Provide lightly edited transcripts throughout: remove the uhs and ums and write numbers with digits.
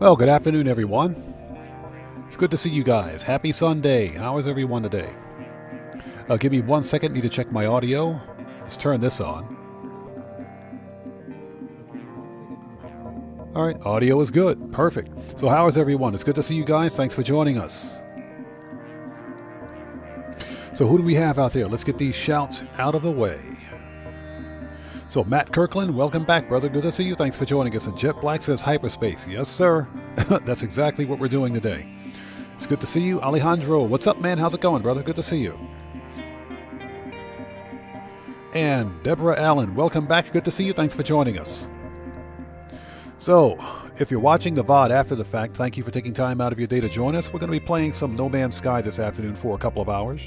Well, good afternoon, everyone. It's good to see you guys. Happy Sunday. How is everyone today? Give me 1 second. Need to check my audio. Let's turn this on. All right, audio is good. Perfect. So how is everyone? It's good to see you guys. Thanks for joining us. So who do we have out there? Let's get these shouts out of the way. So Matt Kirkland, welcome back, brother. Good to see you. Thanks for joining us. And Jet Black says hyperspace. Yes, sir. That's exactly what we're doing today. It's good to see you. Alejandro, what's up, man? How's it going, brother? Good to see you. And Deborah Allen, welcome back. Good to see you. Thanks for joining us. So, if you're watching the VOD after the fact, thank you for taking time out of your day to join us. We're going to be playing some No Man's Sky this afternoon for a couple of hours.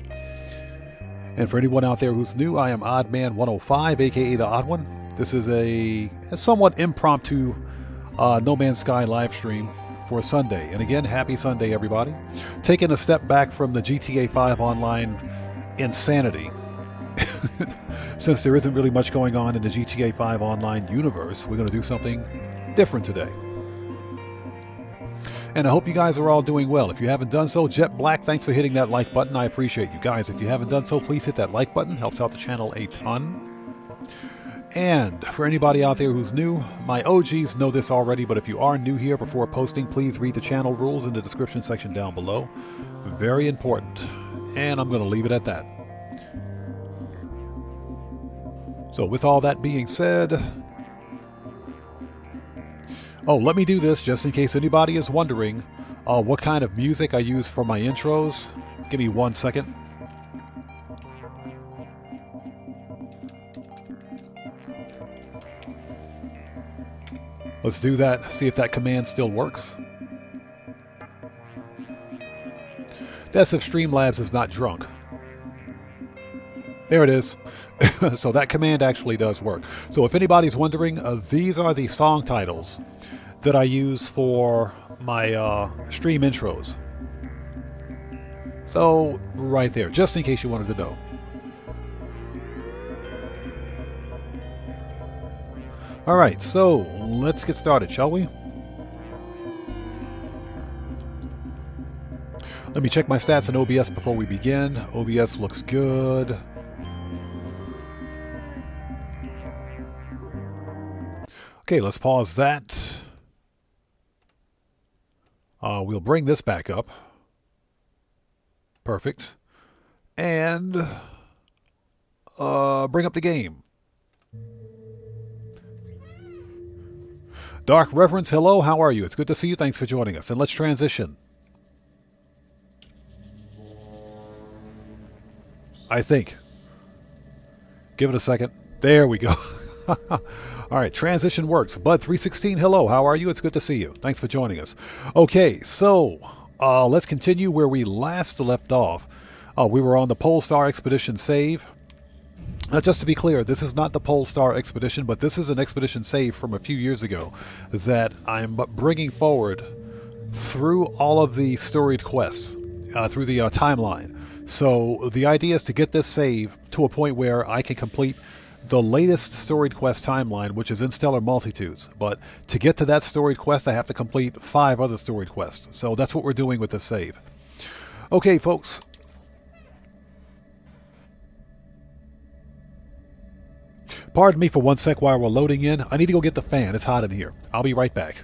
And for anyone out there who's new, I am Oddman105, aka The Odd One. This is a somewhat impromptu No Man's Sky live stream for Sunday. And again, happy Sunday, everybody. Taking a step back from the GTA 5 online insanity. Since there isn't really much going on in the GTA 5 online universe, we're going to do something different today. And I hope you guys are all doing well. If you haven't done so, Jet Black, thanks for hitting that like button. I appreciate you guys. If you haven't done so, please hit that like button. Helps out the channel a ton. And for anybody out there who's new, my OGs know this already, but if you are new here, before posting, please read the channel rules in the description section down below. Very important. And I'm going to leave it at that. So with all that being said, oh, let me do this just in case anybody is wondering what kind of music I use for my intros. Give me 1 second. Let's do that, see if that command still works. That's if Streamlabs is not drunk. There it is. So that command actually does work. So if anybody's wondering, these are the song titles that I use for my stream intros. So right there, just in case you wanted to know. All right, so let's get started, shall we? Let me check my stats in OBS before we begin. OBS looks good. Okay, let's pause that. We'll bring this back up. Perfect. And bring up the game. Dark Reverence, hello, how are you? It's good to see you. Thanks for joining us. And let's transition. I think. Give it a second. There we go. All right, transition works. Bud316, hello, how are you? It's good to see you. Thanks for joining us. Okay, so let's continue where we last left off. We were on the Polestar Expedition save. Just to be clear, this is not the Polestar Expedition, but this is an expedition save from a few years ago that I'm bringing forward through all of the storied quests, through the timeline. So the idea is to get this save to a point where I can complete the latest storied quest timeline, which is in Stellar Multitudes. But to get to that storied quest, I have to complete 5 other storied quests. So that's what we're doing with this save. Okay, folks. Pardon me for 1 sec while we're loading in. I need to go get the fan. It's hot in here. I'll be right back.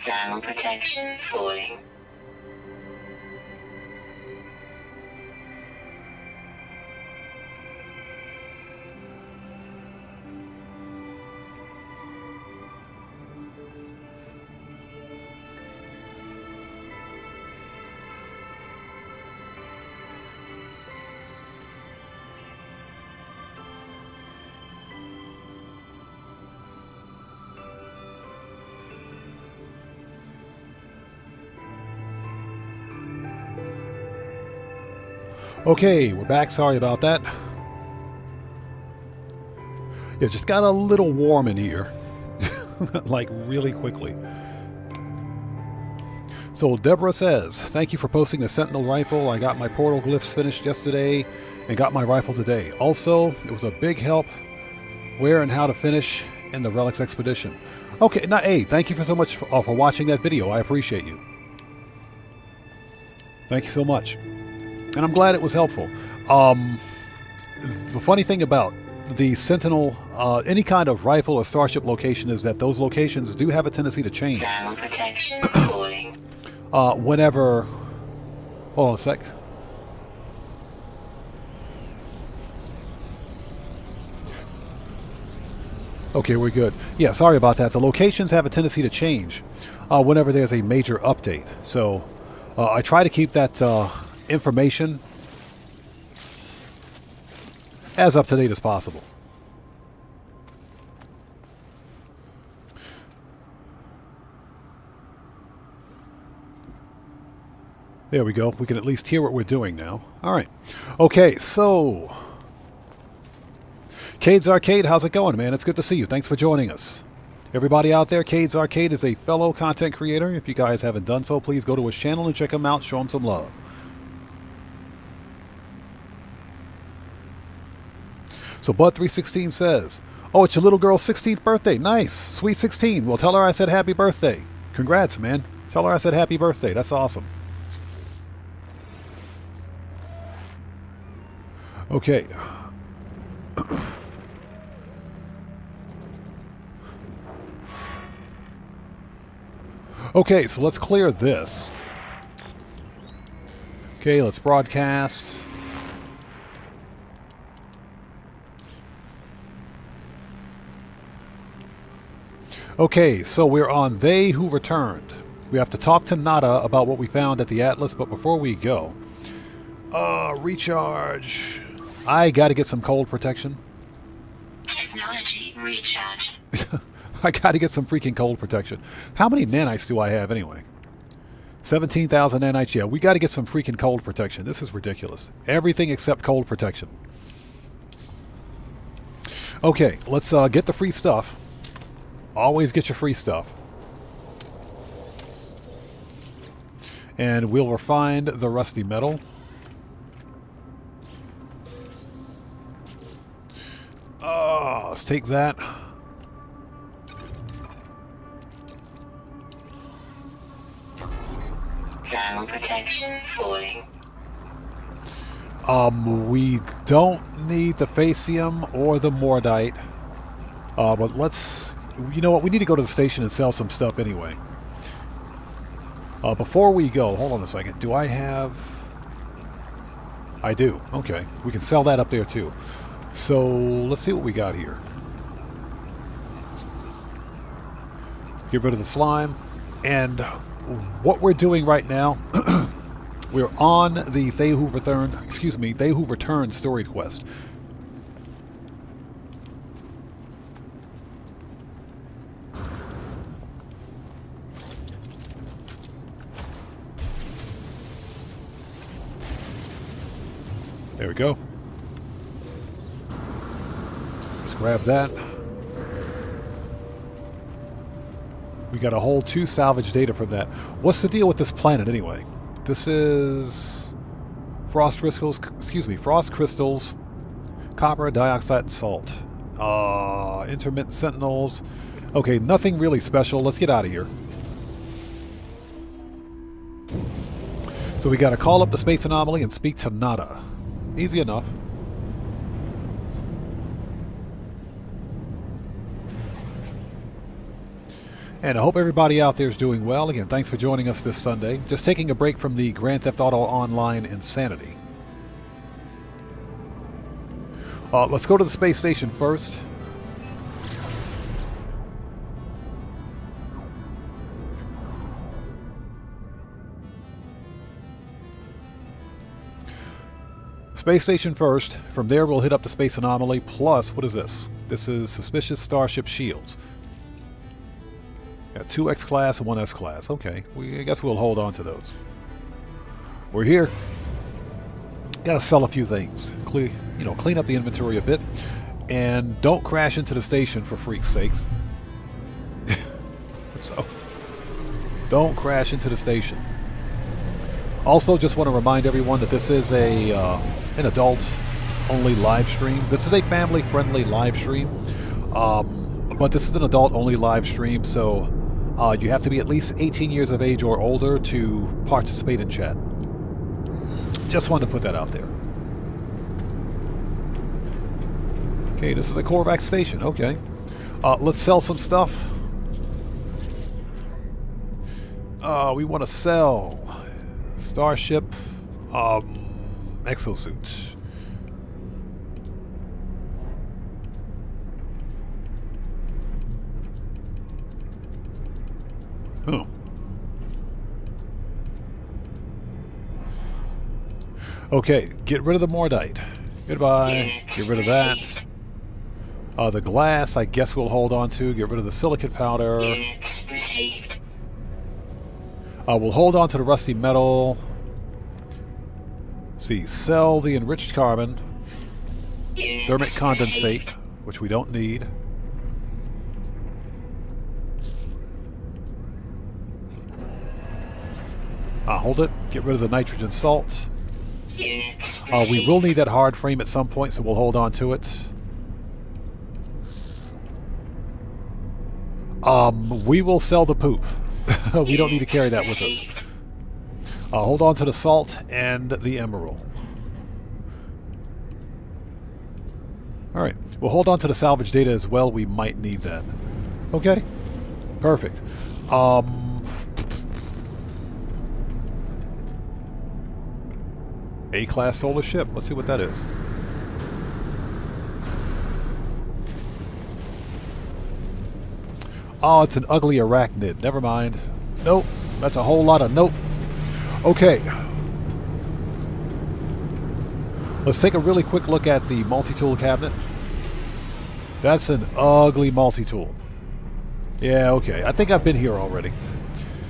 Thermal protection falling. Okay, we're back. Sorry about that. It just got a little warm in here. Like really quickly. So Deborah says, thank you for posting the Sentinel rifle. I got my portal glyphs finished yesterday and got my rifle today. Also, it was a big help where and how to finish in the Relics Expedition. Okay, now, hey, thank you so much for watching that video. I appreciate you. Thank you so much. And I'm glad it was helpful. The funny thing about the Sentinel, any kind of rifle or Starship location is that those locations do have a tendency to change. Thermal protection falling. Whenever... Hold on a sec. Okay, we're good. Yeah, sorry about that. The locations have a tendency to change whenever there's a major update. So I try to keep that information as up to date as possible. There we go. We can at least hear what we're doing now. All right. Okay, so... Cade's Arcade, how's it going, man? It's good to see you. Thanks for joining us. Everybody out there, Cade's Arcade is a fellow content creator. If you guys haven't done so, please go to his channel and check him out. Show him some love. So Bud316 says, oh, it's your little girl's 16th birthday. Nice. Sweet 16. Well, tell her I said happy birthday. Congrats, man. Tell her I said happy birthday. That's awesome. Okay. Okay, so let's clear this. Okay, let's broadcast. Okay, so we're on They Who Returned. We have to talk to Nada about what we found at the Atlas, but before we go... recharge. I gotta get some cold protection. Technology recharge. I gotta get some freaking cold protection. How many nanites do I have anyway? 17,000 nanites. Yeah, we gotta get some freaking cold protection. This is ridiculous. Everything except cold protection. Okay, let's get the free stuff. Always get your free stuff. And we'll refine the rusty metal. Let's take that. Thermal protection falling. We don't need the Facium or the Mordite. But let's... You know what? We need to go to the station and sell some stuff anyway. Before we go, hold on a second. Do I have... I do. Okay. We can sell that up there too. So, let's see what we got here. Get rid of the slime. And what we're doing right now, we're on the They Who Returned story quest. There we go. Let's grab that. We got a whole 2 salvage data from that. What's the deal with this planet anyway? This is frost crystals, copper dioxide and salt. Intermittent sentinels. Okay, nothing really special. Let's get out of here. So we got to call up the space anomaly and speak to Nada. Easy enough. And I hope everybody out there is doing well. Again, thanks for joining us this Sunday. Just taking a break from the Grand Theft Auto Online insanity. Let's go to the space station first. Space station first. From there, we'll hit up the space anomaly. Plus, what is this? This is suspicious Starship shields. Got 2 X-Class and 1 S-Class. Okay, I guess we'll hold on to those. We're here. Gotta sell a few things. Clean up the inventory a bit. And don't crash into the station for freak's sakes. So, Don't crash into the station. Also, just want to remind everyone that this is an adult-only live stream. This is a family-friendly live stream, but this is an adult-only live stream, so you have to be at least 18 years of age or older to participate in chat. Just wanted to put that out there. Okay, this is a Korvac station. Okay. Let's sell some stuff. We want to sell Starship exosuits. Oh. Okay, get rid of the Mordite. Goodbye. Get rid of that. The glass, I guess we'll hold on to. Get rid of the silicate powder. Units received. We'll hold on to the rusty metal. See, sell the enriched carbon. Units Thermic condensate, received. which we don't need. Hold it. Get rid of the nitrogen salt. Units We received. will need that hard frame at some point, so we'll hold on to it. We will sell the poop. We don't need to carry that with us. Hold on to the salt and the emerald. Alright, we'll hold on to the salvage data as well. We might need that. Okay, perfect. A-class solar ship. Let's see what that is. Oh, it's an ugly arachnid. Never mind. Nope. That's a whole lot of nope. Okay. Let's take a really quick look at the multi-tool cabinet. That's an ugly multi-tool. Yeah, okay. I think I've been here already.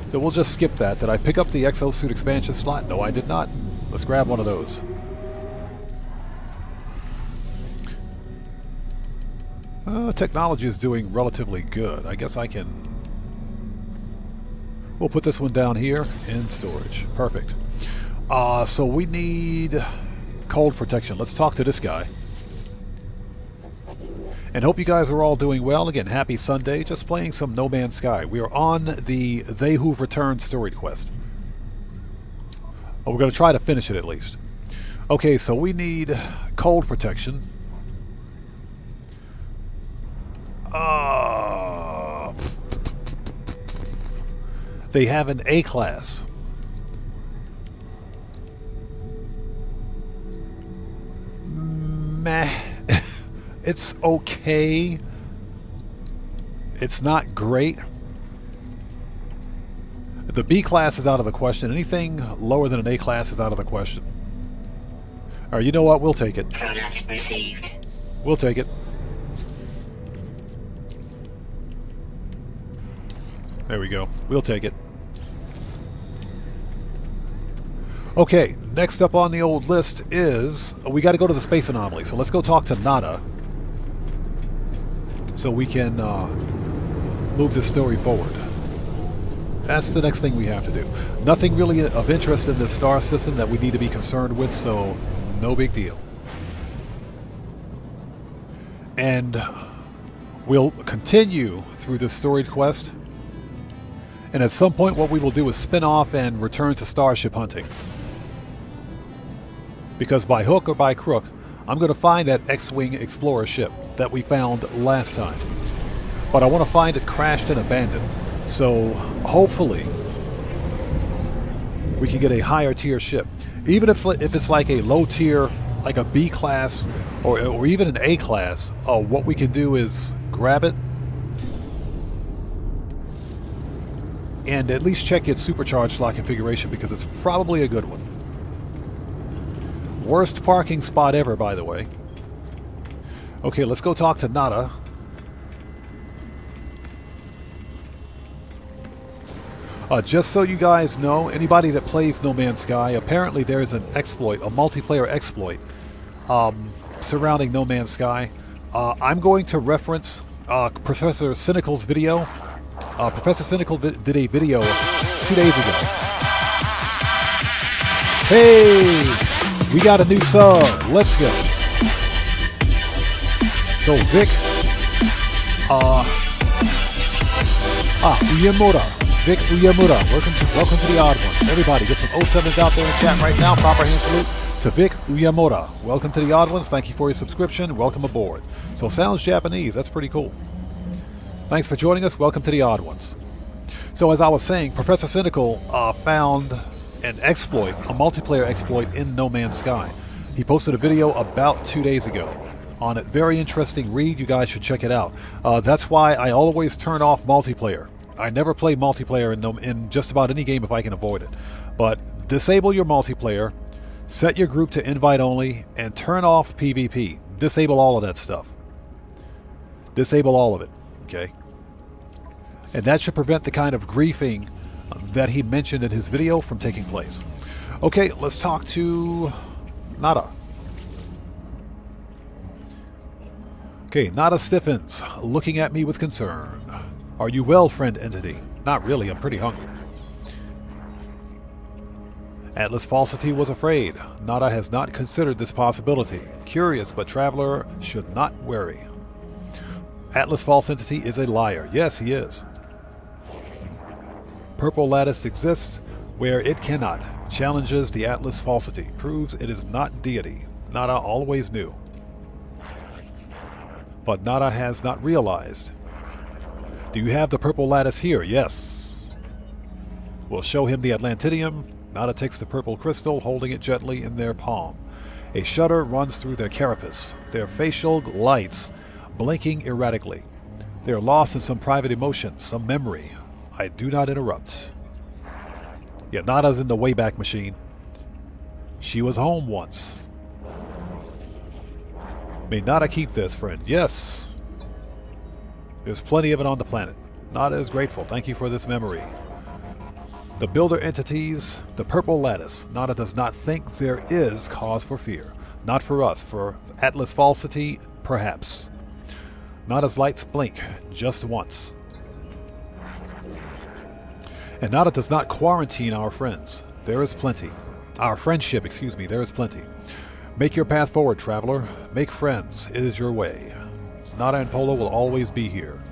So we'll just skip that. Did I pick up the exosuit expansion slot? No, I did not. Let's grab one of those. Technology is doing relatively good. I guess I can... We'll put this one down here in storage. Perfect. So we need cold protection. Let's talk to this guy. And hope you guys are all doing well. Again, happy Sunday. Just playing some No Man's Sky. We are on the They Who've Returned story quest. We're going to try to finish it at least. Okay, so we need cold protection. They have an A-class. Meh. It's okay. It's not great. The B-class is out of the question. Anything lower than an A-class is out of the question. Alright, you know what? We'll take it. Product received. We'll take it. There we go. We'll take it. Okay, next up on the old list is... we got to go to the space anomaly. So let's go talk to Nada. So we can move this story forward. That's the next thing we have to do. Nothing really of interest in this star system that we need to be concerned with, so no big deal. And we'll continue through this storied quest. And at some point what we will do is spin off and return to Starship hunting. Because by hook or by crook, I'm going to find that X-Wing Explorer ship that we found last time. But I want to find it crashed and abandoned. So hopefully we can get a higher tier ship. Even if it's like a low tier, like a B class or even an A class, what we can do is grab it and at least check its supercharged slot configuration because it's probably a good one. Worst parking spot ever, by the way. Okay, let's go talk to Nada. Just so you guys know, anybody that plays No Man's Sky, apparently there's an exploit, a multiplayer exploit, surrounding No Man's Sky. I'm going to reference Professor Cynical's video Professor Cynical did a video 2 days ago. Hey, we got a new sub. Let's go. So Vic, Uyemura. Vic Uyemura. Welcome to the Odd Ones. Everybody, get some 07s out there in chat right now. Proper hand salute to Vic Uyemura. Welcome to the Odd Ones. Thank you for your subscription. Welcome aboard. So sounds Japanese. That's pretty cool. Thanks for joining us. Welcome to the Odd Ones. So as I was saying, Professor Cynical found an exploit, a multiplayer exploit in No Man's Sky. He posted a video about 2 days ago on it. Very interesting read. You guys should check it out. That's why I always turn off multiplayer. I never play multiplayer in just about any game if I can avoid it. But disable your multiplayer, set your group to invite only, and turn off PvP. Disable all of that stuff. Disable all of it. Okay? And that should prevent the kind of griefing that he mentioned in his video from taking place. Okay, let's talk to Nada. Okay, Nada stiffens, looking at me with concern. Are you well, friend entity? Not really, I'm pretty hungry. Atlas Falsity was afraid. Nada has not considered this possibility. Curious, but Traveler should not worry. Atlas False Entity is a liar. Yes, he is. Purple Lattice exists where it cannot. Challenges the Atlas Falsity. Proves it is not deity. Nada always knew. But Nada has not realized. Do you have the Purple Lattice here? Yes. We'll show him the Atlantidium. Nada takes the purple crystal, holding it gently in their palm. A shudder runs through their carapace, their facial lights blinking erratically. They are lost in some private emotion, some memory. I do not interrupt. Yeah, Nada's in the Wayback Machine. She was home once. May Nada keep this, friend? Yes. There's plenty of it on the planet. Nada is grateful. Thank you for this memory. The builder entities, the Purple Lattice. Nada does not think there is cause for fear. Not for us. For Atlas Falsity, perhaps. Nada's lights blink just once. And Nada does not quarantine our friends. There is plenty. Our friendship, excuse me, there is plenty. Make your path forward, Traveler. Make friends. It is your way. Nada and Polo will always be here.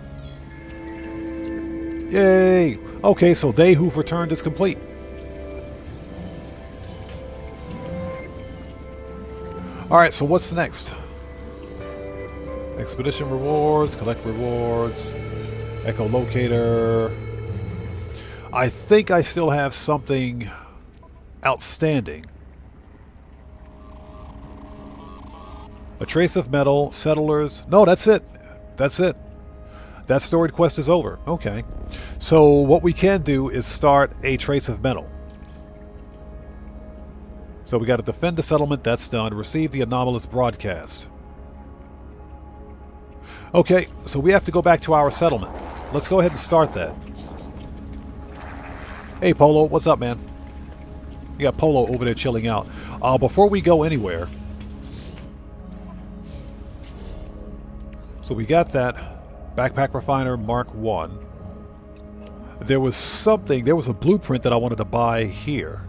Yay! Okay, so they who've returned is complete. Alright, so what's next? Expedition rewards, collect rewards, echolocator. I think I still have something outstanding. A trace of metal, settlers. No, that's it. That's it. That storied quest is over. Okay. So what we can do is start a trace of metal. So we got to defend the settlement. That's done. Receive the anomalous broadcast. Okay, so we have to go back to our settlement. Let's go ahead and start that. Hey, Polo. What's up, man? You got Polo over there chilling out. Before we go anywhere... So we got that Backpack Refiner Mark 1. There was a blueprint that I wanted to buy here.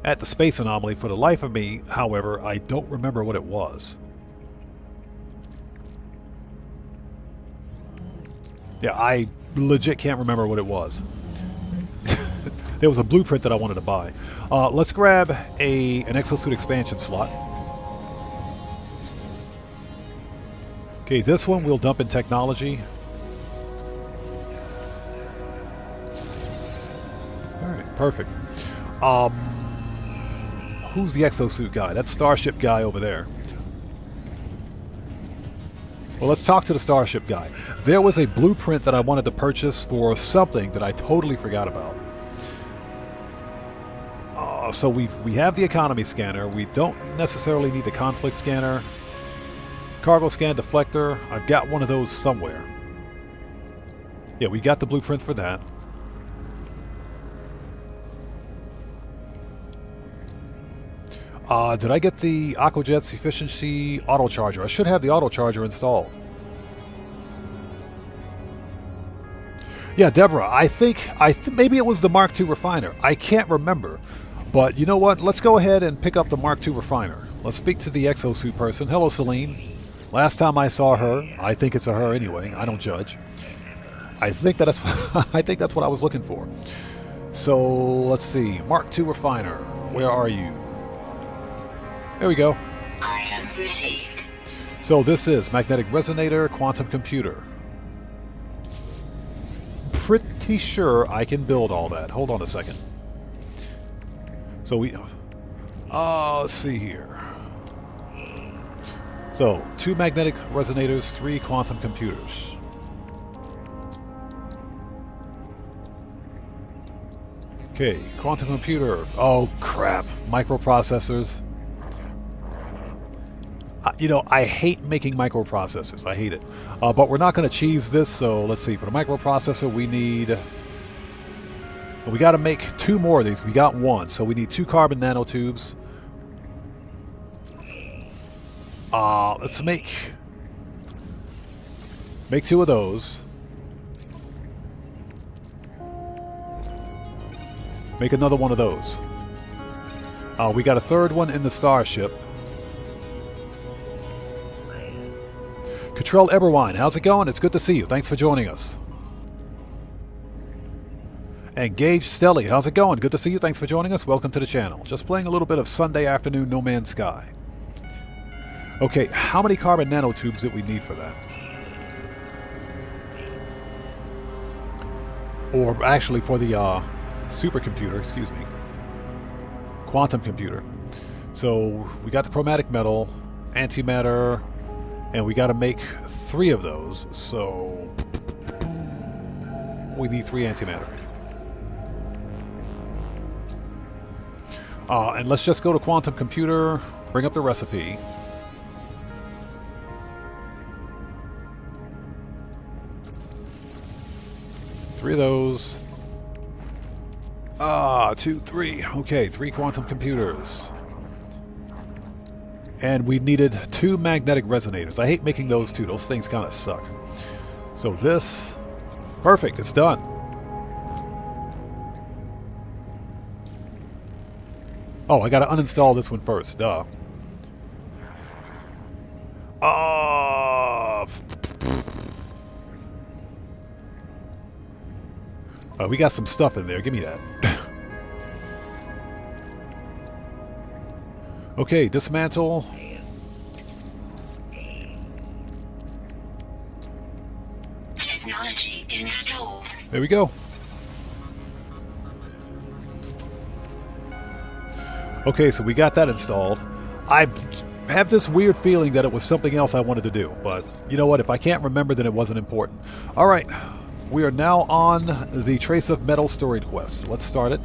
At the Space Anomaly. For the life of me, however, I don't remember what it was. Yeah, I legit can't remember what it was. There was a blueprint that I wanted to buy. Let's grab an exosuit expansion slot. Okay, this one we'll dump in technology. Alright, perfect. Who's the exosuit guy? That's Starship guy over there. Well, let's talk to the Starship guy. There was a blueprint that I wanted to purchase for something that I totally forgot about. So we have the economy scanner. We don't necessarily need the conflict scanner. Cargo scan deflector. I've got one of those somewhere. Yeah, we got the blueprint for that. Did I get the Aquajet's efficiency auto charger? I should have the auto charger installed. Yeah, Deborah, I think maybe it was the Mark II refiner. I can't remember. But you know what? Let's go ahead and pick up the Mark II refiner. Let's speak to the exosuit person. Hello, Celine. Last time I saw her, I think it's a her anyway. I don't judge. I think that's I think that's what I was looking for. So let's see. Mark II refiner. Where are you? There we go. Item received. So this is magnetic resonator, quantum computer. Pretty sure I can build all that. Hold on a second. So let's see here. So 2 magnetic resonators, 3 quantum computers. Okay, quantum computer. Oh crap, microprocessors. You know, I hate making microprocessors. I hate it. But we're not going to cheese this, so let's see. For the microprocessor, we got to make 2 more of these. We got 1, so we need 2 carbon nanotubes. Let's make 2 of those. Make another one of those. We got a 3rd one in the Starship. Cottrell Eberwine, how's it going? It's good to see you. Thanks for joining us. And Gage Stelly, how's it going? Good to see you. Thanks for joining us. Welcome to the channel. Just playing a little bit of Sunday afternoon No Man's Sky. Okay, how many carbon nanotubes did we need for that? Or actually for the supercomputer, excuse me. Quantum computer. So we got the chromatic metal, antimatter, and we got to make 3 of those. So we need 3 antimatter. And let's just go to quantum computer, bring up the recipe. Three of those. 2, 3. Okay, 3 quantum computers. And we needed 2 magnetic resonators. I hate making those 2. Those things kind of suck. So this, perfect, it's done. Oh, I got to uninstall this one first. Duh. We got some stuff in there. Give me that. Okay, dismantle. Technology installed. There we go. Okay, so we got that installed. I have this weird feeling that it was something else I wanted to do, but you know what? If I can't remember, then it wasn't important. All right, we are now on the Trace of Metal story quest. Let's start it.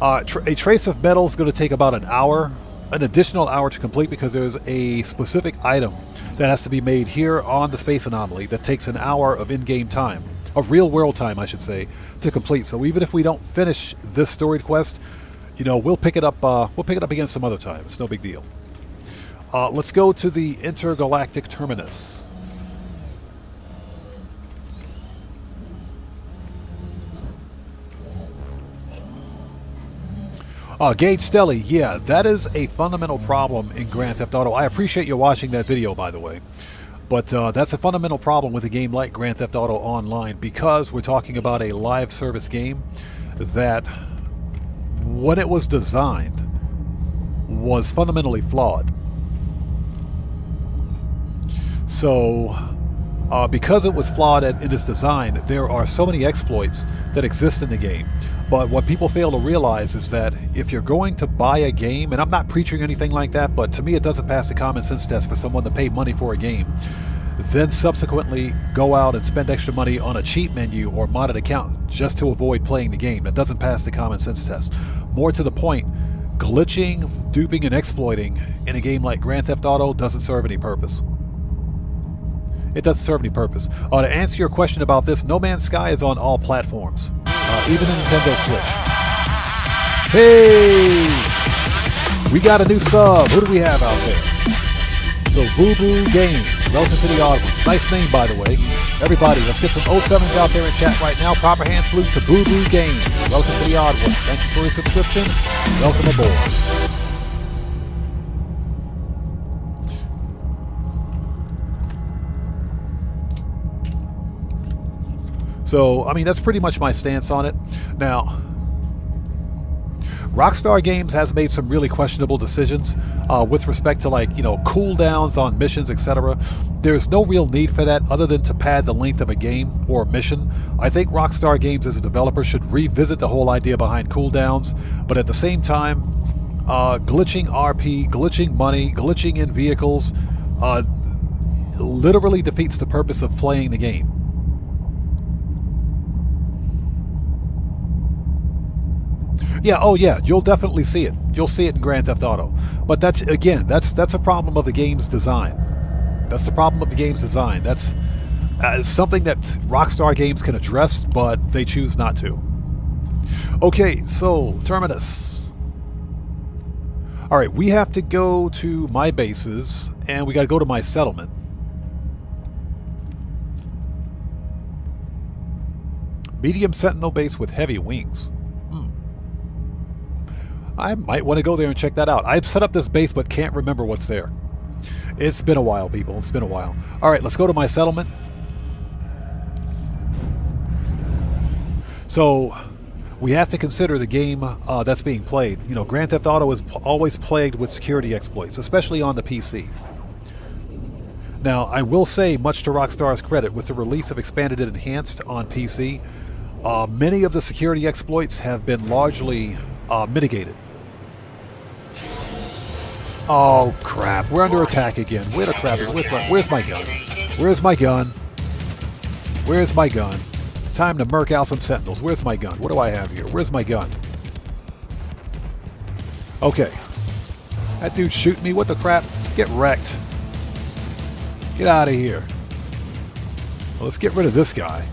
A Trace of Metal is going to take about an hour, an additional hour to complete, because there's a specific item that has to be made here on the Space Anomaly that takes an hour of in-game time, of real-world time, I should say, to complete. So even if we don't finish this storied quest, you know, we'll pick it up. We'll pick it up again some other time. It's no big deal. Let's go to the intergalactic terminus. Gage Stelly, yeah, that is a fundamental problem in Grand Theft Auto. I appreciate you watching that video, by the way. But that's a fundamental problem with a game like Grand Theft Auto Online, because we're talking about a live service game that, when it was designed, was fundamentally flawed. So, because it was flawed in its design, there are so many exploits that exist in the game. But what people fail to realize is that if you're going to buy a game, and I'm not preaching anything like that, but to me it doesn't pass the common sense test for someone to pay money for a game, then subsequently go out and spend extra money on a cheat menu or modded account just to avoid playing the game. That doesn't pass the common sense test. More to the point, glitching, duping, and exploiting in a game like Grand Theft Auto doesn't serve any purpose. It doesn't serve any purpose. To answer your question about this, No Man's Sky is on all platforms, even the Nintendo Switch. Hey! We got a new sub. Who do we have out there? So, Boo Boo Games. Welcome to the audience. Nice name, by the way. Everybody, let's get some 07s out there in chat right now. Proper hand salute to Boo Boo Games. Welcome to the Odd One. Thank you for your subscription. Welcome aboard. So, I mean, that's pretty much my stance on it. Now, Rockstar Games has made some really questionable decisions with respect to, like, you know, cooldowns on missions, etc. There's no real need for that other than to pad the length of a game or a mission. I think Rockstar Games as a developer should revisit the whole idea behind cooldowns, but at the same time, glitching RP, glitching money, glitching in vehicles literally defeats the purpose of playing the game. Yeah, oh yeah, you'll definitely see it. You'll see it in Grand Theft Auto. But that's, again, that's a problem of the game's design. That's the problem of the game's design. That's something that Rockstar Games can address, but they choose not to. Okay, so, Terminus. Alright, we have to go to my bases, and we gotta go to my settlement. Medium Sentinel base with heavy wings. I might want to go there and check that out. I've set up this base but can't remember what's there. It's been a while, people. It's been a while. Alright, let's go to my settlement. So, we have to consider the game that's being played. You know, Grand Theft Auto is always plagued with security exploits, especially on the PC. Now, I will say, much to Rockstar's credit, with the release of Expanded and Enhanced on PC, many of the security exploits have been largely mitigated. Oh crap, we're under attack again. Where the crap is, where's my gun? Where's my gun? Where's my gun? It's time to murk out some sentinels. Where's my gun? What do I have here? Where's my gun? Okay. That dude's shooting me. What the crap? Get wrecked. Get out of here. Well, let's get rid of this guy.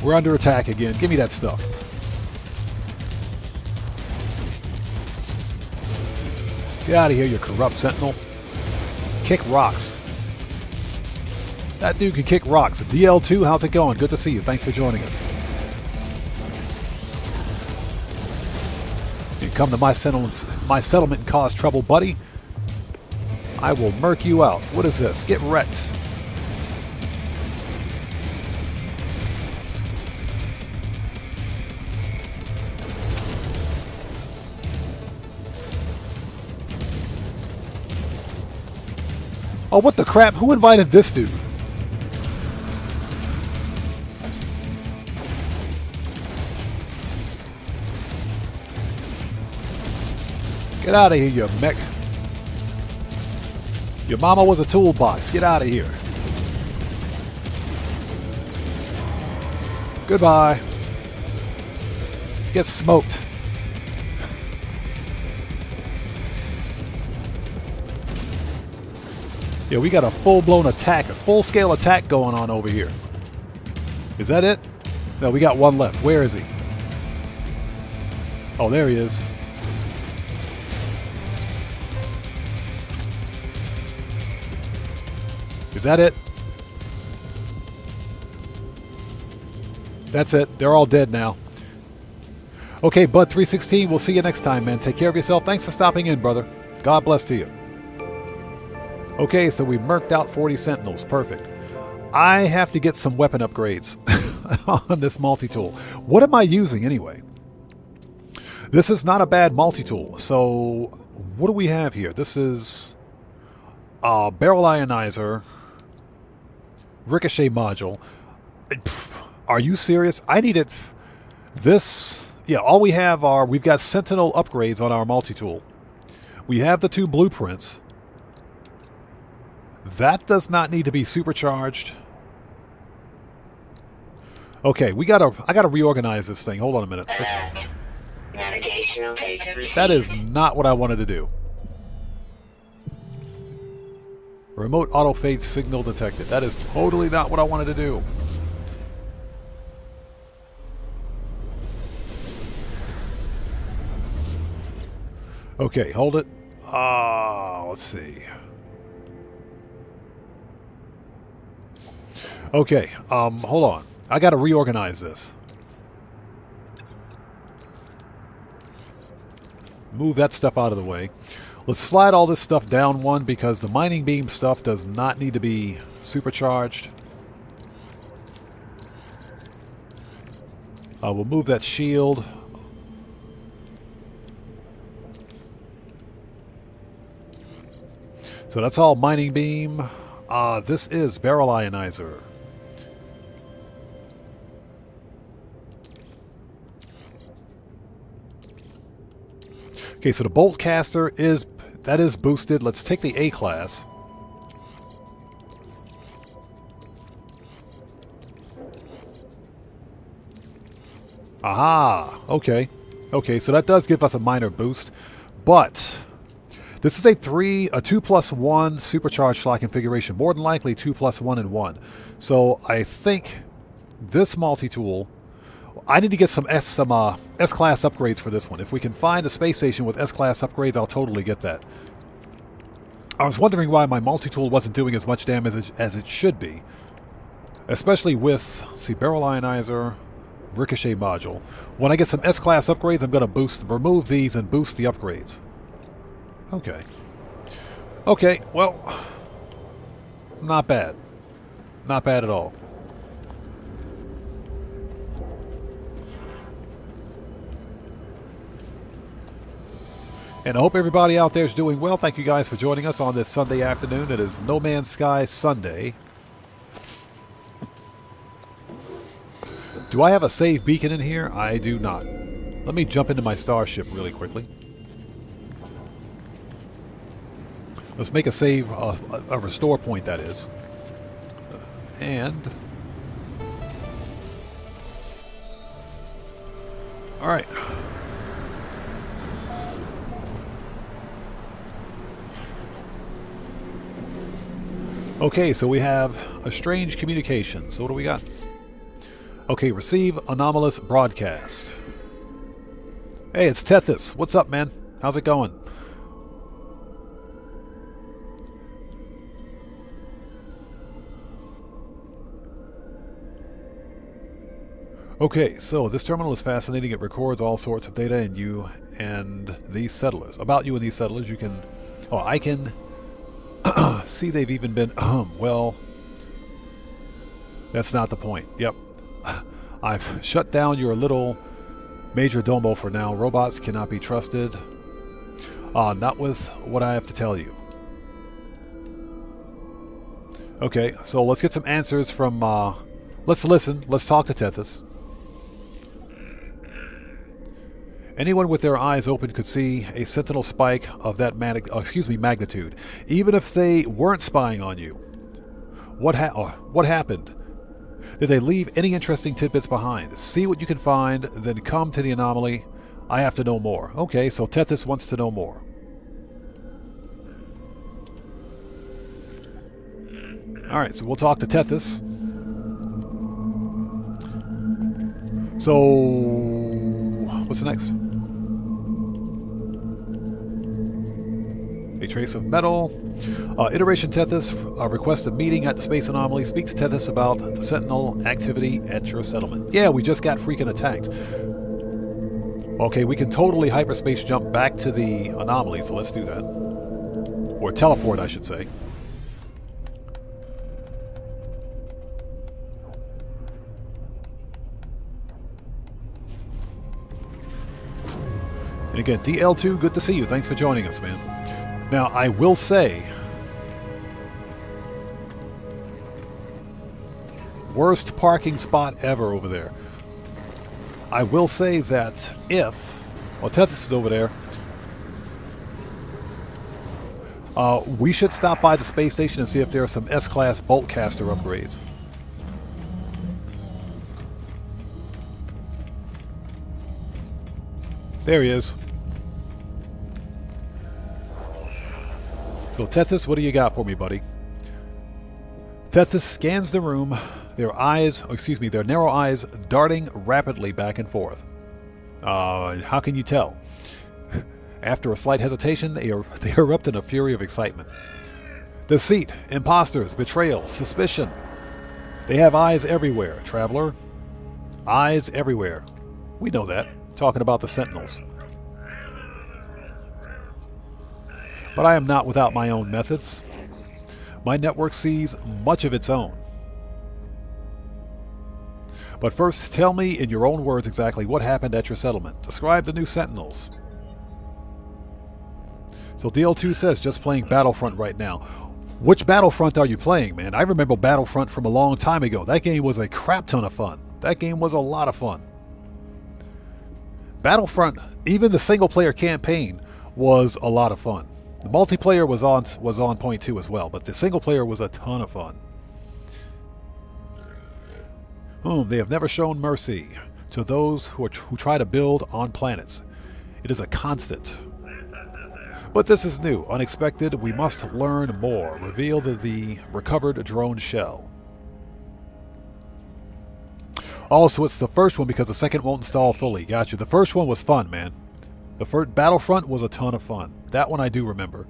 We're under attack again. Give me that stuff. Get out of here, you corrupt sentinel. Kick rocks. That dude can kick rocks. DL2, how's it going? Good to see you. Thanks for joining us. You come to my settlement and cause trouble, buddy. I will murk you out. What is this? Get wrecked. Oh, what the crap? Who invited this dude? Get out of here, you mech. Your mama was a toolbox. Get out of here. Goodbye. Get smoked. Yeah, we got a full-blown attack, a full-scale attack going on over here. Is that it? No, we got one left. Where is he? Oh, there he is. Is that it? That's it. They're all dead now. Okay, Bud316, we'll see you next time, man. Take care of yourself. Thanks for stopping in, brother. God bless to you. Okay, so we murked out 40 sentinels. Perfect. I have to get some weapon upgrades on this multi-tool. What am I using anyway? This is not a bad multi-tool. So what do we have here? This is a barrel ionizer, ricochet module. Are you serious? I need it. This, yeah, all we have are, we've got sentinel upgrades on our multi-tool. We have the 2 blueprints. That does not need to be supercharged. Okay, I gotta reorganize this thing. Hold on a minute. Navigational data received. That is not what I wanted to do. Remote auto fade signal detected. That is totally not what I wanted to do. Okay, hold it. Let's see. Okay, hold on. I got to reorganize this. Move that stuff out of the way. Let's slide all this stuff down one because the mining beam stuff does not need to be supercharged. We'll move that shield. So that's all mining beam. This is barrel ionizer. Okay, so the bolt caster is boosted. Let's take the A class. Aha! Okay. Okay, so that does give us a minor boost. But this is a 2+1 supercharged slot configuration. More than likely 2+1 and 1. So I think this multi-tool, I need to get some S-class upgrades for this one. If we can find a space station with S-class upgrades, I'll totally get that. I was wondering why my multi-tool wasn't doing as much damage as it should be. Especially with, let's see, barrel ionizer, ricochet module. When I get some S-class upgrades, I'm going to remove these and boost the upgrades. Okay. Okay, well, not bad. Not bad at all. And I hope everybody out there is doing well. Thank you guys for joining us on this Sunday afternoon. It is No Man's Sky Sunday. Do I have a save beacon in here? I do not. Let me jump into my Starship really quickly. Let's make a save, a restore point, that is. And... Alright. Okay, so we have a strange communication. So what do we got? Okay, receive anomalous broadcast. Hey, it's Tethys. What's up, man? How's it going? Okay, so this terminal is fascinating. It records all sorts of data about you and these settlers. You can... Oh, I can... see, they've even been... well... That's not the point. Yep. I've shut down your little major domo for now. Robots cannot be trusted. Not with what I have to tell you. Okay, so let's get some answers from... let's listen. Let's talk to Tethys. Anyone with their eyes open could see a sentinel spike of that magnitude, even if they weren't spying on you. What happened? Did they leave any interesting tidbits behind? See what you can find, then come to the anomaly. I have to know more. Okay, so Tethys wants to know more. Alright, so we'll talk to Tethys. So, what's next? A trace of metal. Iteration Tethys requests a meeting at the space anomaly. Speak to Tethys about the Sentinel activity at your settlement. Yeah, we just got freaking attacked. Okay, we can totally hyperspace jump back to the anomaly, so let's do that. Or teleport, I should say. And again, DL2, good to see you. Thanks for joining us, man. Now, I will say, worst parking spot ever over there. I will say that if, well, Tethys is over there, we should stop by the space station and see if there are some S-class bolt caster upgrades. There he is. So Tethys, what do you got for me, buddy? Tethys scans the room, their narrow eyes darting rapidly back and forth. How can you tell? After a slight hesitation, they erupt in a fury of excitement. Deceit, imposters, betrayal, suspicion. They have eyes everywhere, traveler. Eyes everywhere. We know that. Talking about the Sentinels. But I am not without my own methods. My network sees much of its own. But first, tell me in your own words exactly what happened at your settlement. Describe the new Sentinels. So DL2 says, just playing Battlefront right now. Which Battlefront are you playing, man? I remember Battlefront from a long time ago. That game was a crap ton of fun. That game was a lot of fun. Battlefront, even the single-player campaign, was a lot of fun. The multiplayer was on point too as well, but the single-player was a ton of fun. They have never shown mercy to those who try to build on planets. It is a constant. But this is new, unexpected. We must learn more. Reveal the recovered drone shell. Also, it's the first one because the second won't install fully. Gotcha. The first one was fun, man. The first Battlefront was a ton of fun. That one I do remember.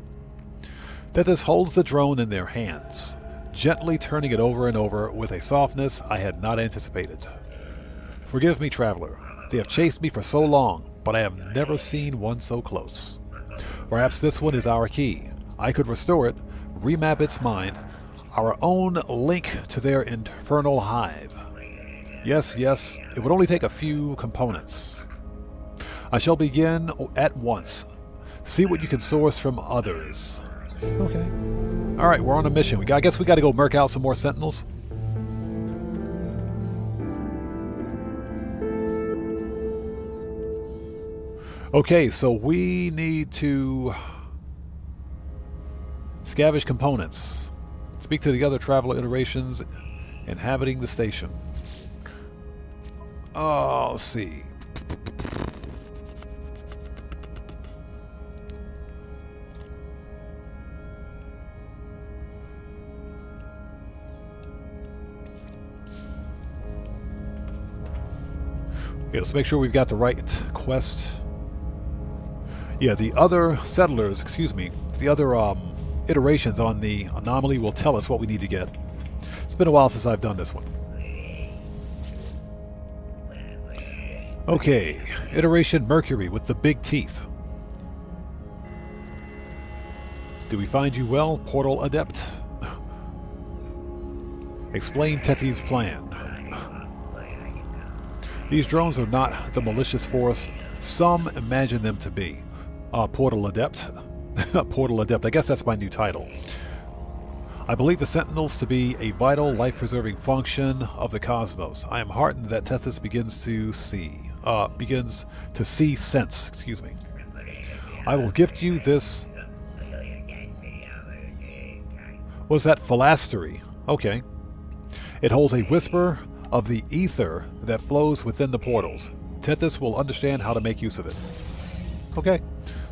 Tethys holds the drone in their hands, gently turning it over and over with a softness I had not anticipated. Forgive me, traveler. They have chased me for so long, but I have never seen one so close. Perhaps this one is our key. I could restore it, remap its mind, our own link to their infernal hive. Yes, yes, it would only take a few components. I shall begin at once. See what you can source from others. Okay. Alright, we're on a mission. I guess we got to go murk out some more Sentinels. Okay, so we need to scavenge components. Speak to the other traveler iterations inhabiting the station. Oh, let's see. Okay, let's make sure we've got the right quest. Yeah, the other settlers, the other iterations on the anomaly will tell us what we need to get. It's been a while since I've done this one. Okay, iteration Mercury with the big teeth. Do we find you well, Portal Adept? Explain Tethys' plan. These drones are not the malicious force some imagine them to be. Portal Adept. Portal Adept, I guess that's my new title. I believe the Sentinels to be a vital, life-preserving function of the cosmos. I am heartened that Tethys begins to see sense. I will gift you this. What is that? Philastery. Okay. It holds a whisper of the ether that flows within the portals. Tethys will understand how to make use of it. Okay.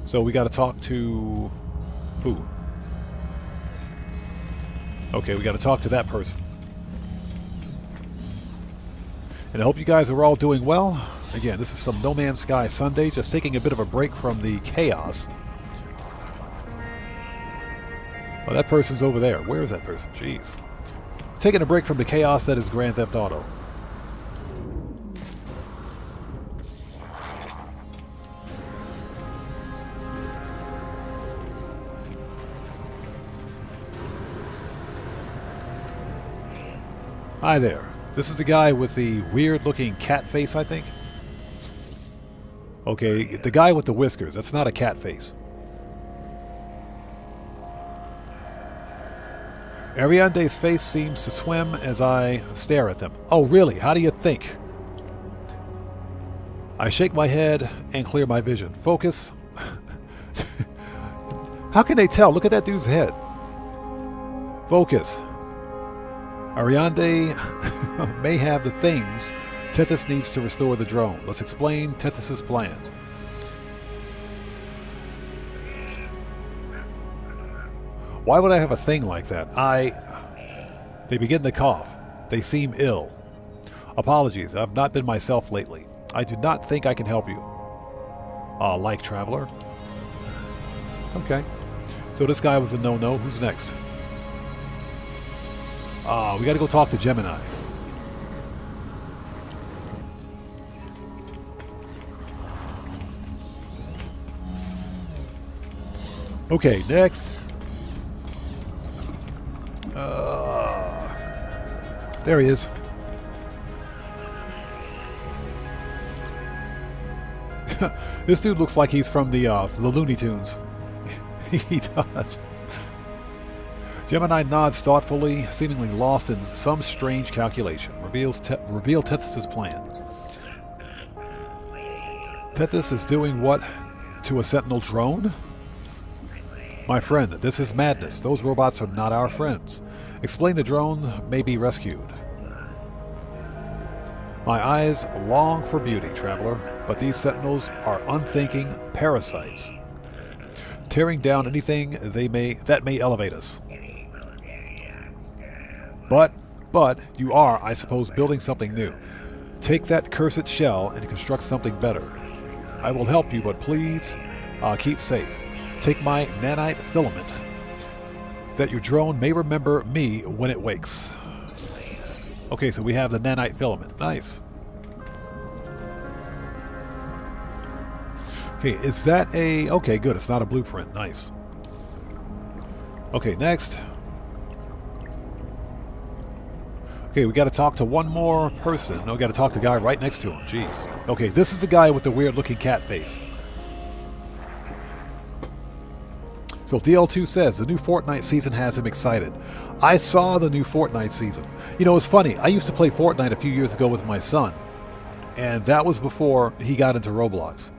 So we got to talk to who? Okay, we got to talk to that person. And I hope you guys are all doing well. Again, this is some No Man's Sky Sunday, just taking a bit of a break from the chaos. Oh, that person's over there. Where is that person? Jeez. Taking a break from the chaos that is Grand Theft Auto. Hi there. This is the guy with the weird-looking cat face, I think. Okay, the guy with the whiskers. That's not a cat face. Ariande's face seems to swim as I stare at them. Oh, really? How do you think? I shake my head and clear my vision. Focus. How can they tell? Look at that dude's head. Focus. Ariande may have the things Tethys needs to restore the drone. Let's explain Tethys' plan. Why would I have a thing like that? They begin to cough. They seem ill. Apologies, I've not been myself lately. I do not think I can help you. Like Traveler? Okay. So this guy was a no-no. Who's next? We gotta go talk to Gemini. Okay, next. There he is. This dude looks like he's from the Looney Tunes. He does. Gemini nods thoughtfully, seemingly lost in some strange calculation. Reveal Tethys' plan. Tethys is doing what to a Sentinel drone? My friend, this is madness. Those robots are not our friends. Explain the drone may be rescued. My eyes long for beauty, traveler, but these Sentinels are unthinking parasites, tearing down anything that may elevate us. But you are, I suppose, building something new. Take that cursed shell and construct something better. I will help you, but please keep safe. Take my nanite filament, that your drone may remember me when it wakes. Okay, so we have the nanite filament. Nice. Okay, is that a... Okay, good. It's not a blueprint. Nice. Okay, next. Okay, we got to talk to one more person. No, we got to talk to the guy right next to him. Jeez. Okay, this is the guy with the weird-looking cat face. So DL2 says the new Fortnite season has him excited. I saw the new Fortnite season. You know, it's funny. I used to play Fortnite a few years ago with my son, and that was before he got into Roblox.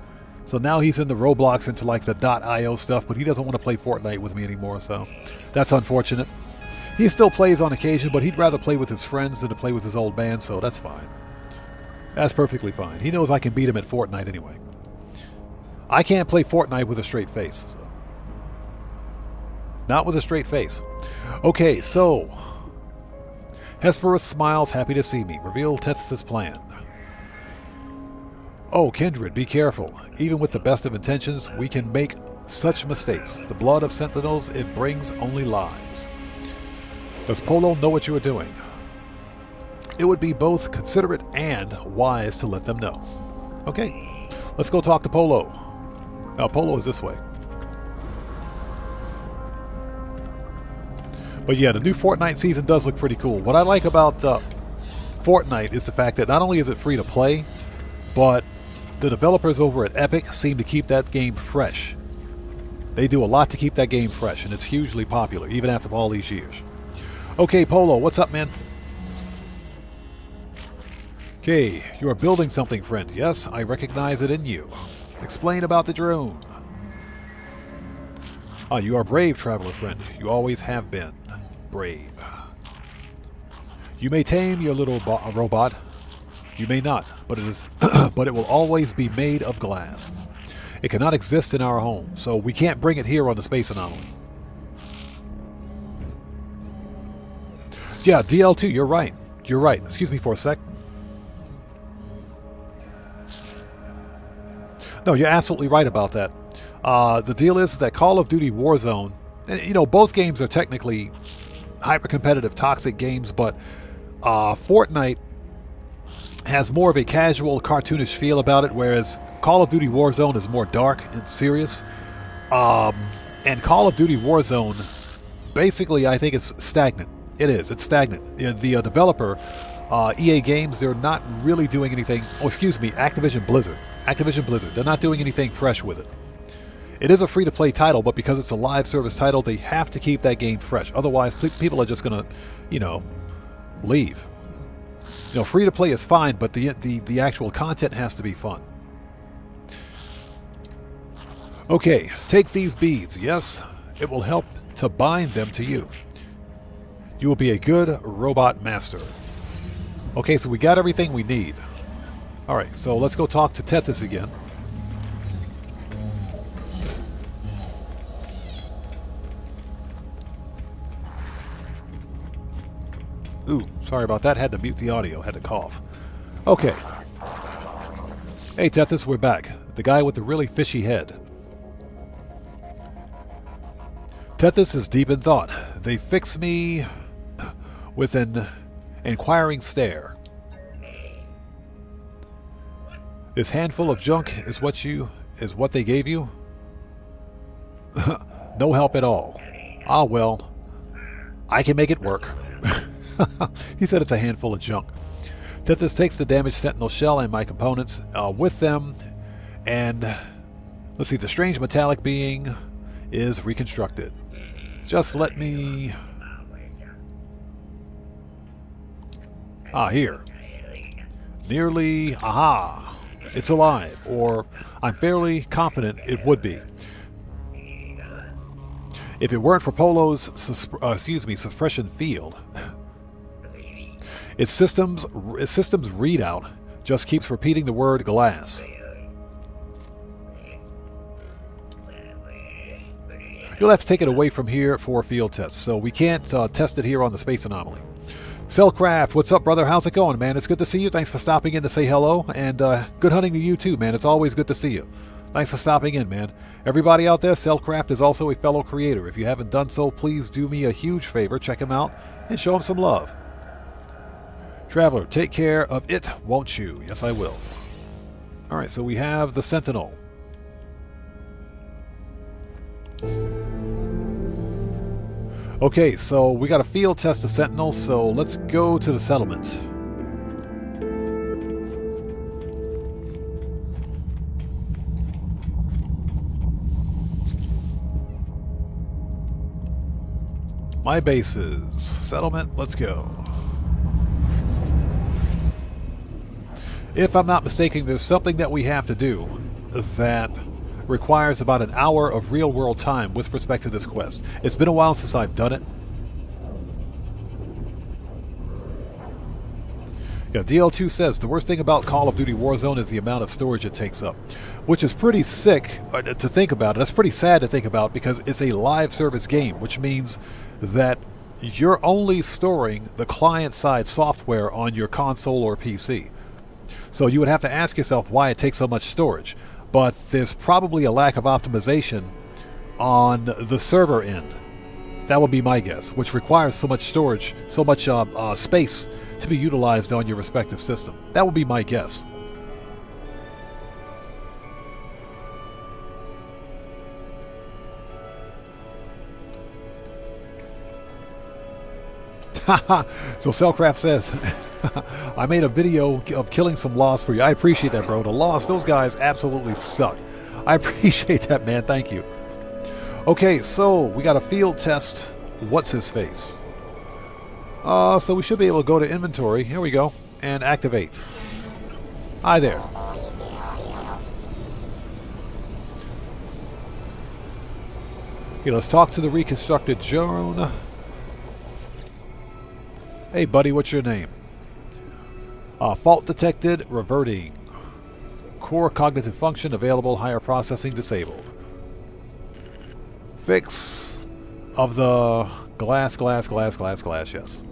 So now he's into Roblox, into like the .io stuff, but he doesn't want to play Fortnite with me anymore, so that's unfortunate. He still plays on occasion, but he'd rather play with his friends than to play with his old band, so that's fine. That's perfectly fine. He knows I can beat him at Fortnite anyway. I can't play Fortnite with a straight face. So. Not with a straight face. Okay, so... Hesperus smiles, happy to see me. Reveal Tethys' plan. Oh, Kindred, be careful. Even with the best of intentions, we can make such mistakes. The blood of Sentinels, it brings only lies. Does Polo know what you are doing? It would be both considerate and wise to let them know. Okay, let's go talk to Polo. Now, Polo is this way. But yeah, the new Fortnite season does look pretty cool. What I like about Fortnite is the fact that not only is it free to play, but the developers over at Epic seem to keep that game fresh. They do a lot to keep that game fresh, and it's hugely popular, even after all these years. Okay, Polo, what's up, man? Okay, you are building something, friend. Yes, I recognize it in you. Explain about the drone. Ah, you are brave, traveler friend. You always have been brave. You may tame your little robot. You may not, but it is, but it will always be made of glass. It cannot exist in our home, so we can't bring it here on the space anomaly. Yeah, DL2, you're right. You're right. Excuse me for a sec. No, you're absolutely right about that. The deal is that Call of Duty Warzone, you know, both games are technically hyper-competitive, toxic games, but Fortnite has more of a casual, cartoonish feel about it, whereas Call of Duty Warzone is more dark and serious. And Call of Duty Warzone, basically, I think it's stagnant. It is. It's stagnant. The developer, EA Games, they're not really doing anything. Oh, excuse me, Activision Blizzard. They're not doing anything fresh with it. It is a free-to-play title, but because it's a live service title, they have to keep that game fresh. Otherwise, people are just going to, you know, leave. You know, free-to-play is fine, but the actual content has to be fun. Okay, take these beads. Yes, it will help to bind them to you. You will be a good robot master. Okay, so we got everything we need. Alright, so let's go talk to Tethys again. Ooh, sorry about that. Had to mute the audio. Had to cough. Okay. Hey, Tethys, we're back. The guy with the really fishy head. Tethys is deep in thought. They fix me with an inquiring stare. This handful of junk is what they gave you? No help at all. Ah, well, I can make it work. He said it's a handful of junk. Tethys takes the damaged Sentinel shell and my components with them, and let's see, the strange metallic being is reconstructed. Just let me... here. Nearly, aha, it's alive, or I'm fairly confident it would be. If it weren't for Polo's, suppression field, its systems readout just keeps repeating the word glass. You'll have to take it away from here for a field test, so we can't test it here on the space anomaly. Cellcraft, what's up, brother? How's it going, man? It's good to see you. Thanks for stopping in to say hello, and good hunting to you too, man. It's always good to see you. Thanks for stopping in, man. Everybody out there, Cellcraft is also a fellow creator. If you haven't done so, please do me a huge favor. Check him out and show him some love. Traveler, take care of it, won't you? Yes, I will. All right, so we have the Sentinel. Okay, so we got a field test of Sentinel, so let's go to the settlement. My bases. Settlement, let's go. If I'm not mistaken, there's something that we have to do that requires about an hour of real-world time with respect to this quest. It's been a while since I've done it. Yeah, DL2 says, the worst thing about Call of Duty Warzone is the amount of storage it takes up. Which is pretty sick to think about. That's pretty sad to think about because it's a live service game, which means that you're only storing the client-side software on your console or PC. So you would have to ask yourself why it takes so much storage. But there's probably a lack of optimization on the server end. That would be my guess, which requires so much storage, so much space to be utilized on your respective system. That would be my guess. So Cellcraft says, I made a video of killing some Lost for you. I appreciate that, bro. The Lost, those guys absolutely suck. I appreciate that, man. Thank you. Okay, so we got a field test. What's his face? So we should be able to go to inventory. Here we go. And activate. Hi there. Okay, let's talk to the reconstructed drone. Hey, buddy, what's your name? Fault detected, reverting. Core cognitive function available, higher processing disabled. Fix of the glass, yes.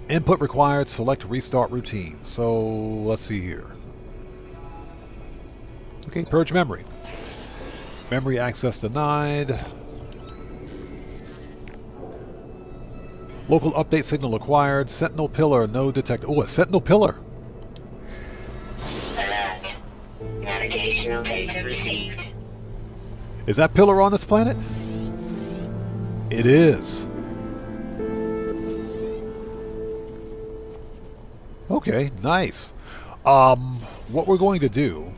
Input required, select restart routine. So, let's see here. Okay, purge memory. Memory access denied. Local update signal acquired. Sentinel pillar, no detected. Oh, a Sentinel pillar. Alert. Navigational data received. Is that pillar on this planet? It is. Okay, nice. What we're going to do...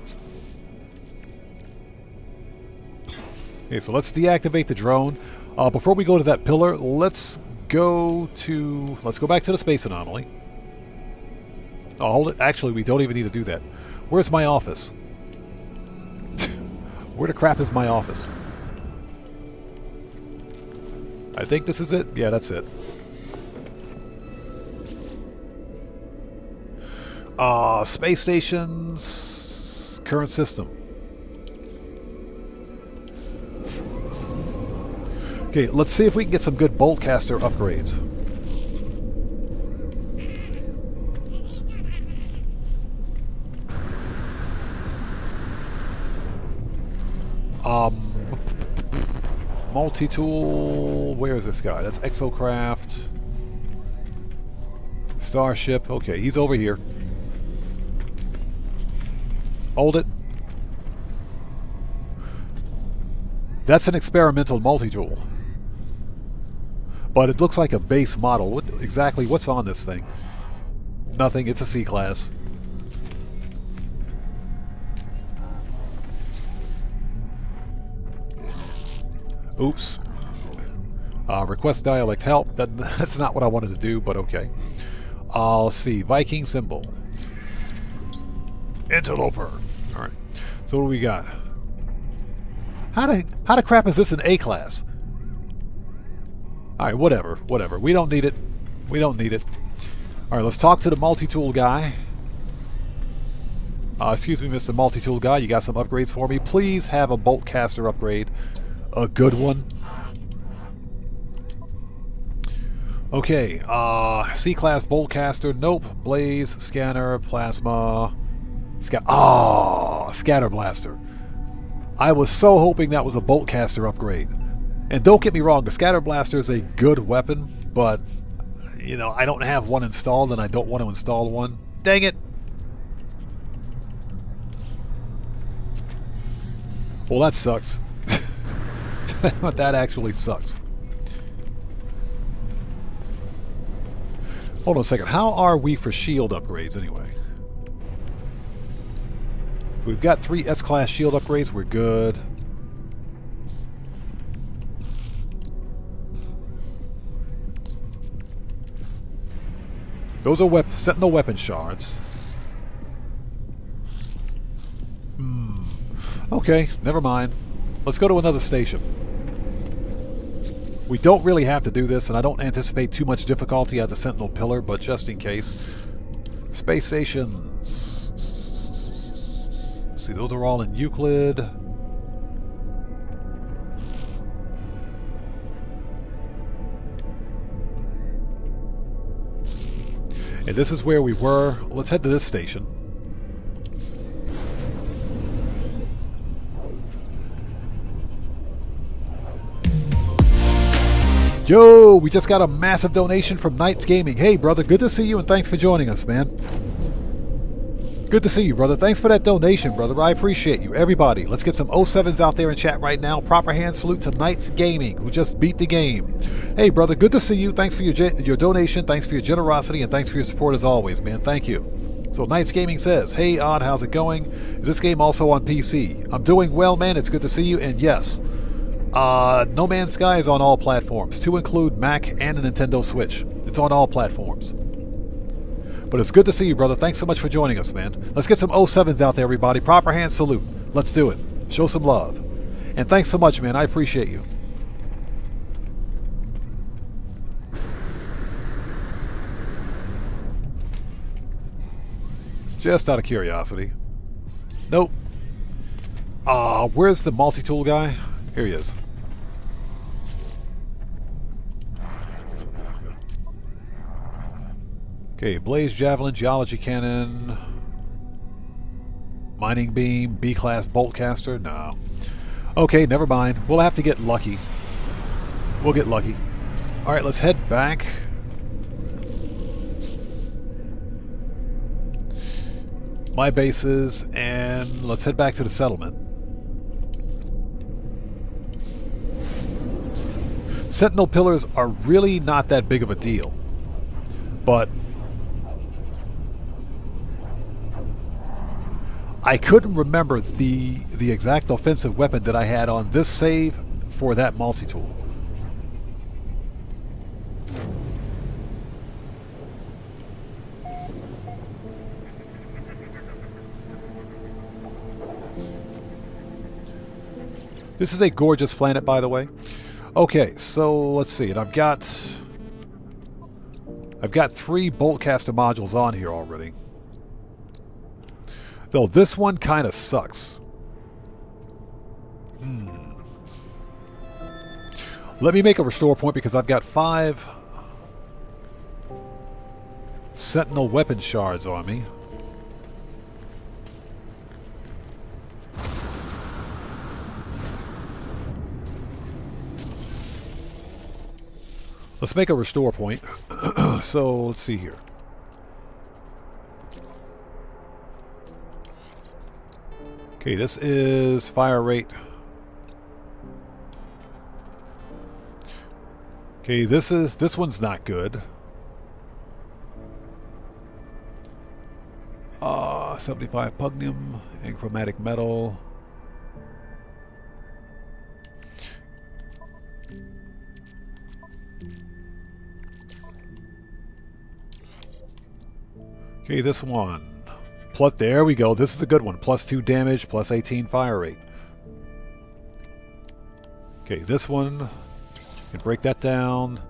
Okay, so let's deactivate the drone. Before we go to that pillar, let's go back to the space anomaly. Oh, hold it. Actually, we don't even need to do that. Where's my office? Where the crap is my office? I think this is it. Yeah, that's it. Space stations, current system. Okay, let's see if we can get some good boltcaster upgrades. Multi-tool, where is this guy? That's Exocraft. Starship, okay, he's over here. Hold it. That's an experimental multi-tool. But it looks like a base model. What's on this thing? Nothing. It's a C-class. Oops. Request dialect help. That's not what I wanted to do, but okay. Let's see. Viking symbol. Interloper. Alright. So what do we got? How the crap is this an A class? Alright, whatever. We don't need it. Alright, let's talk to the multi-tool guy. Excuse me, Mr. Multi-tool guy. You got some upgrades for me? Please have a bolt caster upgrade. A good one. Okay, C-class bolt caster. Nope. Blaze, scanner, plasma. Scatter blaster. I was so hoping that was a bolt caster upgrade. And don't get me wrong, the scatter blaster is a good weapon, but you know, I don't have one installed and I don't want to install one. Dang it. Well, that sucks. That actually sucks. Hold on a second. How are we for shield upgrades anyway? We've got 3 S-class shield upgrades. We're good. Those are Sentinel weapon shards. Okay, never mind. Let's go to another station. We don't really have to do this, and I don't anticipate too much difficulty at the Sentinel pillar, but just in case. Space stations. See, those are all in Euclid. And this is where we were. Let's head to this station. Yo, we just got a massive donation from Knights Gaming. Hey, brother, good to see you, and thanks for joining us, man. Good to see you, brother. Thanks for that donation, brother. I appreciate you. Everybody, let's get some 07s out there in chat right now. Proper hand salute to Knights Gaming, who just beat the game. Hey, brother, good to see you. Thanks for your donation. Thanks for your generosity, and thanks for your support as always, man. Thank you. So Knights Gaming says, hey, Odd, how's it going? Is this game also on PC? I'm doing well, man. It's good to see you, and yes. No Man's Sky is on all platforms, to include Mac and a Nintendo Switch. It's on all platforms. But it's good to see you, brother. Thanks so much for joining us, man. Let's get some 07s out there, everybody. Proper hand salute. Let's do it. Show some love. And thanks so much, man. I appreciate you. Just out of curiosity. Nope. Where's the multi-tool guy? Here he is. Okay, Blaze Javelin, Geology Cannon, Mining Beam, B-Class Bolt Caster. No. Okay, never mind. We'll have to get lucky. We'll get lucky. Alright, let's head back. My bases, and let's head back to the settlement. Sentinel pillars are really not that big of a deal. But I couldn't remember the exact offensive weapon that I had on this save for that multi-tool. This is a gorgeous planet, by the way. Okay, so let's see. And I've got 3 bolt caster modules on here already. Though this one kind of sucks. Let me make a restore point because I've got 5 Sentinel weapon shards on me. Let's make a restore point. So let's see here. Okay, this is fire rate. Okay, this one's not good. 75 pugnium and chromatic metal. Okay, this one. Plus, there we go. This is a good one. Plus 2 damage, plus 18 fire rate. Okay, this one, we can break that down.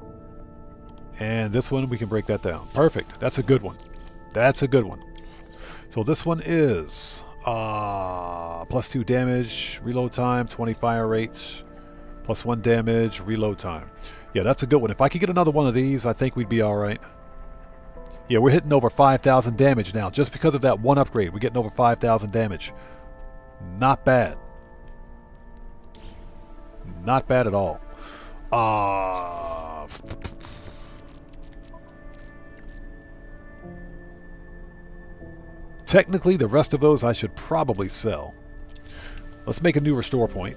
And this one, we can break that down. Perfect. That's a good one. That's a good one. So this one is plus 2 damage, reload time, 20 fire rates, plus 1 damage, reload time. Yeah, that's a good one. If I could get another one of these, I think we'd be alright. Yeah, we're hitting over 5,000 damage now. Just because of that one upgrade, we're getting over 5,000 damage. Not bad. Not bad at all. Technically, the rest of those I should probably sell. Let's make a new restore point.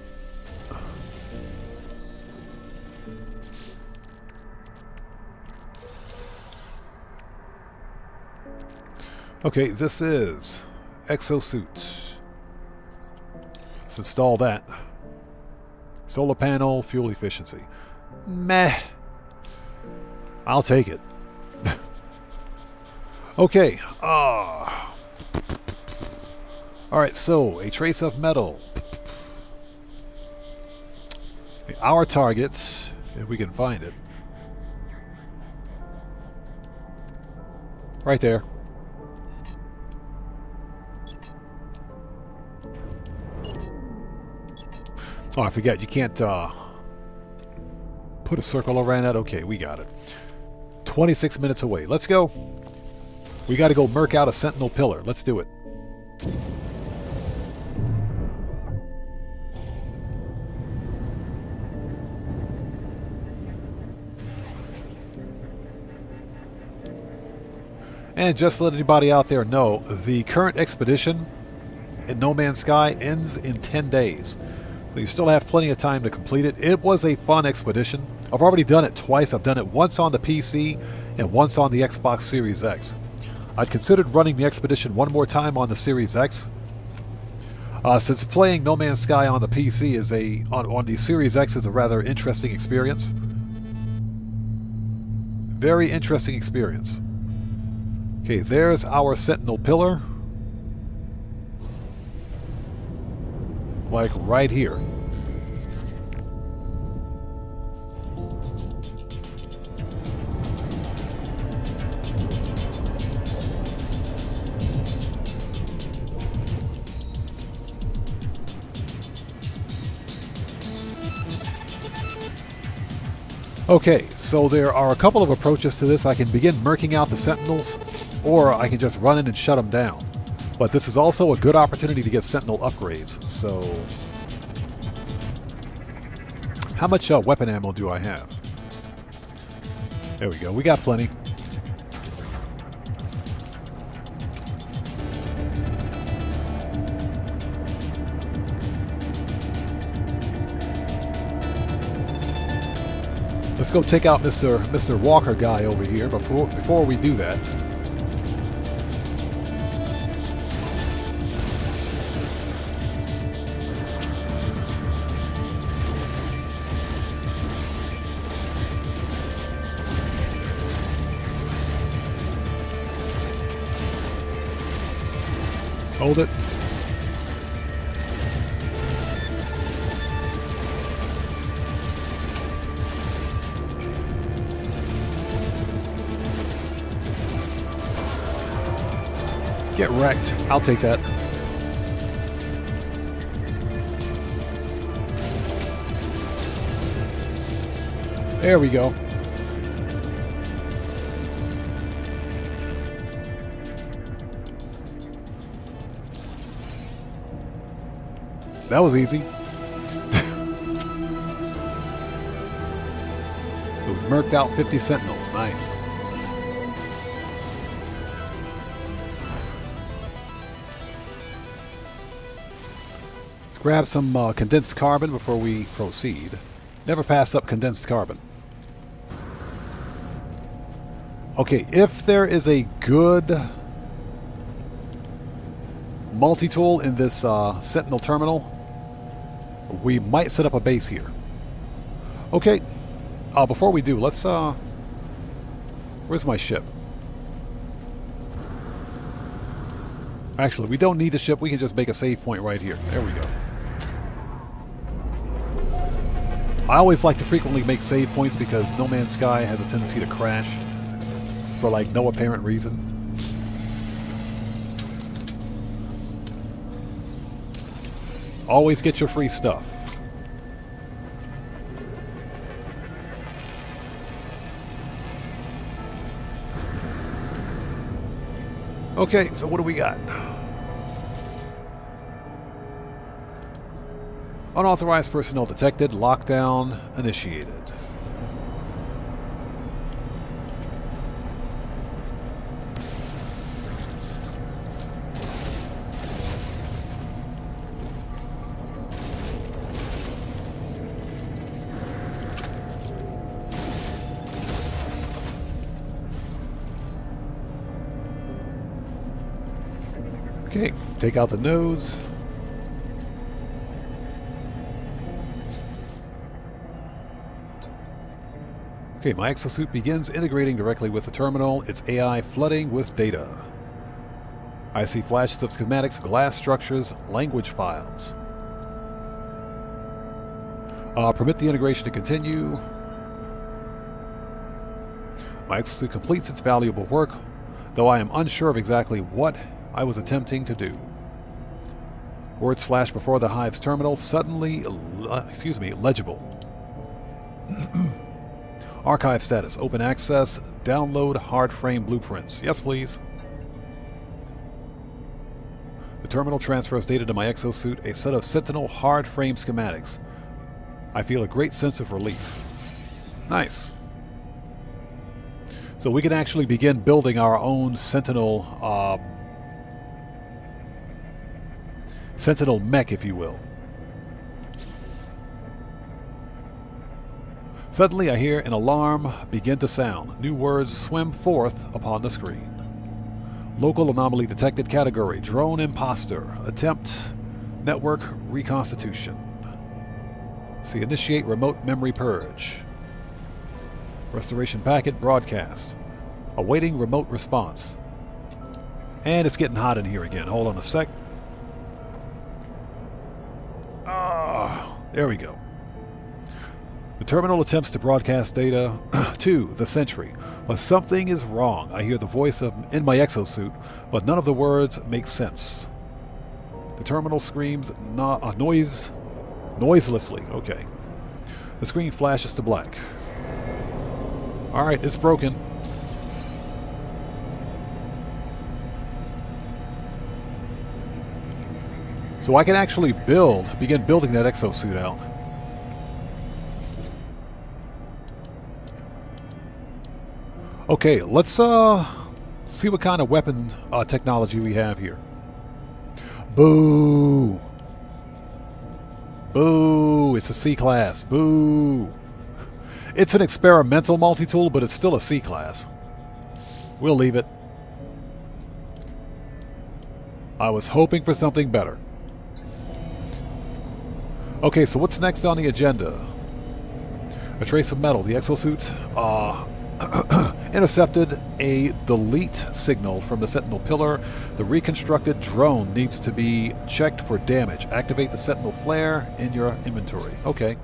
Okay, this is exosuits. Let's install that. Solar panel, fuel efficiency. Meh. I'll take it. Okay. Alright, so a trace of metal. Our targets, if we can find it. Right there. Oh, I forget. You can't put a circle around that. Okay, we got it. 26 minutes away. Let's go. We got to go murk out a sentinel pillar. Let's do it. And just to let anybody out there know, the current expedition in No Man's Sky ends in 10 days. So you still have plenty of time to complete it. It was a fun expedition. I've already done it twice. I've done it once on the PC and once on the Xbox Series X. I'd considered running the expedition one more time on the Series X. Since playing No Man's Sky on the PC is on the Series X is a rather interesting experience. Very interesting experience. Okay, there's our sentinel pillar. Like right here. Okay, so there are a couple of approaches to this. I can begin murking out the sentinels, or I can just run in and shut them down. But this is also a good opportunity to get sentinel upgrades. So, how much weapon ammo do I have? There we go. We got plenty. Let's go take out Mr. Walker guy over here before we do that. Hold it. Get wrecked. I'll take that. There we go. That was easy. We murked out 50 sentinels. Nice. Let's grab some condensed carbon before we proceed. Never pass up condensed carbon. Okay, if there is a good multi-tool in this Sentinel terminal, we might set up a base here. Okay, before we do, let's... where's my ship? Actually, we don't need the ship. We can just make a save point right here. There we go. I always like to frequently make save points because No Man's Sky has a tendency to crash for like no apparent reason. Always get your free stuff. Okay, so what do we got? Unauthorized personnel detected. Lockdown initiated. Okay, take out the nodes. Okay, my exosuit begins integrating directly with the terminal. Its AI flooding with data. I see flashes of schematics, glass structures, language files. Permit the integration to continue. My exosuit completes its valuable work, though I am unsure of exactly what I was attempting to do. Words flash before the Hive's terminal, suddenly, legible. Archive status, open access, download hard frame blueprints. Yes, please. The terminal transfers data to my exosuit, a set of Sentinel hard frame schematics. I feel a great sense of relief. Nice. So we can actually begin building our own Sentinel mech, if you will. Suddenly I hear an alarm begin to sound. New words swim forth upon the screen. Local anomaly detected. Category: drone imposter. Attempt network reconstitution. See, initiate remote memory purge. Restoration packet broadcast. Awaiting remote response. And it's getting hot in here again. Hold on a sec. There we go. The terminal attempts to broadcast data to the Sentry, but something is wrong. I hear the voice in my exosuit, but none of the words make sense. The terminal screams noiselessly. Okay. The screen flashes to black. Alright, it's broken. So I can actually begin building that exosuit out. Okay, let's see what kind of weapon technology we have here. Boo! Boo! It's a C-class. Boo! It's an experimental multi-tool, but it's still a C-class. We'll leave it. I was hoping for something better. Okay, so what's next on the agenda? A trace of metal. The exosuit intercepted a delete signal from the Sentinel pillar. The reconstructed drone needs to be checked for damage. Activate the Sentinel flare in your inventory. Okay.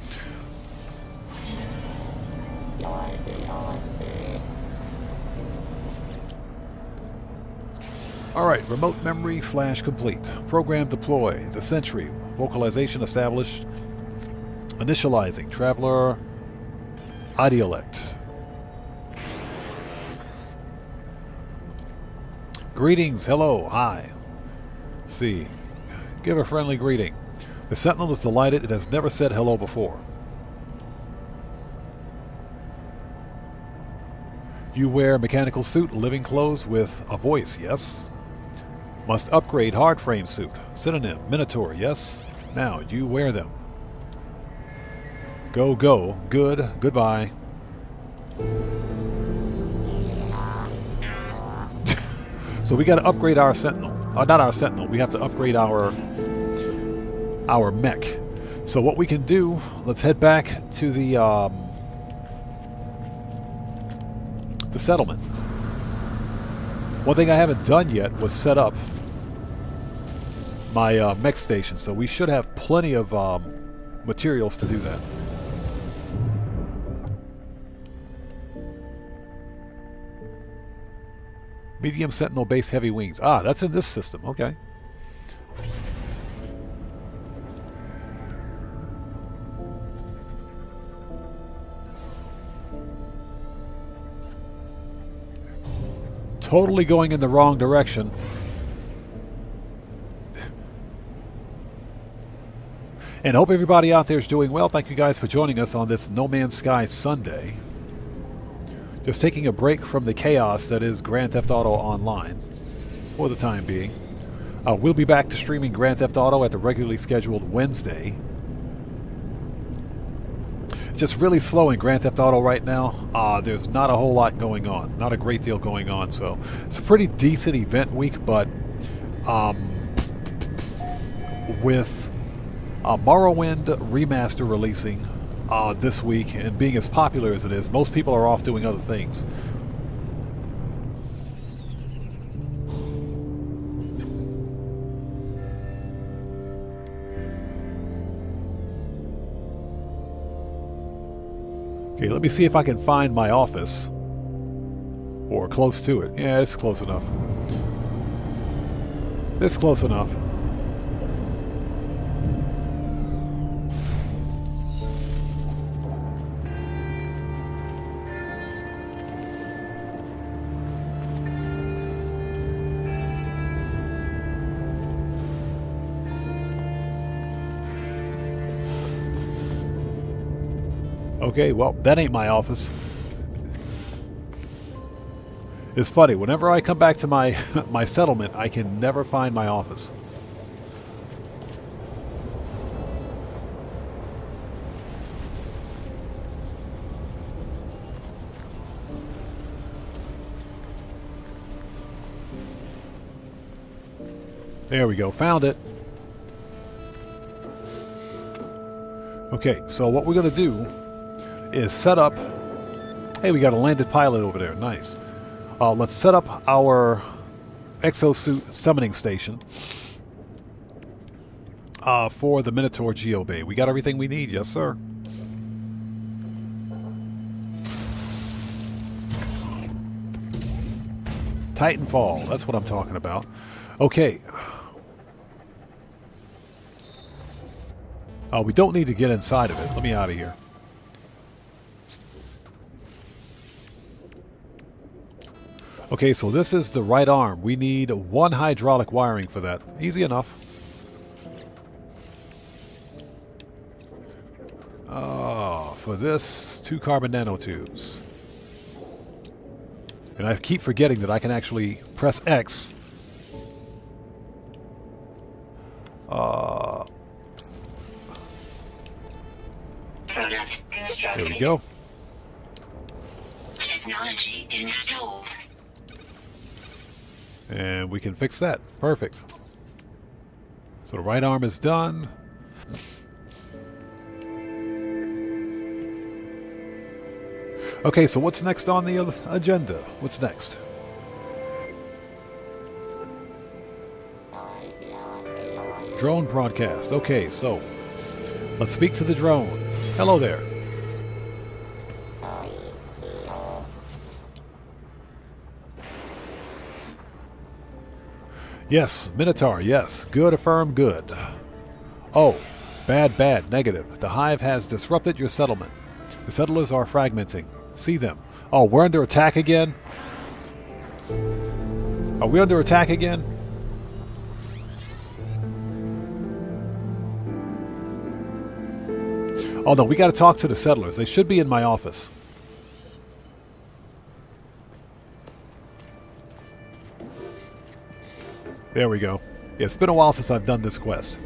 Alright, remote memory flash complete. Program deploy. The Sentry. Vocalization established. Initializing. Traveler Ideolect. Greetings, hello, hi. See. Give a friendly greeting. The Sentinel is delighted it has never said hello before. You wear mechanical suit, living clothes with a voice, yes? Must upgrade hard frame suit. Synonym, Minotaur, yes? Now, you wear them. Go, go. Good, goodbye. So we got to upgrade our Sentinel. Not our Sentinel. We have to upgrade our mech. So what we can do, let's head back to the settlement. One thing I haven't done yet was set up my mech station, so we should have plenty of materials to do that. Medium Sentinel base heavy wings. Ah, that's in this system. Okay. Totally going in the wrong direction. And hope everybody out there is doing well. Thank you guys for joining us on this No Man's Sky Sunday. Just taking a break from the chaos that is Grand Theft Auto Online for the time being. We'll be back to streaming Grand Theft Auto at the regularly scheduled Wednesday. It's just really slow in Grand Theft Auto right now. There's not a whole lot going on. Not a great deal going on. So it's a pretty decent event week, but with Morrowind Remaster releasing this week and being as popular as it is, most people are off doing other things. Okay, let me see if I can find my office. Or close to it. Yeah, it's close enough. It's close enough. Okay, well, that ain't my office. It's funny, whenever I come back to my my settlement, I can never find my office. There we go, found it. Okay, so what we're going to do is set up... Hey, we got a landed pilot over there. Nice. Let's set up our exosuit summoning station for the Minotaur Geobay. We got everything we need. Yes, sir. Titanfall. That's what I'm talking about. Okay. We don't need to get inside of it. Let me out of here. Okay, so this is the right arm. We need one hydraulic wiring for that. Easy enough. For this, 2 carbon nanotubes. And I keep forgetting that I can actually press X. Product constructed. There we go. Technology installed. And we can fix that. Perfect. So the right arm is done. Okay, so what's next on the agenda? What's next? Drone broadcast. Okay, so let's speak to the drone. Hello there. Yes, Minotaur, yes. Good, affirm, good. Oh, bad, bad, negative. The hive has disrupted your settlement. The settlers are fragmenting. See them. Oh, we're under attack again? Are we under attack again? Oh no, we got to talk to the settlers. They should be in my office. There we go. Yeah, it's been a while since I've done this quest.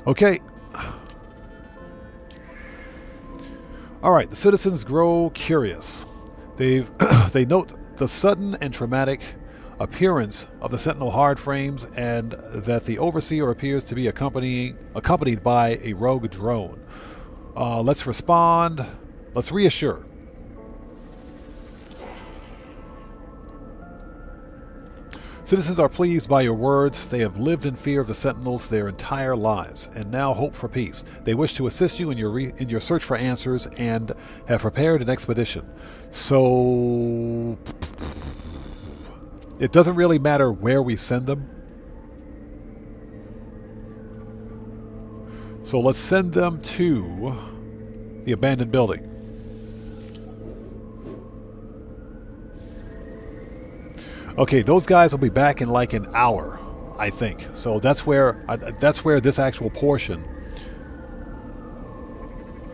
Okay. Alright, the citizens grow curious. They note the sudden and traumatic appearance of the Sentinel hard frames, and that the Overseer appears to be accompanied by a rogue drone. Let's respond. Let's reassure. Citizens are pleased by your words. They have lived in fear of the Sentinels their entire lives, and now hope for peace. They wish to assist you in your search for answers, and have prepared an expedition. So it doesn't really matter where we send them. So let's send them to the abandoned building. Okay, those guys will be back in like an hour, I think. So that's where this actual portion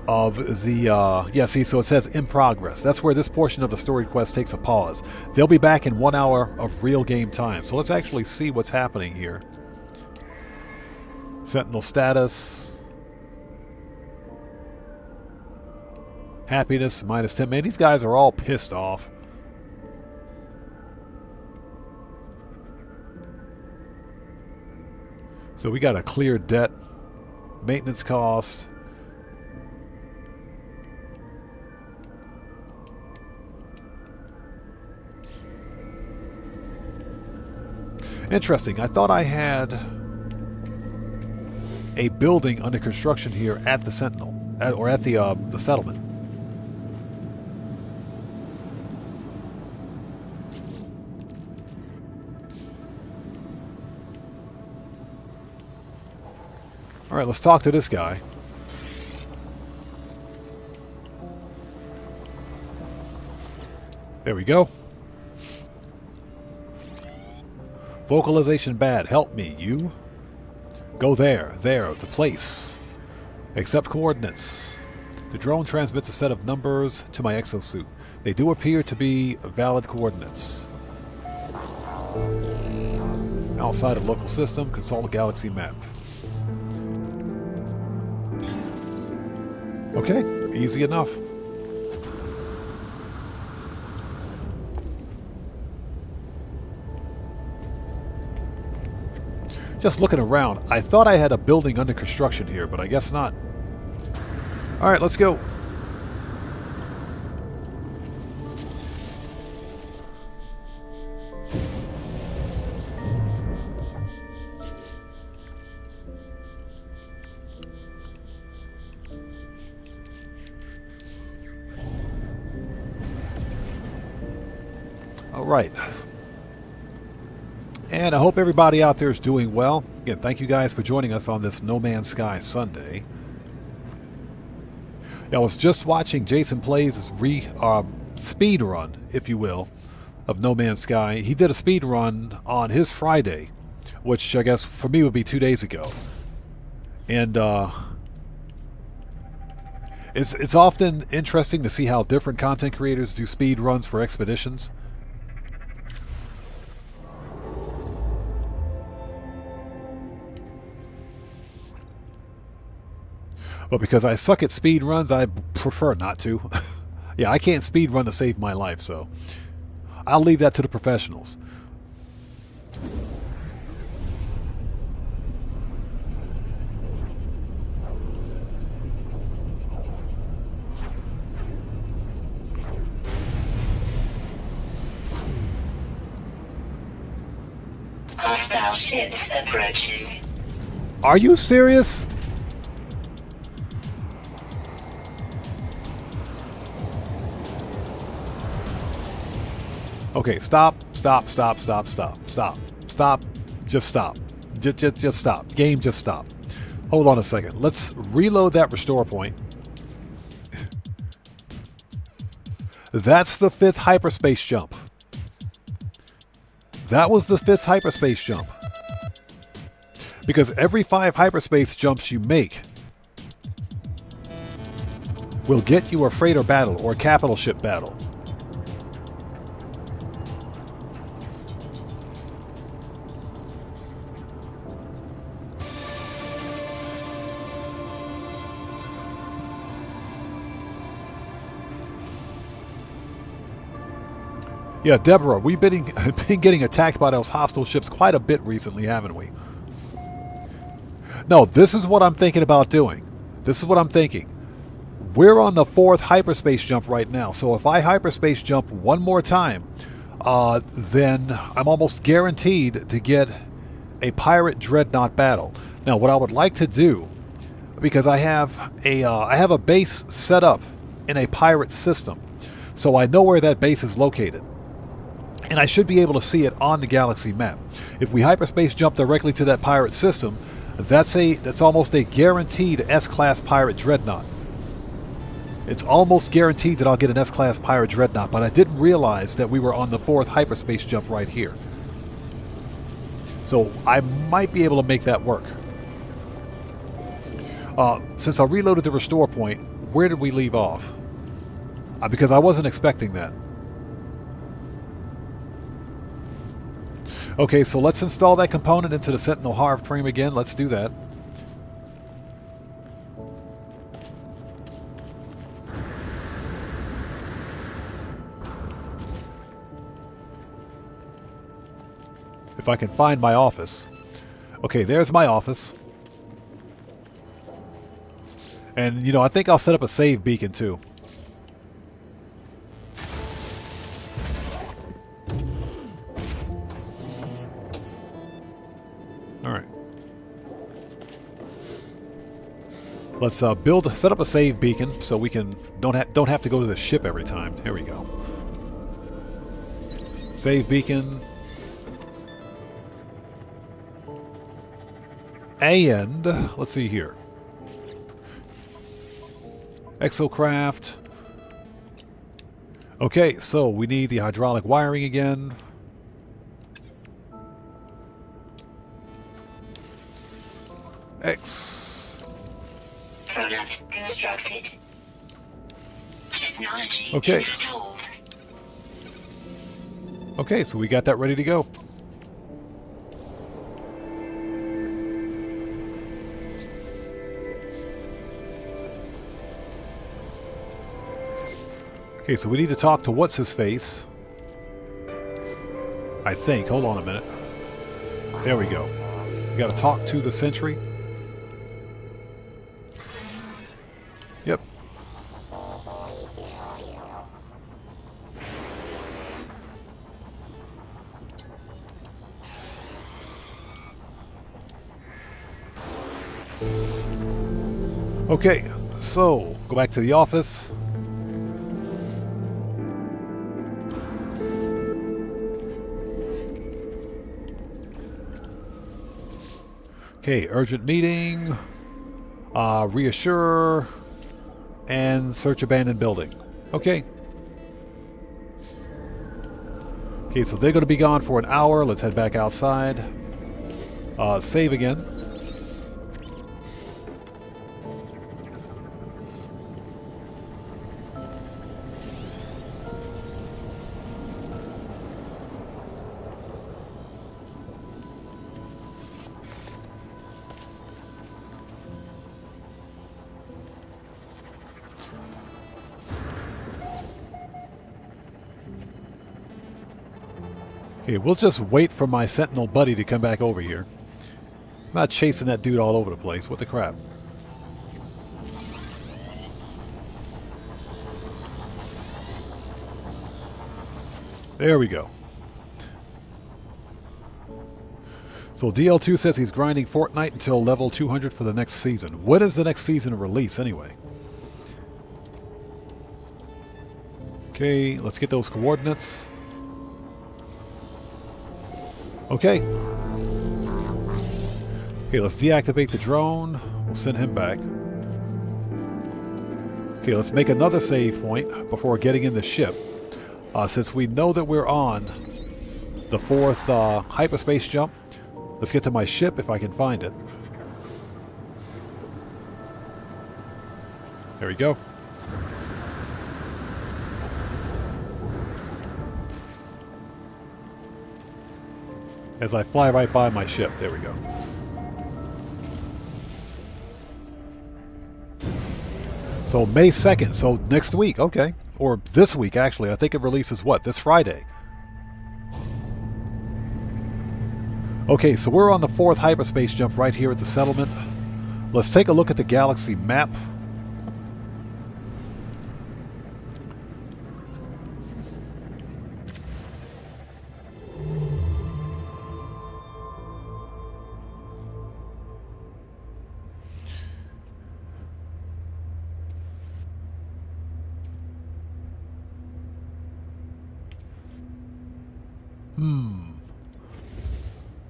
of the yeah, see, so it says in progress. That's where this portion of the story quest takes a pause. They'll be back in 1 hour of real game time. So let's actually see what's happening here. Sentinel status. Happiness -10. Man, these guys are all pissed off. So we got a clear debt, maintenance cost. Interesting. I thought I had a building under construction here at the Sentinel, or at the settlement. All right, let's talk to this guy. There we go. Vocalization bad. Help me, you. Go there, the place. Accept coordinates. The drone transmits a set of numbers to my exosuit. They do appear to be valid coordinates. Outside of local system, consult a galaxy map. Okay, easy enough. Just looking around, I thought I had a building under construction here, but I guess not. All right, let's go. All right. And I hope everybody out there is doing well. Again, thank you guys for joining us on this No Man's Sky Sunday. I was just watching Jason Plays' speed run, if you will, of No Man's Sky. He did a speed run on his Friday, which I guess for me would be 2 days ago. And it's often interesting to see how different content creators do speed runs for expeditions. But because I suck at speed runs, I prefer not to. Yeah, I can't speed run to save my life, so I'll leave that to the professionals. Hostile ships approaching. Are you serious? Okay, stop, just stop. Game, just stop. Hold on a second. Let's reload that restore point. That's the 5th hyperspace jump. That was the 5th hyperspace jump. Because every 5 hyperspace jumps you make will get you a freighter battle or a capital ship battle. Yeah, Deborah, we've been, been getting attacked by those hostile ships quite a bit recently, haven't we? No, this is what I'm thinking about doing. This is what I'm thinking. We're on the 4th hyperspace jump right now, so if I hyperspace jump one more time, then I'm almost guaranteed to get a pirate dreadnought battle. Now, what I would like to do, because I have a base set up in a pirate system, so I know where that base is located, and I should be able to see it on the galaxy map. If we hyperspace jump directly to that pirate system, that's almost a guaranteed S-class pirate dreadnought. It's almost guaranteed that I'll get an S-class pirate dreadnought, but I didn't realize that we were on the 4th hyperspace jump right here. So I might be able to make that work. Since I reloaded the restore point, where did we leave off? Because I wasn't expecting that. Okay, so let's install that component into the Sentinel hard frame again. Let's do that. If I can find my office. Okay, there's my office. And, you know, I think I'll set up a save beacon too. Alright. Let's set up a save beacon so we can don't have to go to the ship every time. Here we go. Save beacon. And let's see here. Exocraft. Okay, so we need the hydraulic wiring again. X. Product constructed. Technology Okay. installed. Okay, so we got that ready to go. Okay, so we need to talk to what's-his-face. I think. Hold on a minute. There we go. We got to talk to the sentry. Yep. Okay, so go back to the office. Okay, urgent meeting, reassure, and search abandoned building. Okay. Okay, so they're going to be gone for an hour. Let's head back outside. Save again. Okay, we'll just wait for my Sentinel buddy to come back over here. I'm not chasing that dude all over the place. What the crap? There we go. So DL2 says he's grinding Fortnite until level 200 for the next season. When is the next season release anyway? Okay, let's get those coordinates. Okay. Okay, let's deactivate the drone. We'll send him back. Okay, let's make another save point before getting in the ship. Since we know that we're on the 4th hyperspace jump, let's get to my ship if I can find it. There we go. As I fly right by my ship. There we go. So May 2nd, so next week, okay. Or this week, actually. I think it releases what? This Friday. Okay, so we're on the 4th hyperspace jump right here at the settlement. Let's take a look at the galaxy map.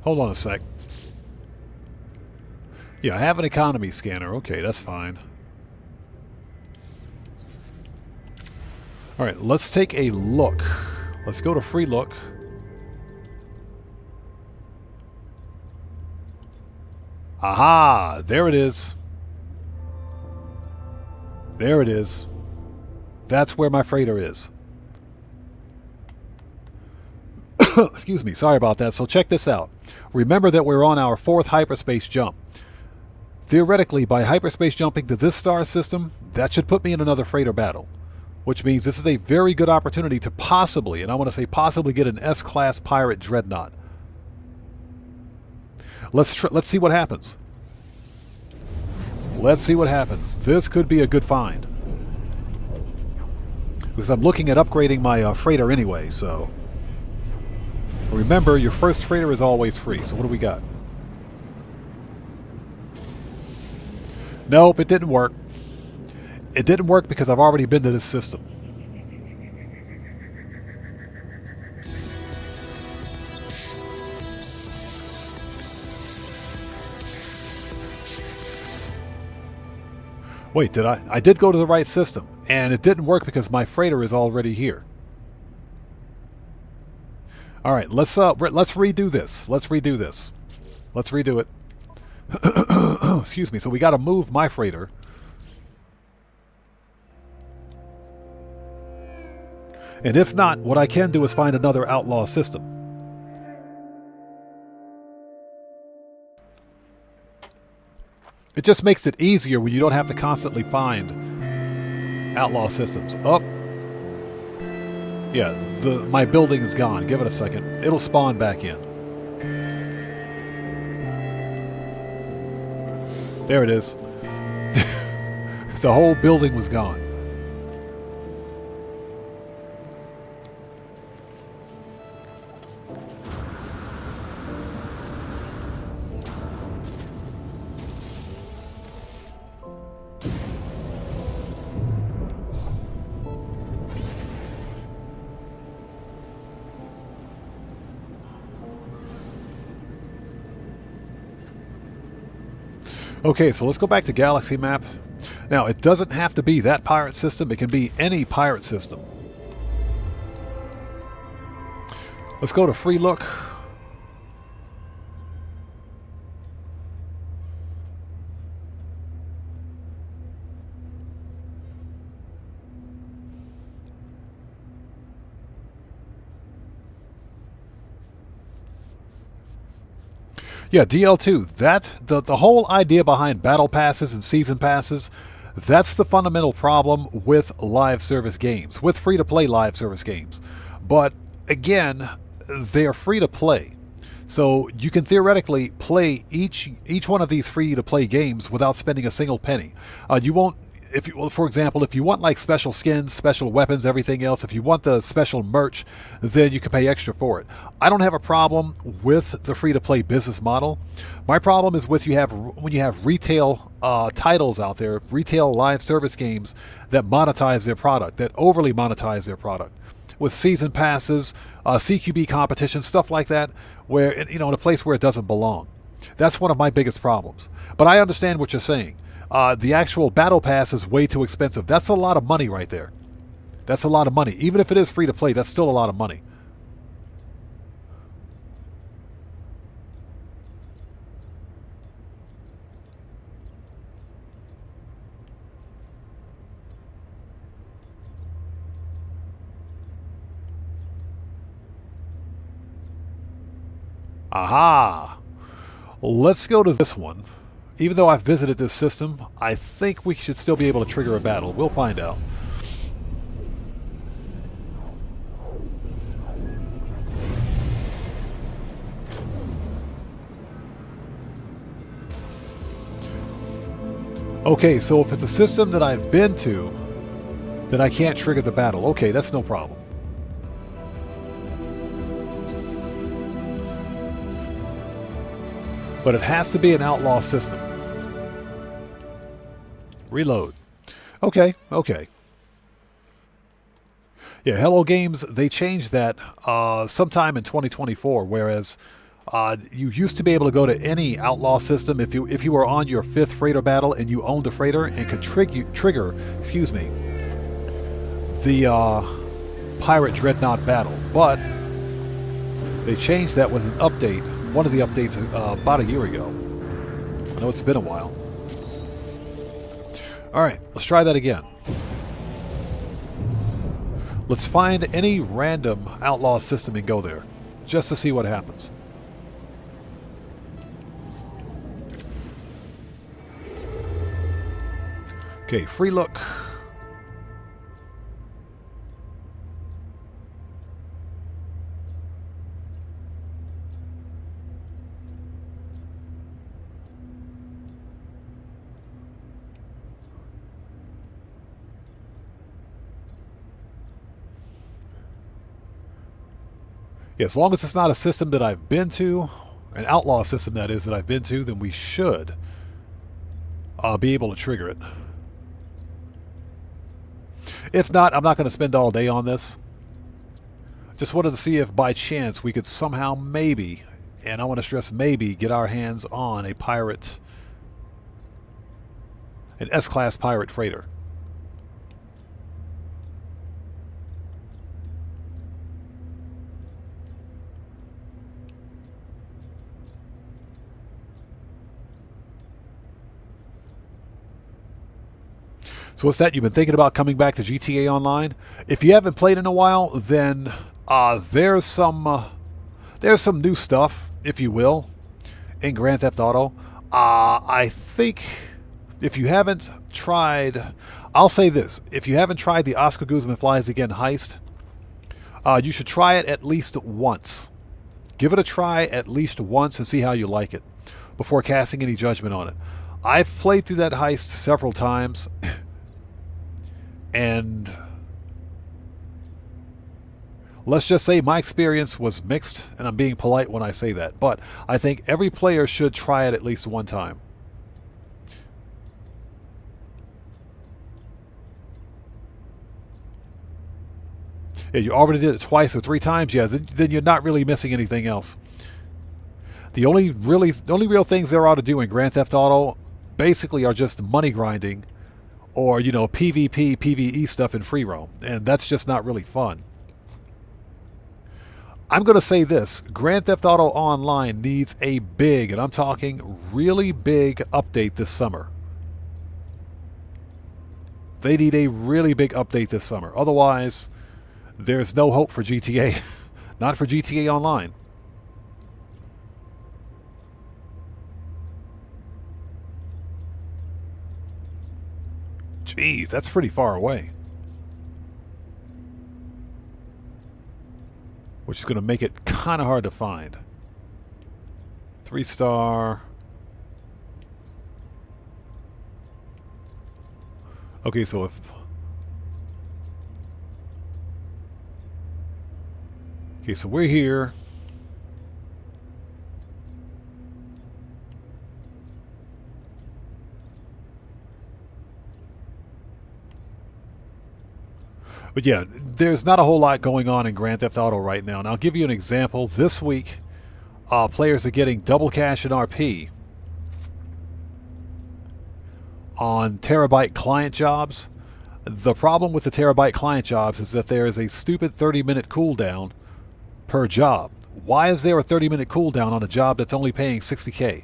Hold on a sec. Yeah, I have an economy scanner. Okay, that's fine. Alright, let's take a look. Let's go to free look. Aha! There it is. There it is. That's where my freighter is. Excuse me, sorry about that. So check this out. Remember that we're on our 4th hyperspace jump. Theoretically, by hyperspace jumping to this star system, that should put me in another freighter battle. Which means this is a very good opportunity to possibly, and I want to say possibly, get an S-class pirate dreadnought. Let's see what happens. Let's see what happens. This could be a good find. Because I'm looking at upgrading my freighter anyway, so... Remember, your first freighter is always free. So what do we got? Nope, it didn't work. It didn't work because I've already been to this system. Wait, did I? I did go to the right system, and it didn't work because my freighter is already here. All right, let's redo this. Let's redo this. Let's redo it. Excuse me. So we got to move my freighter. And if not, what I can do is find another outlaw system. It just makes it easier when you don't have to constantly find outlaw systems. Oh. Yeah, my building is gone. Give it a second. It'll spawn back in. There it is. The whole building was gone. Okay, so let's go back to Galaxy Map. Now, it doesn't have to be that pirate system. It can be any pirate system. Let's go to Free Look. Yeah, DL2, the whole idea behind battle passes and season passes, that's the fundamental problem with live service games, with free-to-play live service games. But again, they are free to play. So you can theoretically play each one of these free-to-play games without spending a single penny. You won't, for example, if you want like special skins, special weapons, everything else, if you want the special merch, then you can pay extra for it. I don't have a problem with the free-to-play business model. My problem is when you have retail titles out there, retail live service games that monetize their product, that overly monetize their product, with season passes, CQB competitions, stuff like that, where in a place where it doesn't belong. That's one of my biggest problems. But I understand what you're saying. The actual battle pass is way too expensive. That's a lot of money right there. That's a lot of money. Even if it is free to play, that's still a lot of money. Aha! Let's go to this one. Even though I've visited this system, I think we should still be able to trigger a battle. We'll find out. Okay, so if it's a system that I've been to, then I can't trigger the battle. Okay, that's no problem. But it has to be an outlaw system. Reload. Okay, okay. Yeah, Hello Games, they changed that sometime in 2024, whereas you used to be able to go to any outlaw system if you were on your 5th freighter battle and you owned a freighter and could trigger, excuse me, the pirate dreadnought battle. But they changed that with an update, one of the updates about a year ago. I know it's been a while. All right, let's try that again. Let's find any random outlaw system and go there, just to see what happens. Okay, free look. Yeah, as long as it's not a system that I've been to, an outlaw system that is that I've been to, then we should be able to trigger it. If not, I'm not going to spend all day on this. Just wanted to see if by chance we could somehow maybe, and I want to stress maybe, get our hands on a pirate, an S-class pirate freighter. So what's that? You've been thinking about coming back to GTA Online? If you haven't played in a while, then there's some new stuff, if you will, in Grand Theft Auto. I think if you haven't tried, I'll say this: if you haven't tried the Oscar Guzman Flies Again heist, you should try it at least once. Give it a try at least once and see how you like it before casting any judgment on it. I've played through that heist several times. And let's just say my experience was mixed, and I'm being polite when I say that. But I think every player should try it at least one time. Yeah, you already did it twice or 3 times, yeah, then you're not really missing anything else. The only real things there are to do in Grand Theft Auto basically are just money grinding, or, you know, PvP, PvE stuff in free roam. And that's just not really fun. I'm going to say this. Grand Theft Auto Online needs a big, and I'm talking really big, update this summer. They need a really big update this summer. Otherwise, there's no hope for GTA. Not for GTA Online. Jeez, that's pretty far away. Which is going to make it kind of hard to find. 3-star. Okay, so if... Okay, so we're here. But yeah, there's not a whole lot going on in Grand Theft Auto right now. And I'll give you an example. This week, players are getting double cash and RP on terabyte client jobs. The problem with the terabyte client jobs is that there is a stupid 30-minute cooldown per job. Why is there a 30-minute cooldown on a job that's only paying $60K?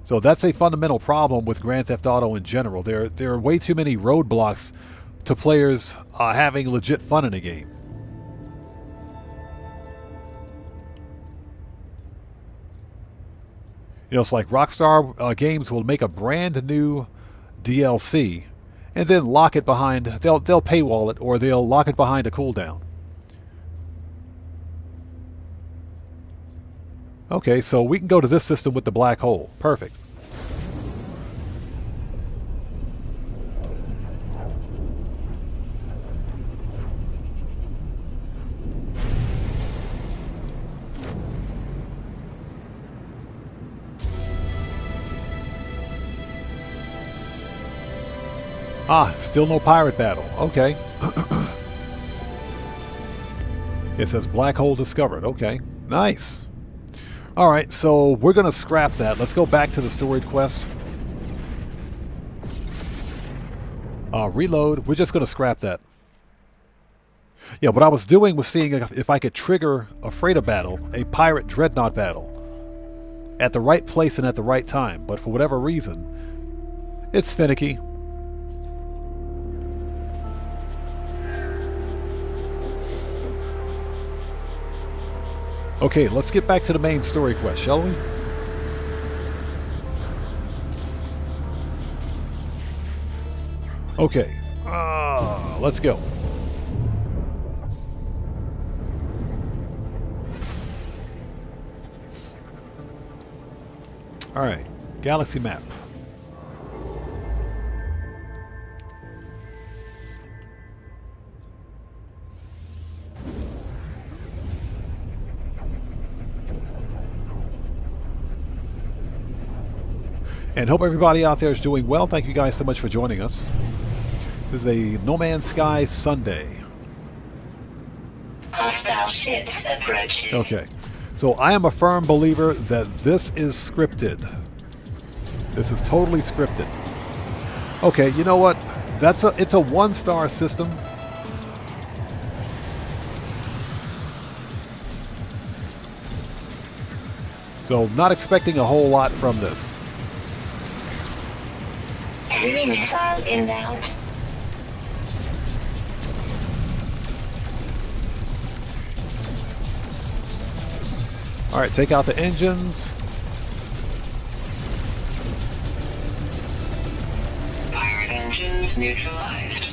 So that's a fundamental problem with Grand Theft Auto in general. There are way too many roadblocks to players having legit fun in a game. You know, it's like Rockstar Games will make a brand new DLC and then lock it behind, they'll paywall it, or they'll lock it behind a cooldown. Okay, so we can go to this system with the black hole. Perfect. Ah, still no pirate battle. Okay. It says black hole discovered. Okay. Nice. Alright, so we're going to scrap that. Let's go back to the storied quest. Reload. We're just going to scrap that. Yeah, what I was doing was seeing if I could trigger a freighter battle, a pirate dreadnought battle, at the right place and at the right time. But for whatever reason, it's finicky. Okay, let's get back to the main story quest, shall we? Okay, let's go. Alright, galaxy map. And hope everybody out there is doing well. Thank you guys so much for joining us. This is a No Man's Sky Sunday. Hostile ships approaching. Okay. So I am a firm believer that this is scripted. This is totally scripted. Okay, you know what? It's a 1-star system. So not expecting a whole lot from this. Enemy missile inbound. Alright, take out the engines. Pirate engines neutralized.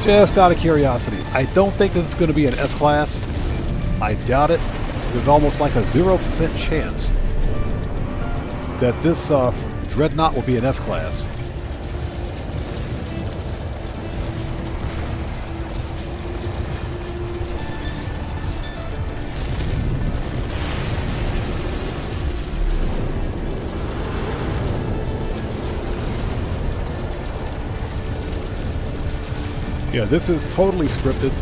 Just out of curiosity, I don't think this is going to be an S-Class. I doubt it. There's almost like a 0% chance that this Dreadnought will be an S-Class. Yeah, this is totally scripted.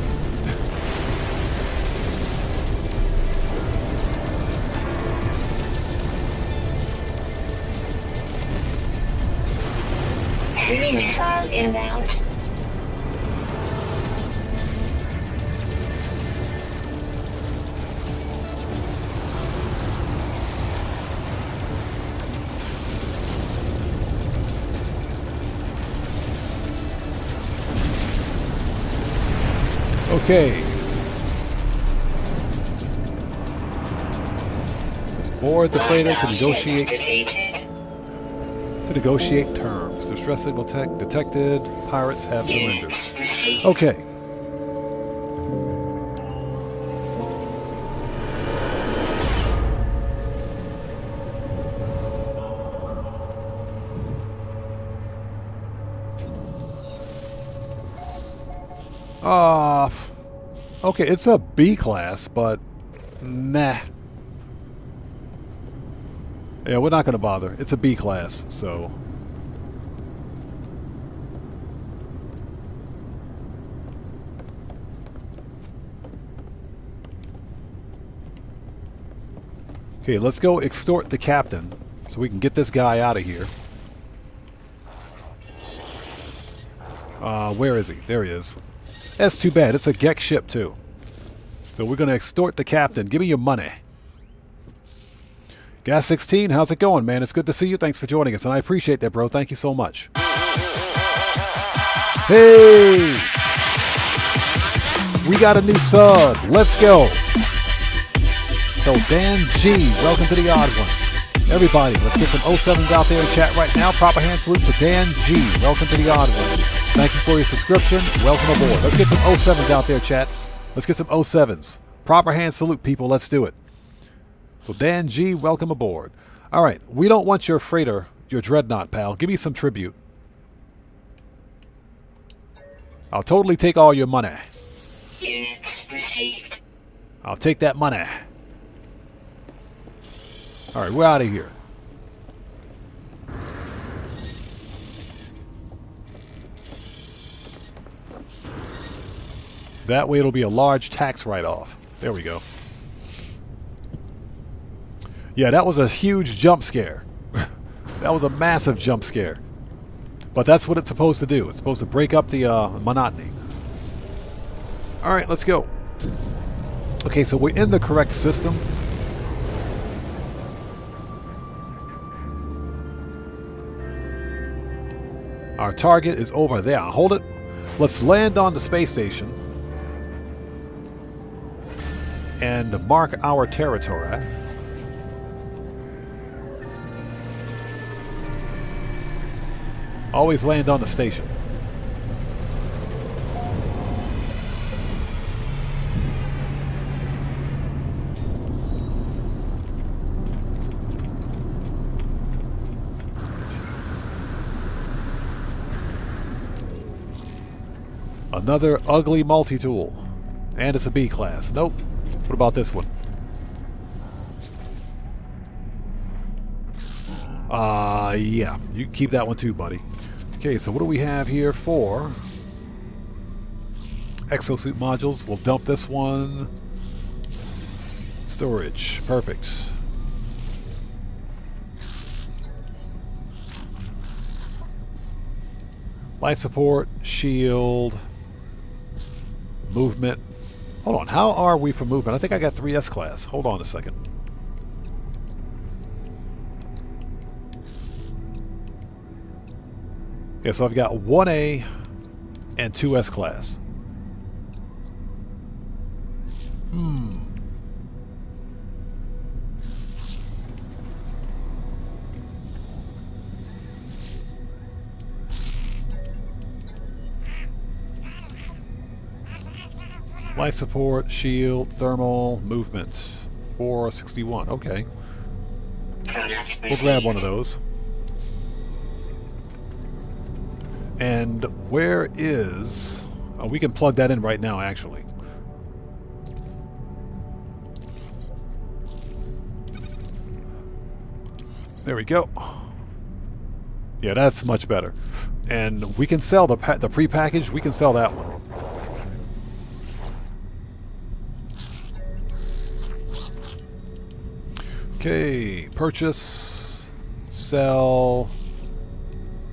Enemy missile inbound. Okay. Let's board the freighter to negotiate terms. Distress signal detected. Pirates have surrendered. Okay. Okay, it's a B class, but nah. Yeah, we're not going to bother. It's a B class, so. Okay, let's go extort the captain so we can get this guy out of here. Where is he? There he is. That's too bad. It's a Gex ship, too. So we're going to extort the captain. Give me your money. Gas 16, how's it going, man? It's good to see you. Thanks for joining us, and I appreciate that, bro. Thank you so much. Hey! We got a new sub. Let's go. So Dan G, welcome to the Odd Ones. Everybody, let's get some 07s out there in chat right now. Proper hand salute to Dan G. Welcome to the Odd Ones. Thank you for your subscription. Welcome aboard. Let's get some 07s out there, chat. Let's get some 07s. Proper hand salute, people. Let's do it. So Dan G, welcome aboard. All right, we don't want your freighter, your dreadnought, pal. Give me some tribute. I'll totally take all your money. Units received. I'll take that money. All right, we're out of here. That way it'll be a large tax write-off. There we go. Yeah, that was a huge jump scare. That was a massive jump scare. But that's what it's supposed to do. It's supposed to break up the monotony. All right, let's go. Okay, so we're in the correct system. Our target is over there. Hold it. Let's land on the space station and mark our territory. Always land on the station. Another ugly multi-tool. And it's a B class. Nope. What about this one? Yeah. You can keep that one too, buddy. Okay, so what do we have here for exosuit modules? We'll dump this one. Storage. Perfect. Life support, shield, movement. Hold on, how are we for movement? I think I got 3 S-class. Hold on a second. Yeah, so I've got 1A and 2 S-class. Life support, shield, thermal, movement. 461. Okay. We'll grab one of those. And where is... Oh, we can plug that in right now, actually. There we go. Yeah, that's much better. And we can sell the pre-packaged. We can sell that one. Okay, purchase, sell.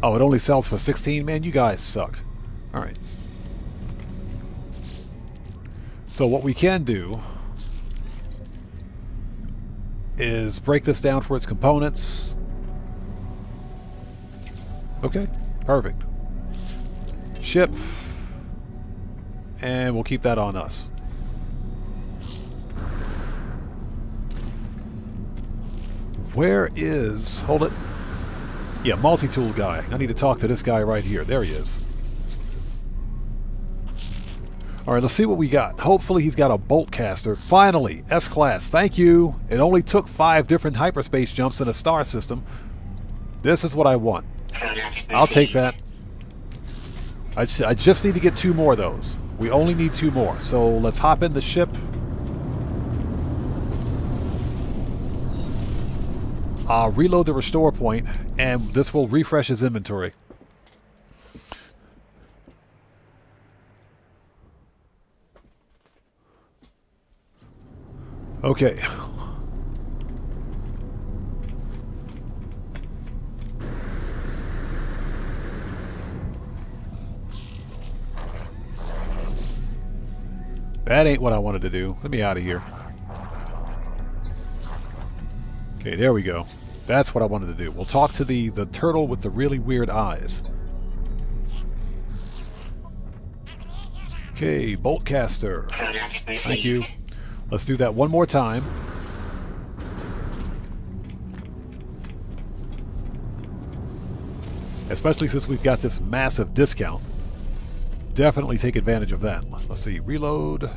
Oh, it only sells for 16? Man, you guys suck. Alright. So what we can do is break this down for its components. Okay, perfect. Ship. And we'll keep that on us. Where is... Hold it. Yeah, multi-tool guy. I need to talk to this guy right here. There he is. Alright, let's see what we got. Hopefully he's got a bolt caster. Finally, S-Class. Thank you. It only took 5 different hyperspace jumps in a star system. This is what I want. I'll take that. I just need to get 2 more of those. We only need 2 more. So let's hop in the ship. Reload the restore point, and this will refresh his inventory. Okay. That ain't what I wanted to do. Let me out of here. Okay, there we go. That's what I wanted to do. We'll talk to the turtle with the really weird eyes. Okay, bolt caster. Thank you. Let's do that one more time. Especially since we've got this massive discount. Definitely take advantage of that. Let's see. Reload.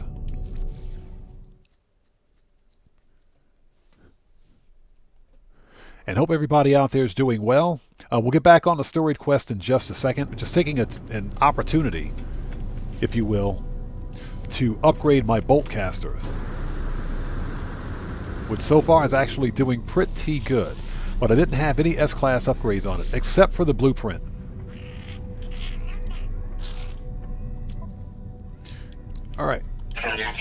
and hope everybody out there is doing well. We'll get back on the storied quest in just a second. Just taking an opportunity, if you will, to upgrade my boltcaster, which so far is actually doing pretty good. But I didn't have any S-Class upgrades on it, except for the blueprint. Alright,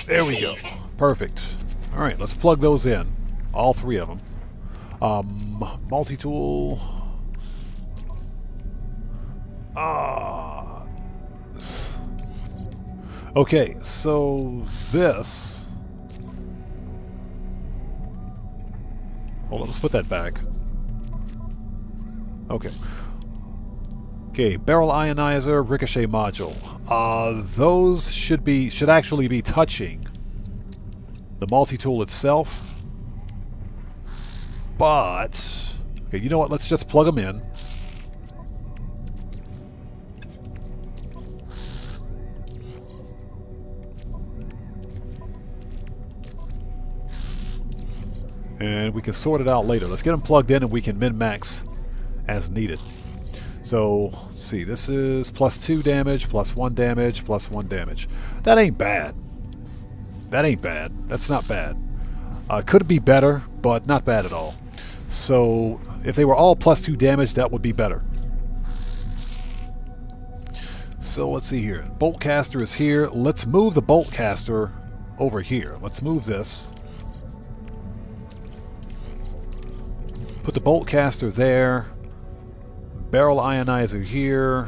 there we go. Perfect. Alright, let's plug those in. All three of them. Multi-tool. Okay, so this... Hold on, let's put that back. Okay. Okay, barrel ionizer, ricochet module. Those should actually be touching the multi-tool itself. But, okay, you know what? Let's just plug them in. And we can sort it out later. Let's get them plugged in and we can min-max as needed. So, let's see, this is +2 damage, +1 damage, +1 damage. That ain't bad. That ain't bad. That's not bad. Could be better, but not bad at all. So, if they were all +2 damage, that would be better. So, let's see here. Boltcaster is here. Let's move the boltcaster over here. Let's move this. Put the boltcaster there. Barrel ionizer here.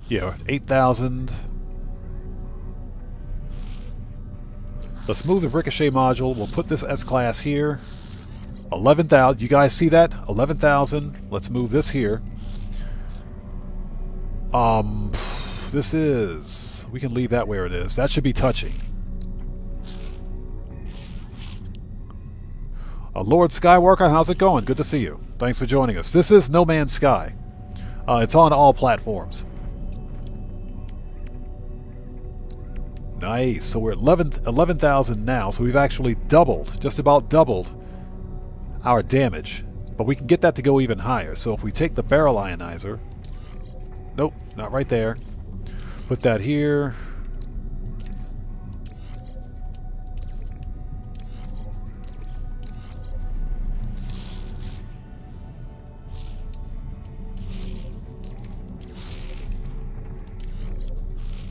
Yeah, 8,000. Let's move the ricochet module. We'll put this S-Class here. 11,000. You guys see that? 11,000. Let's move this here. This is... We can leave that where it is. That should be touching. Lord Skywalker, how's it going? Good to see you. Thanks for joining us. This is No Man's Sky. It's on all platforms. Nice. So we're at 11,000 now. So we've actually doubled, just about doubled our damage. But we can get that to go even higher. So if we take the barrel ionizer... Nope, not right there. Put that here.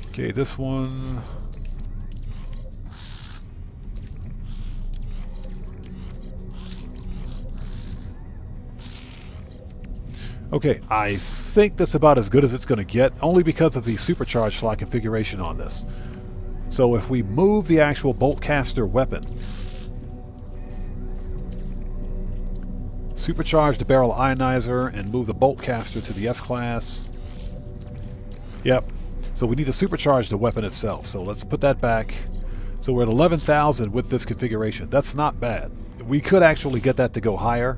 Okay, this one. Okay, I think that's about as good as it's going to get, only because of the supercharged slot configuration on this. So if we move the actual boltcaster weapon, supercharge the barrel ionizer, and move the boltcaster to the S-Class. Yep. So we need to supercharge the weapon itself. So let's put that back. So we're at 11,000 with this configuration. That's not bad. We could actually get that to go higher.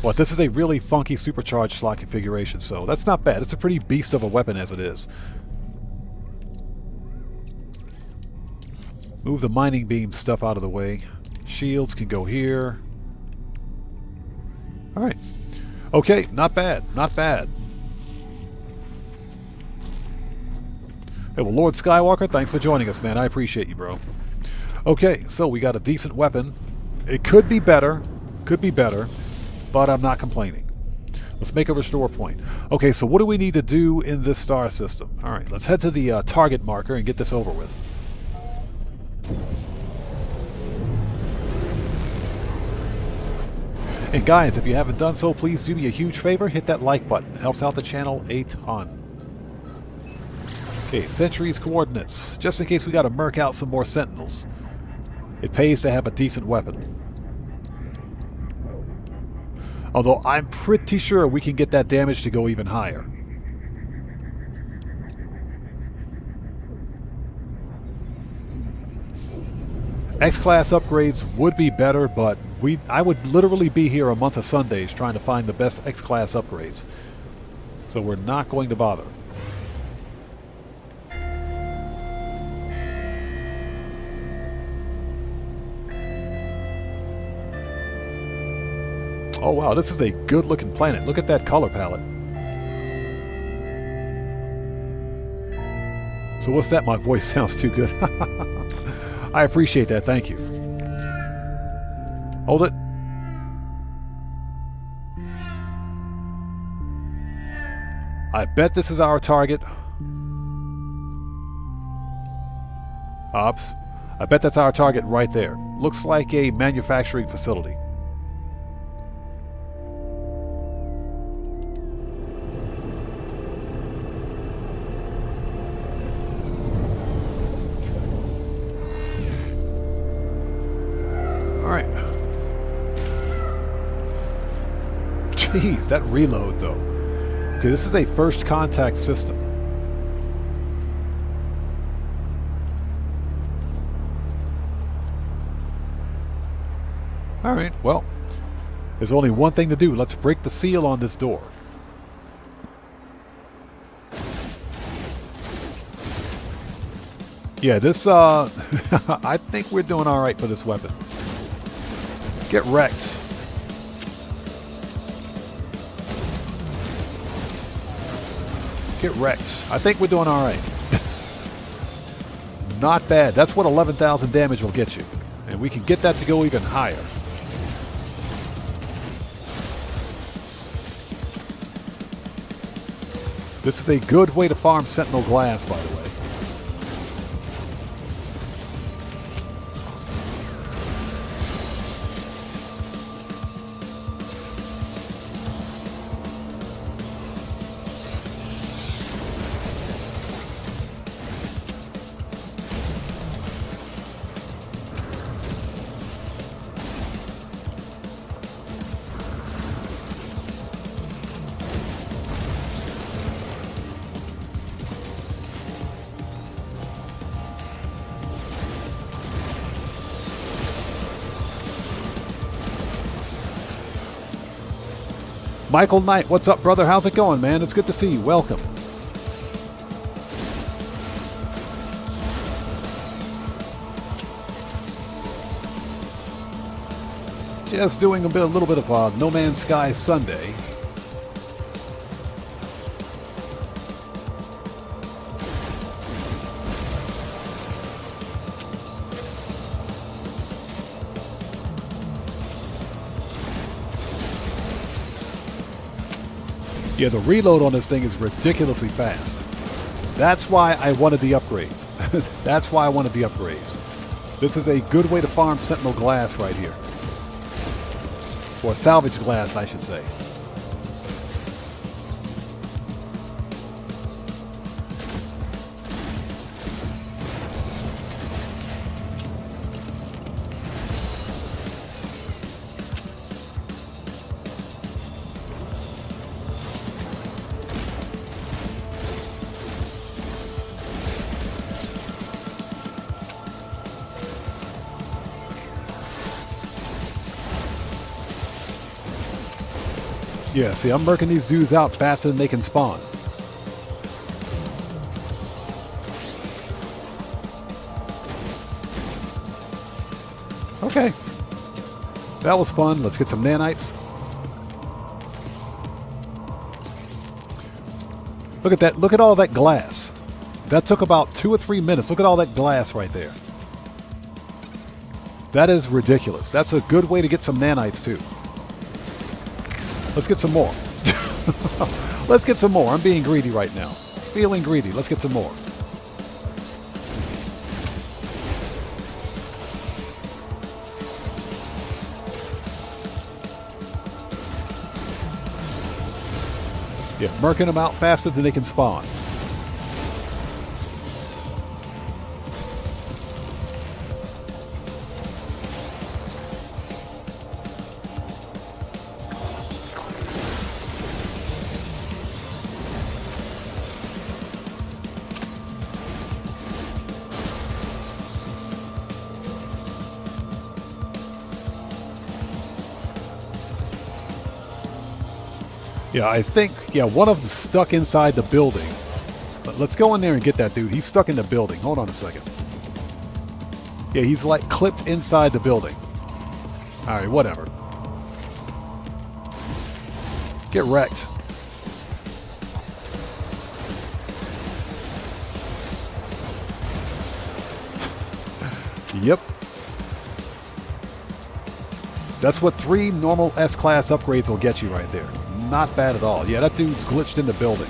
But this is a really funky supercharged slot configuration, so that's not bad. It's a pretty beast of a weapon as it is. Move the mining beam stuff out of the way. Shields can go here. Alright. Okay, not bad. Not bad. Hey, well, Lord Skywalker, thanks for joining us, man. I appreciate you, bro. Okay, so we got a decent weapon. It could be better. Could be better. But I'm not complaining. Let's make a restore point. Okay, so what do we need to do in this star system? Alright, let's head to the target marker and get this over with. And guys, if you haven't done so, please do me a huge favor. Hit that like button. It helps out the channel a ton. Okay, Sentry's coordinates. Just in case we got to murk out some more sentinels. It pays to have a decent weapon. Although I'm pretty sure we can get that damage to go even higher. X-Class upgrades would be better, but I would literally be here a month of Sundays trying to find the best X-Class upgrades. So we're not going to bother. Oh wow, this is a good looking planet. Look at that color palette. So what's that? My voice sounds too good. I appreciate that, thank you. Hold it. I bet this is our target. Ops. I bet that's our target right there. Looks like a manufacturing facility. Alright. Jeez, that reload though. Okay, this is a first contact system. Alright, well, there's only one thing to do. Let's break the seal on this door. Yeah, this, I think we're doing alright for this weapon. Get wrecked. Get wrecked. I think we're doing alright. Not bad. That's what 11,000 damage will get you. And we can get that to go even higher. This is a good way to farm Sentinel Glass, by the way. Michael Knight, what's up, brother? How's it going, man? It's good to see you. Welcome. Just doing a little bit of No Man's Sky Sunday. Yeah, the reload on this thing is ridiculously fast. That's why I wanted the upgrades. That's why I wanted the upgrades. This is a good way to farm Sentinel Glass right here. Or salvage glass, I should say. Yeah, see, I'm murking these dudes out faster than they can spawn. Okay. That was fun. Let's get some nanites. Look at that. Look at all that glass. That took about 2 or 3 minutes. Look at all that glass right there. That is ridiculous. That's a good way to get some nanites, too. Let's get some more. Let's get some more. I'm being greedy right now. Feeling greedy. Let's get some more. Yeah, murking them out faster than they can spawn. Yeah, I think, yeah, one of them's stuck inside the building. But let's go in there and get that dude. He's stuck in the building. Hold on a second. Yeah, he's like clipped inside the building. Alright, whatever. Get wrecked. Yep. That's what 3 normal S-Class upgrades will get you right there. Not bad at all. Yeah, that dude's glitched in the building.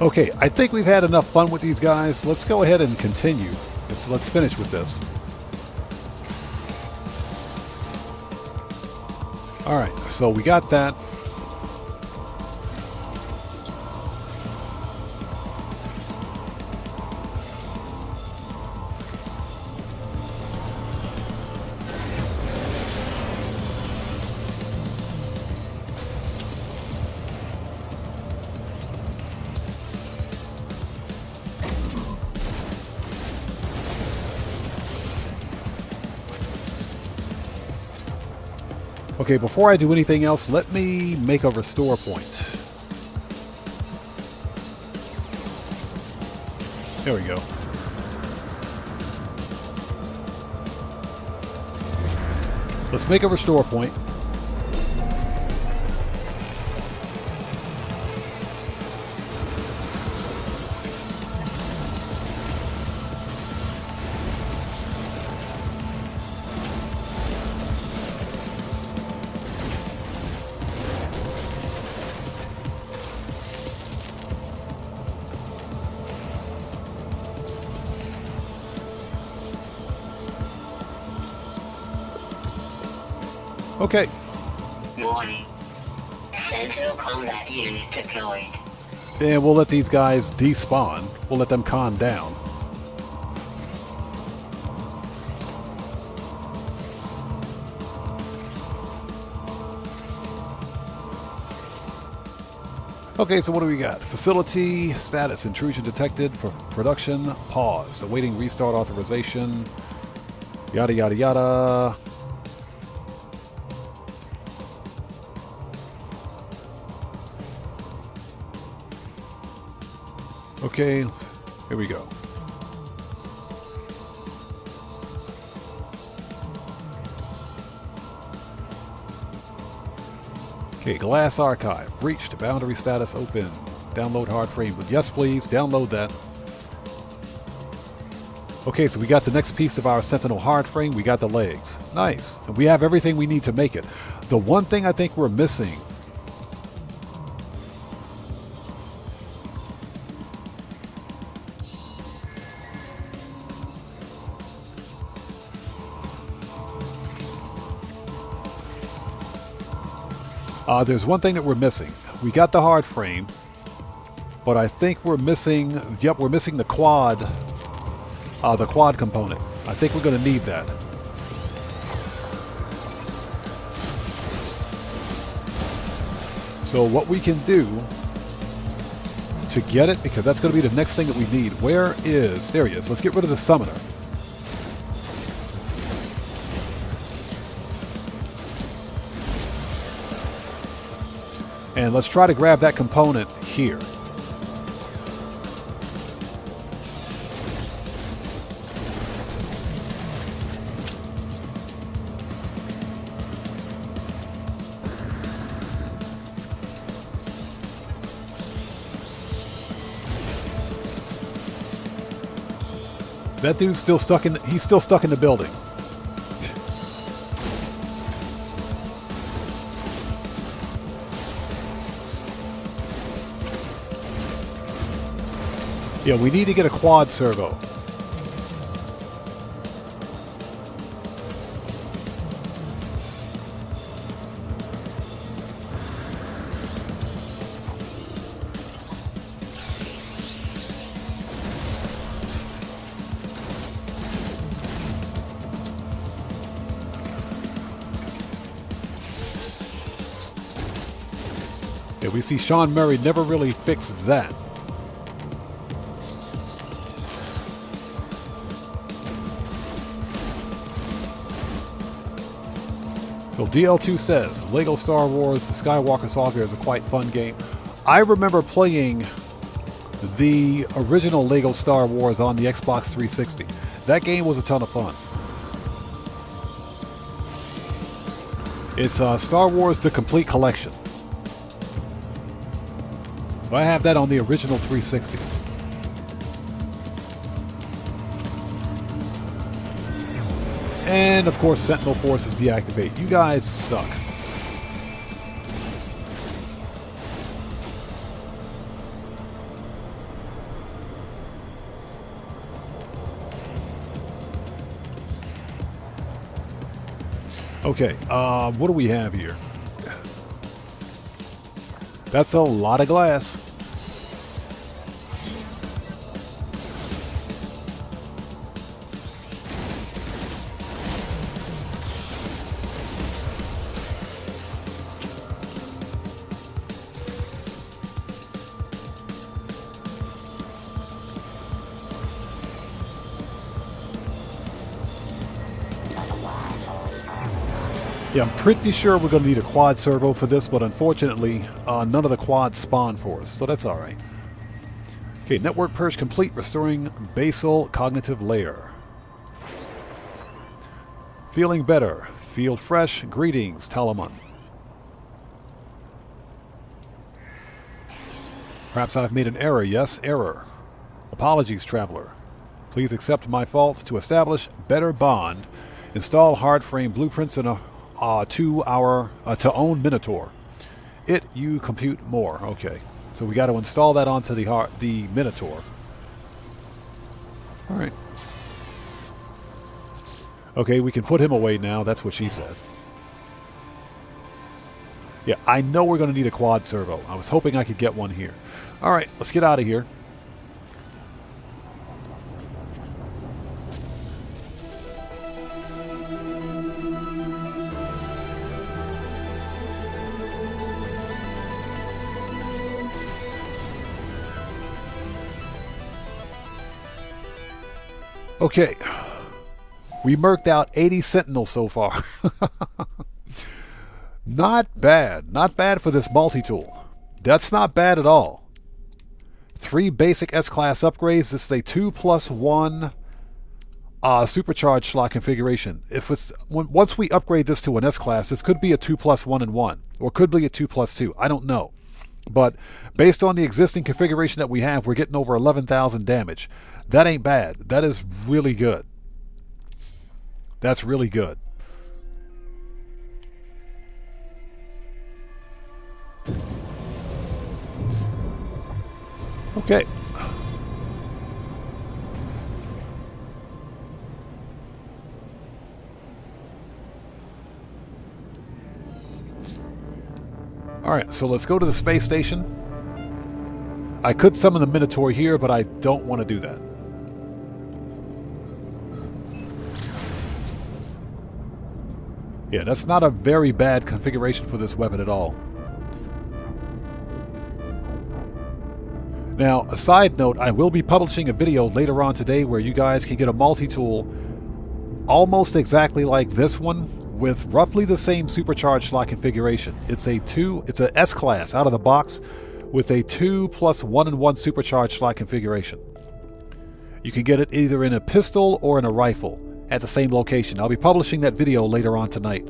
Okay, I think we've had enough fun with these guys. Let's go ahead and continue. Let's finish with this. Alright, so we got that. Okay, before I do anything else, let me make a restore point. There we go. Let's make a restore point. Okay. Warning. Sentinel combat unit deployed. And we'll let these guys despawn. We'll let them calm down. Okay, so what do we got? Facility status, intrusion detected, production pause, awaiting restart authorization, yada yada yada. Okay, here we go. Okay, glass archive, breached, boundary status open, download hard frame. Yes, please, download that. Okay, so we got the next piece of our Sentinel hard frame. We got the legs. Nice. And we have everything we need to make it. The one thing I think we're missing there's one thing that we're missing. We got the hard frame, but I think we're missing, we're missing the quad component. I think we're going to need that. So what we can do to get it, because that's going to be the next thing that we need. Where is, there he is. Let's get rid of the summoner. And let's try to grab that component here. That dude's still stuck in, he's still stuck in the building. Yeah, we need to get a quad servo. Yeah, we see Sean Murray never really fixed that. So DL2 says, Lego Star Wars The Skywalker Saga is a quite fun game. I remember playing the original Lego Star Wars on the Xbox 360. That game was a ton of fun. It's Star Wars The Complete Collection. So I have that on the original 360. And of course, Sentinel Forces deactivate. You guys suck. Okay, what do we have here? That's a lot of glass. Yeah, I'm pretty sure we're going to need a quad servo for this, but unfortunately, none of the quads spawn for us, so that's alright. Okay, network purge complete, restoring basal cognitive layer. Feeling better. Feel fresh. Greetings, Talaman. Perhaps I've made an error. Yes, error. Apologies, traveler. Please accept my fault. To establish better bond, install hard frame blueprints in a to own Minotaur. You compute more. Okay, so we got to install that onto the Minotaur. All right. Okay, we can put him away now. That's what she said. Yeah, I know we're going to need a quad servo. I was hoping I could get one here. All right, let's get out of here. Okay, we murked out 80 Sentinels so far. Not bad. Not bad for this multi-tool. That's not bad at all. 3 basic S-Class upgrades. This is a 2+1 supercharged slot configuration. Once we upgrade this to an S-Class, this could be a 2+1 and 1. Or could be a 2+2. I don't know. But based on the existing configuration that we have, we're getting over 11,000 damage. That ain't bad. That is really good. That's really good. Okay. Alright, so let's go to the space station. I could summon the Minotaur here, but I don't want to do that. Yeah, that's not a very bad configuration for this weapon at all. Now, a side note, I will be publishing a video later on today where you guys can get a multi-tool almost exactly like this one with roughly the same supercharged slot configuration. It's a S-Class out of the box with a 2+1 and 1 supercharged slot configuration. You can get it either in a pistol or in a rifle at the same location. I'll be publishing that video later on tonight.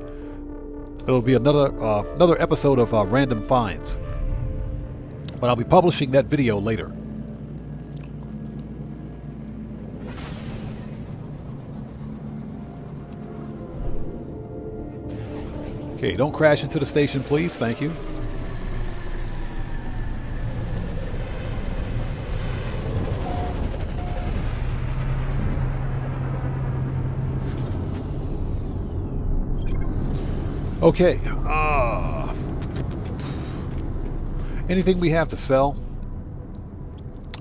It'll be another episode of Random Finds. But I'll be publishing that video later. Okay, don't crash into the station, please. Thank you. Okay. Anything we have to sell?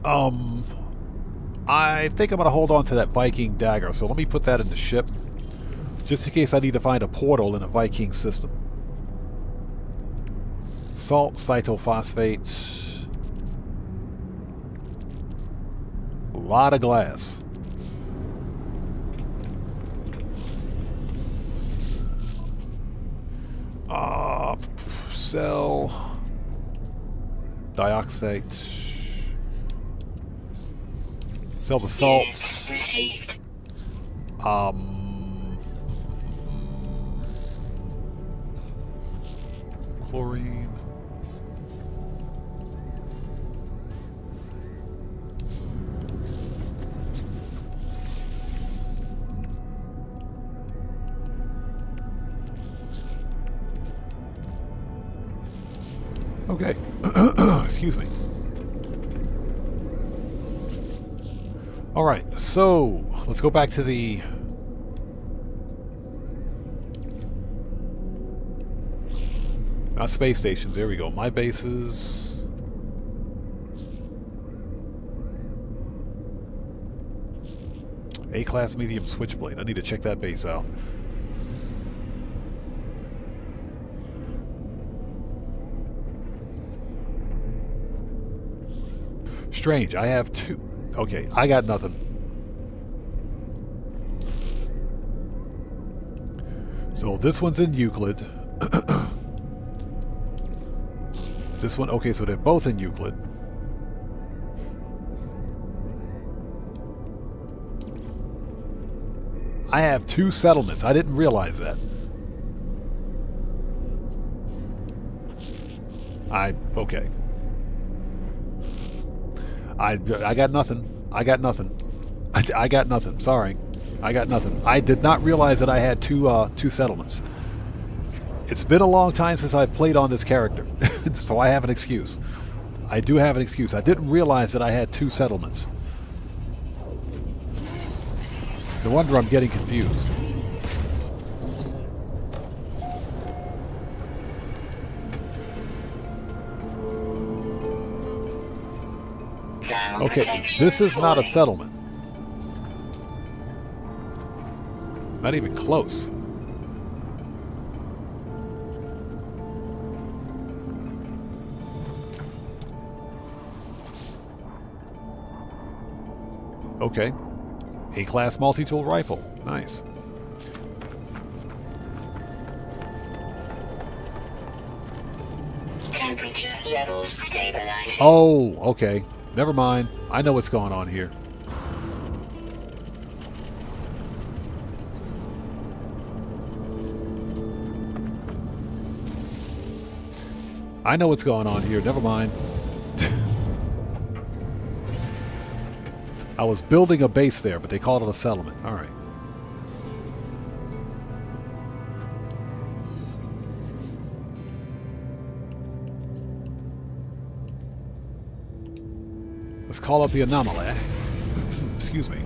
I think I'm going to hold on to that Viking dagger. So let me put that in the ship. Just in case I need to find a portal in a Viking system. Salt, cytophosphate. A lot of glass. Cell. Dioxide. Sell the salt. Units received. Chlorine. Okay. Excuse me. All right, so let's go back to the not space stations. There we go. My bases. A-class medium switchblade. I need to check that base out. Strange. I have two. Okay, I got nothing. So this one's in Euclid. This one, okay, so they're both in Euclid. I have two settlements. I didn't realize that. Okay. I got nothing. I got nothing. I got nothing. Sorry. I got nothing. I did not realize that I had two settlements. It's been a long time since I've played on this character, so I have an excuse. I do have an excuse. I didn't realize that I had two settlements. No wonder I'm getting confused. Okay, this is not a settlement. Not even close. Okay. A-class multi-tool rifle. Nice. Temperature levels stabilizing. Oh, okay. Never mind. I know what's going on here. I know what's going on here. Never mind. I was building a base there, but they called it a settlement. All right. Let's call up the anomaly. Excuse me.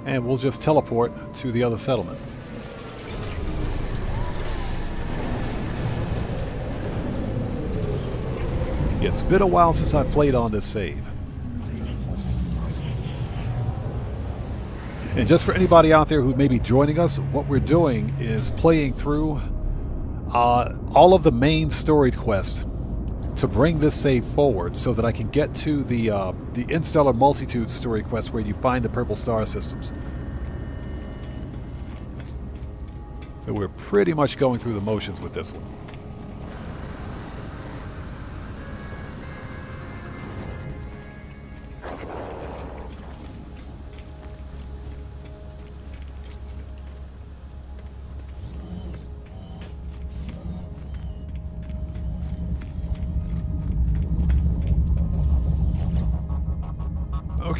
And we'll just teleport to the other settlement. It's been a while since I played on this save. And just for anybody out there who may be joining us, what we're doing is playing through all of the main storied quests to bring this save forward so that I can get to the Interstellar Multitude story quest where you find the purple star systems. So we're pretty much going through the motions with this one.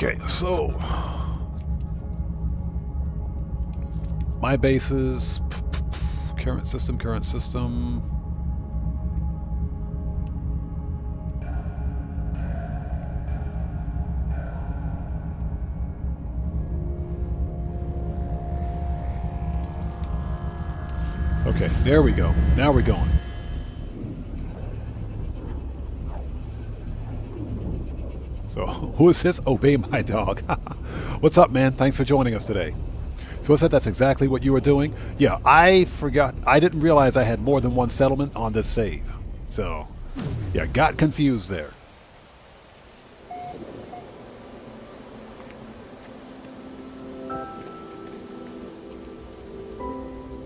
Okay, so my bases, current system. Okay, there we go. Now we're going. So, who is this? Obey my dog. What's up, man? Thanks for joining us today. So what's that? That's exactly what you were doing? Yeah, I forgot. I didn't realize I had more than one settlement on this save. So, yeah, got confused there.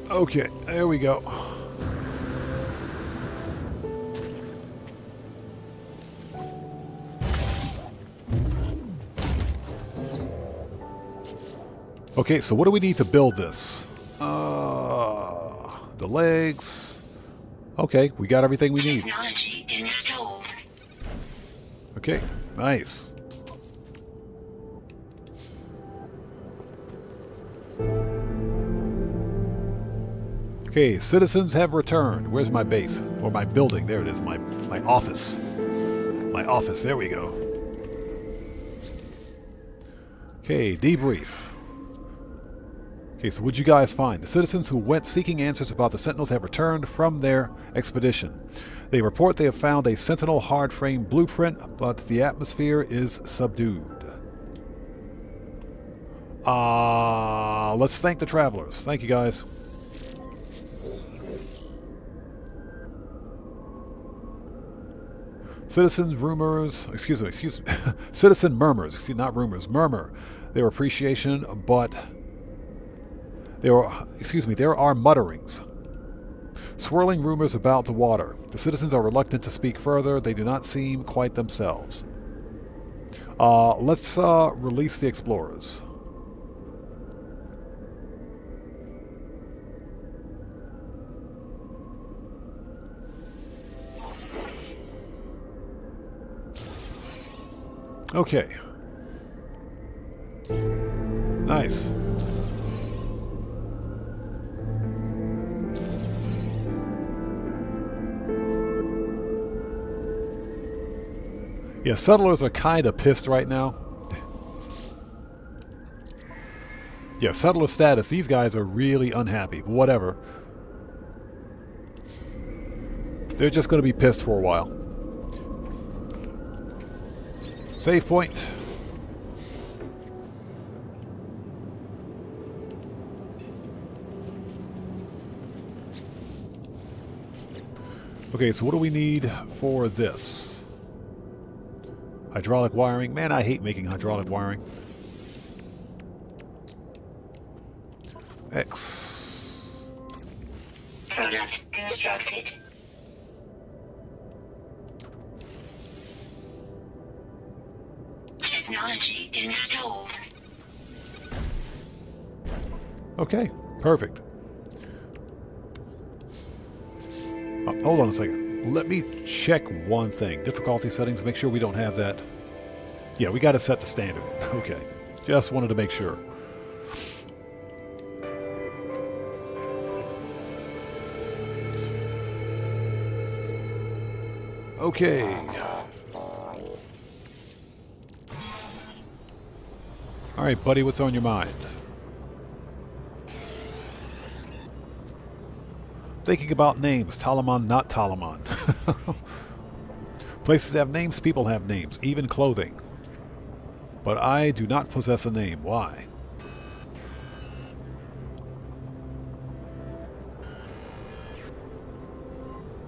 Okay, there we go. Okay, so what do we need to build this? The legs. Okay, we got everything we need. Technology installed. Okay, nice. Okay, citizens have returned. Where's my base? Or my building? There it is, my office. My office, there we go. Okay, debrief. Okay, so what'd you guys find? The citizens who went seeking answers about the Sentinels have returned from their expedition. They report they have found a Sentinel hard-frame blueprint, but the atmosphere is subdued. Let's thank the travelers. Thank you, guys. Citizen rumors, excuse me, citizen murmurs, excuse, not rumors, murmur their appreciation, but there are mutterings, swirling rumors about the water. The citizens are reluctant to speak further. They do not seem quite themselves. Let's release the explorers. Okay. Nice. Yeah, settlers are kind of pissed right now. Yeah, settler status. These guys are really unhappy. But whatever. They're just going to be pissed for a while. Save point. Okay, so what do we need for this? Hydraulic wiring. Man, I hate making hydraulic wiring. X. Product constructed. Technology installed. Okay, perfect. Hold on a second. Let me check one thing. Difficulty settings, make sure we don't have that. Yeah, we got to set the standard. Okay, just wanted to make sure. Okay. All right, buddy, what's on your mind? Thinking about names. Talaman, not Talaman. Places have names, people have names, even clothing. But I do not possess a name. Why?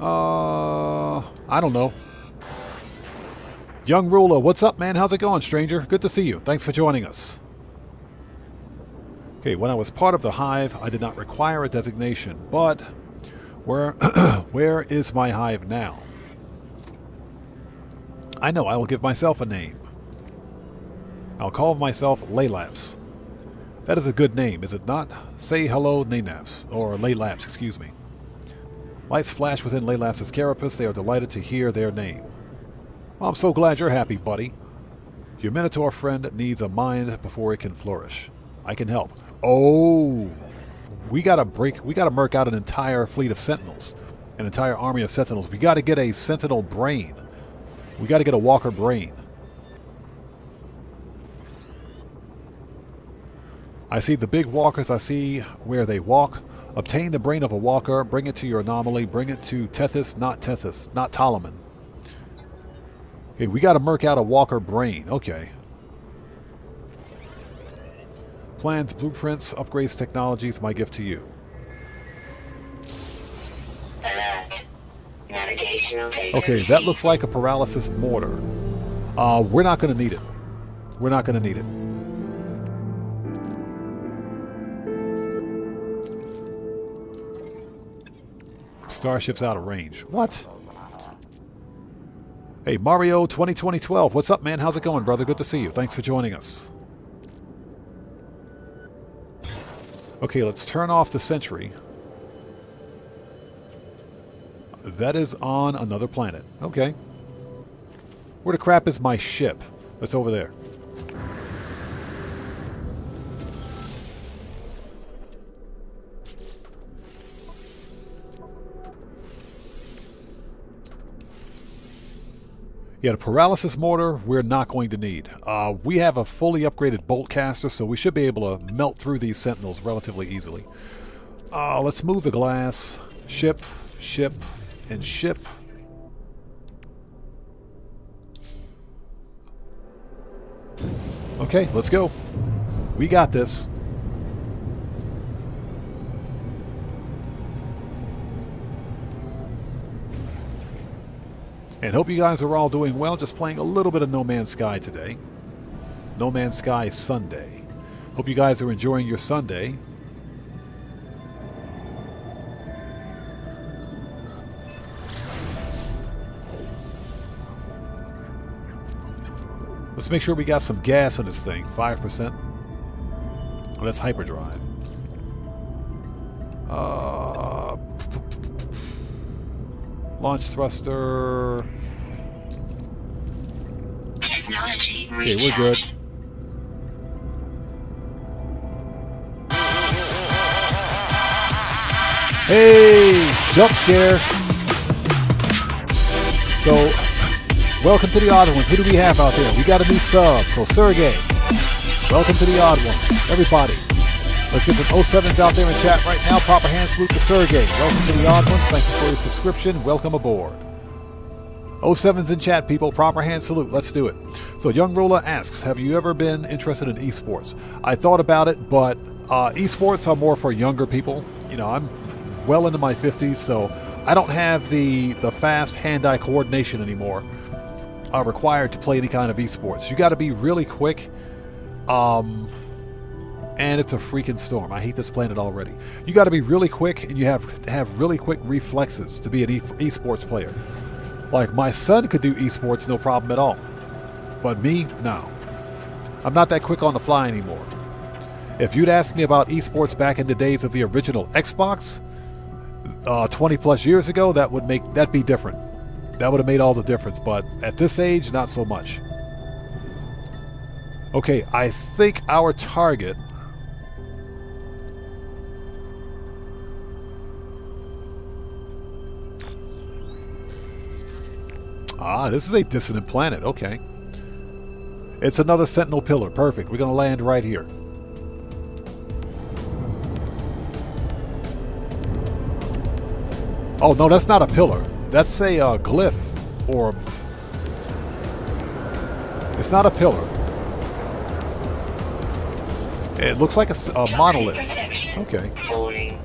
I don't know. Young Ruler, what's up, man? How's it going, stranger? Good to see you. Thanks for joining us. Okay, when I was part of the Hive, I did not require a designation, but where is my Hive now? I know, I will give myself a name. I'll call myself Laylaps. That is a good name, is it not? Say hello, Naynaps, or Laylaps, excuse me. Lights flash within Laylaps' carapace. They are delighted to hear their name. Well, I'm so glad you're happy, buddy. Your Minotaur friend needs a mind before it can flourish. I can help. Oh, we gotta murk out an entire fleet of Sentinels. An entire army of Sentinels. We gotta get a Sentinel brain. We gotta get a Walker brain. I see the big walkers. I see where they walk. Obtain the brain of a walker. Bring it to your anomaly. Bring it to Tethys, not Talaman. Okay, we gotta murk out a walker brain. Okay. Plans, blueprints, upgrades, technologies, my gift to you. Alert. Navigational data. Okay, that looks like a paralysis mortar. We're not going to need it. We're not going to need it. Starship's out of range. What? Hey, Mario 2012. What's up, man? How's it going, brother? Good to see you. Thanks for joining us. Okay, let's turn off the sentry. That is on another planet. Okay. Where the crap is my ship? That's over there. Yeah, the paralysis mortar we're not going to need. We have a fully upgraded bolt caster, so we should be able to melt through these sentinels relatively easily. Let's move the glass. Ship, ship, and ship. Okay, let's go. We got this. And hope you guys are all doing well. Just playing a little bit of No Man's Sky today. No Man's Sky Sunday. Hope you guys are enjoying your Sunday. Let's make sure we got some gas on this thing. 5%. Oh, that's hyperdrive. Launch thruster. Technology Okay, we're good. Hey, jump scare. So, welcome to the Odd Ones. Who do we have out there? We got a new sub. So, Sergey, welcome to the Odd Ones. Everybody, let's get some 07s out there in chat right now. Proper hand salute to Sergey. Welcome to the Odd Ones. Thank you for your subscription. Welcome aboard. 07s in chat, people. Proper hand salute. Let's do it. So, Young Rolla asks, have you ever been interested in esports? I thought about it, but esports are more for younger people. You know, I'm well into my 50s, so I don't have the fast hand-eye coordination anymore required to play any kind of esports. You got to be really quick, and it's a freaking storm. I hate this planet already. You got to be really quick, and you have to have really quick reflexes to be an esports player. Like, my son could do esports no problem at all, but me, no. I'm not that quick on the fly anymore. If you'd asked me about esports back in the days of the original Xbox, 20 plus years ago, that'd be different. That would have made all the difference, but at this age, not so much. Okay, I think our target... this is a dissonant planet. Okay. It's another Sentinel pillar. Perfect. We're going to land right here. Oh, no, that's not a pillar. That's a glyph. Or... It's not a pillar. It looks like a monolith. Okay. Falling.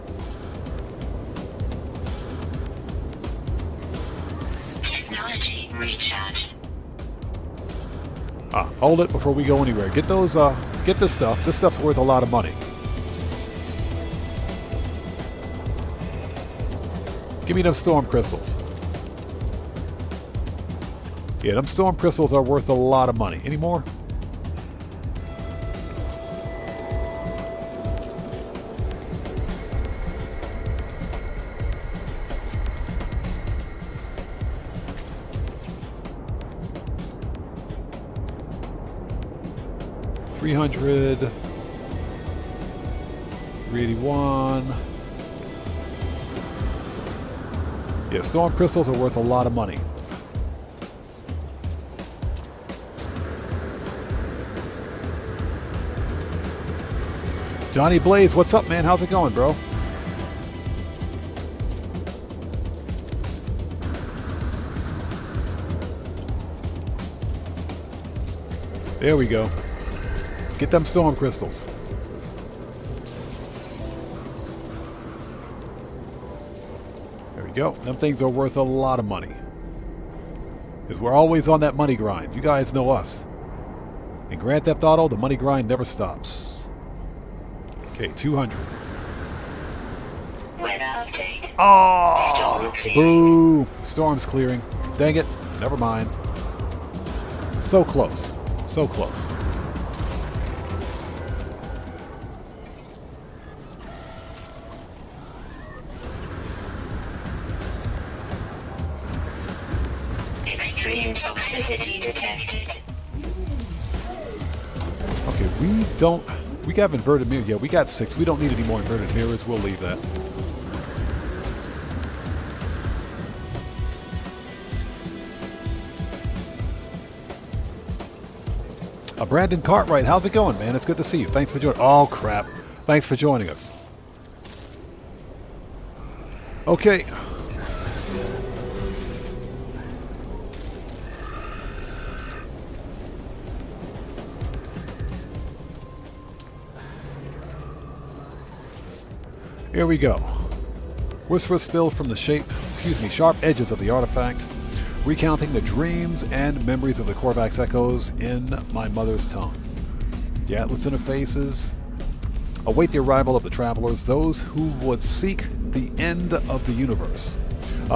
Technology recharge. Hold it before we go anywhere. Get those, get this stuff. This stuff's worth a lot of money. Give me them storm crystals. Yeah, them storm crystals are worth a lot of money. Any more? $300, $381. Yeah, storm crystals are worth a lot of money. Johnny Blaze, what's up, man? How's it going, bro? There we go. Get them storm crystals. we go. Them things are worth a lot of money. Because we're always on that money grind. You guys know us. In Grand Theft Auto, the money grind never stops. Okay, 200. Weather update. Oh! Storm clearing. Boo! Storm's clearing. Dang it. Never mind. So close. So close. Extreme toxicity detected. Okay, we got inverted mirrors. Yeah, we got 6. We don't need any more inverted mirrors. We'll leave that. Brandon Cartwright, how's it going, man? It's good to see you. Thanks for joining. Oh, crap. Thanks for joining us. Okay. Here we go. Whisper spill from the sharp edges of the artifact, recounting the dreams and memories of the Korvax echoes in my mother's tongue. The Atlas interfaces await the arrival of the travelers, those who would seek the end of the universe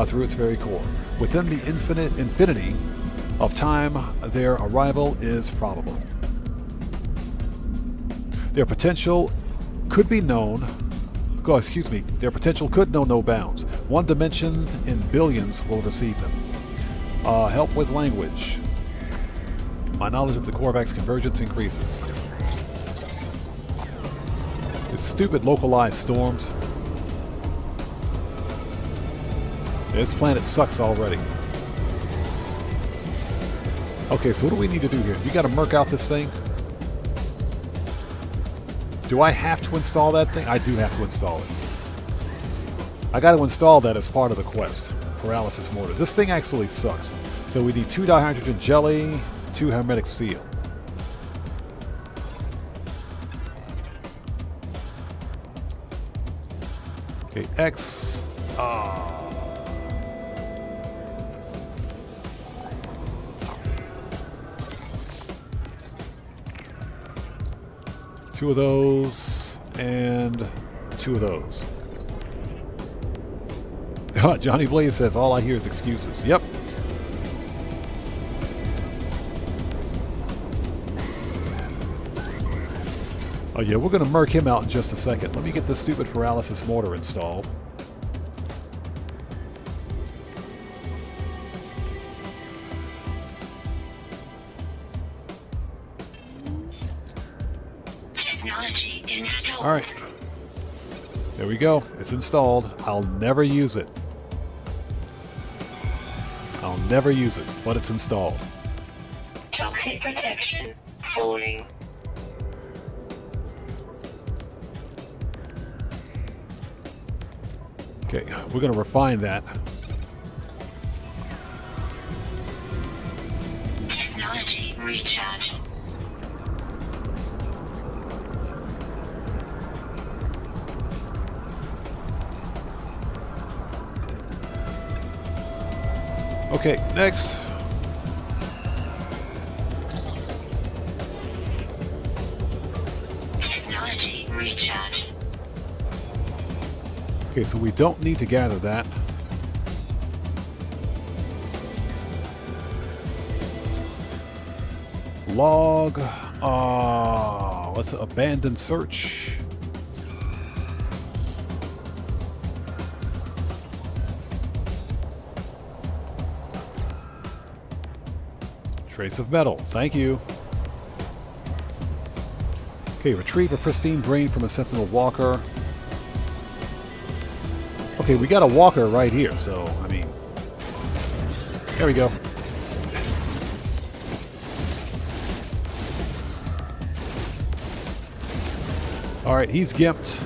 through its very core. Within the infinity of time, their arrival is probable. Their potential could be known. Their potential could know no bounds. One dimension in billions will receive them. Help with language. My knowledge of the Korvax convergence increases. It's stupid localized storms. This planet sucks already. Okay, so what do we need to do here? You gotta merc out this thing. Do I have to install that thing? I do have to install it. I got to install that as part of the quest. Paralysis mortar. This thing actually sucks. So we need 2 dihydrogen jelly, 2 hermetic seal. Okay, X. 2 of those, and 2 of those. Johnny Blaze says, all I hear is excuses. Yep. Oh yeah, we're going to murk him out in just a second. Let me get this stupid paralysis mortar installed. Technology installed. All right. There we go. It's installed. I'll never use it. I'll never use it, but it's installed. Toxic protection falling. Okay, we're going to refine that. Technology recharge. Okay, next. Technology recharge. Okay, so we don't need to gather that. Log. Let's abandon search. Trace of metal. Thank you. Okay, retrieve a pristine brain from a sentinel walker. Okay, we got a walker right here, so, I mean... There we go. Alright, he's gimped.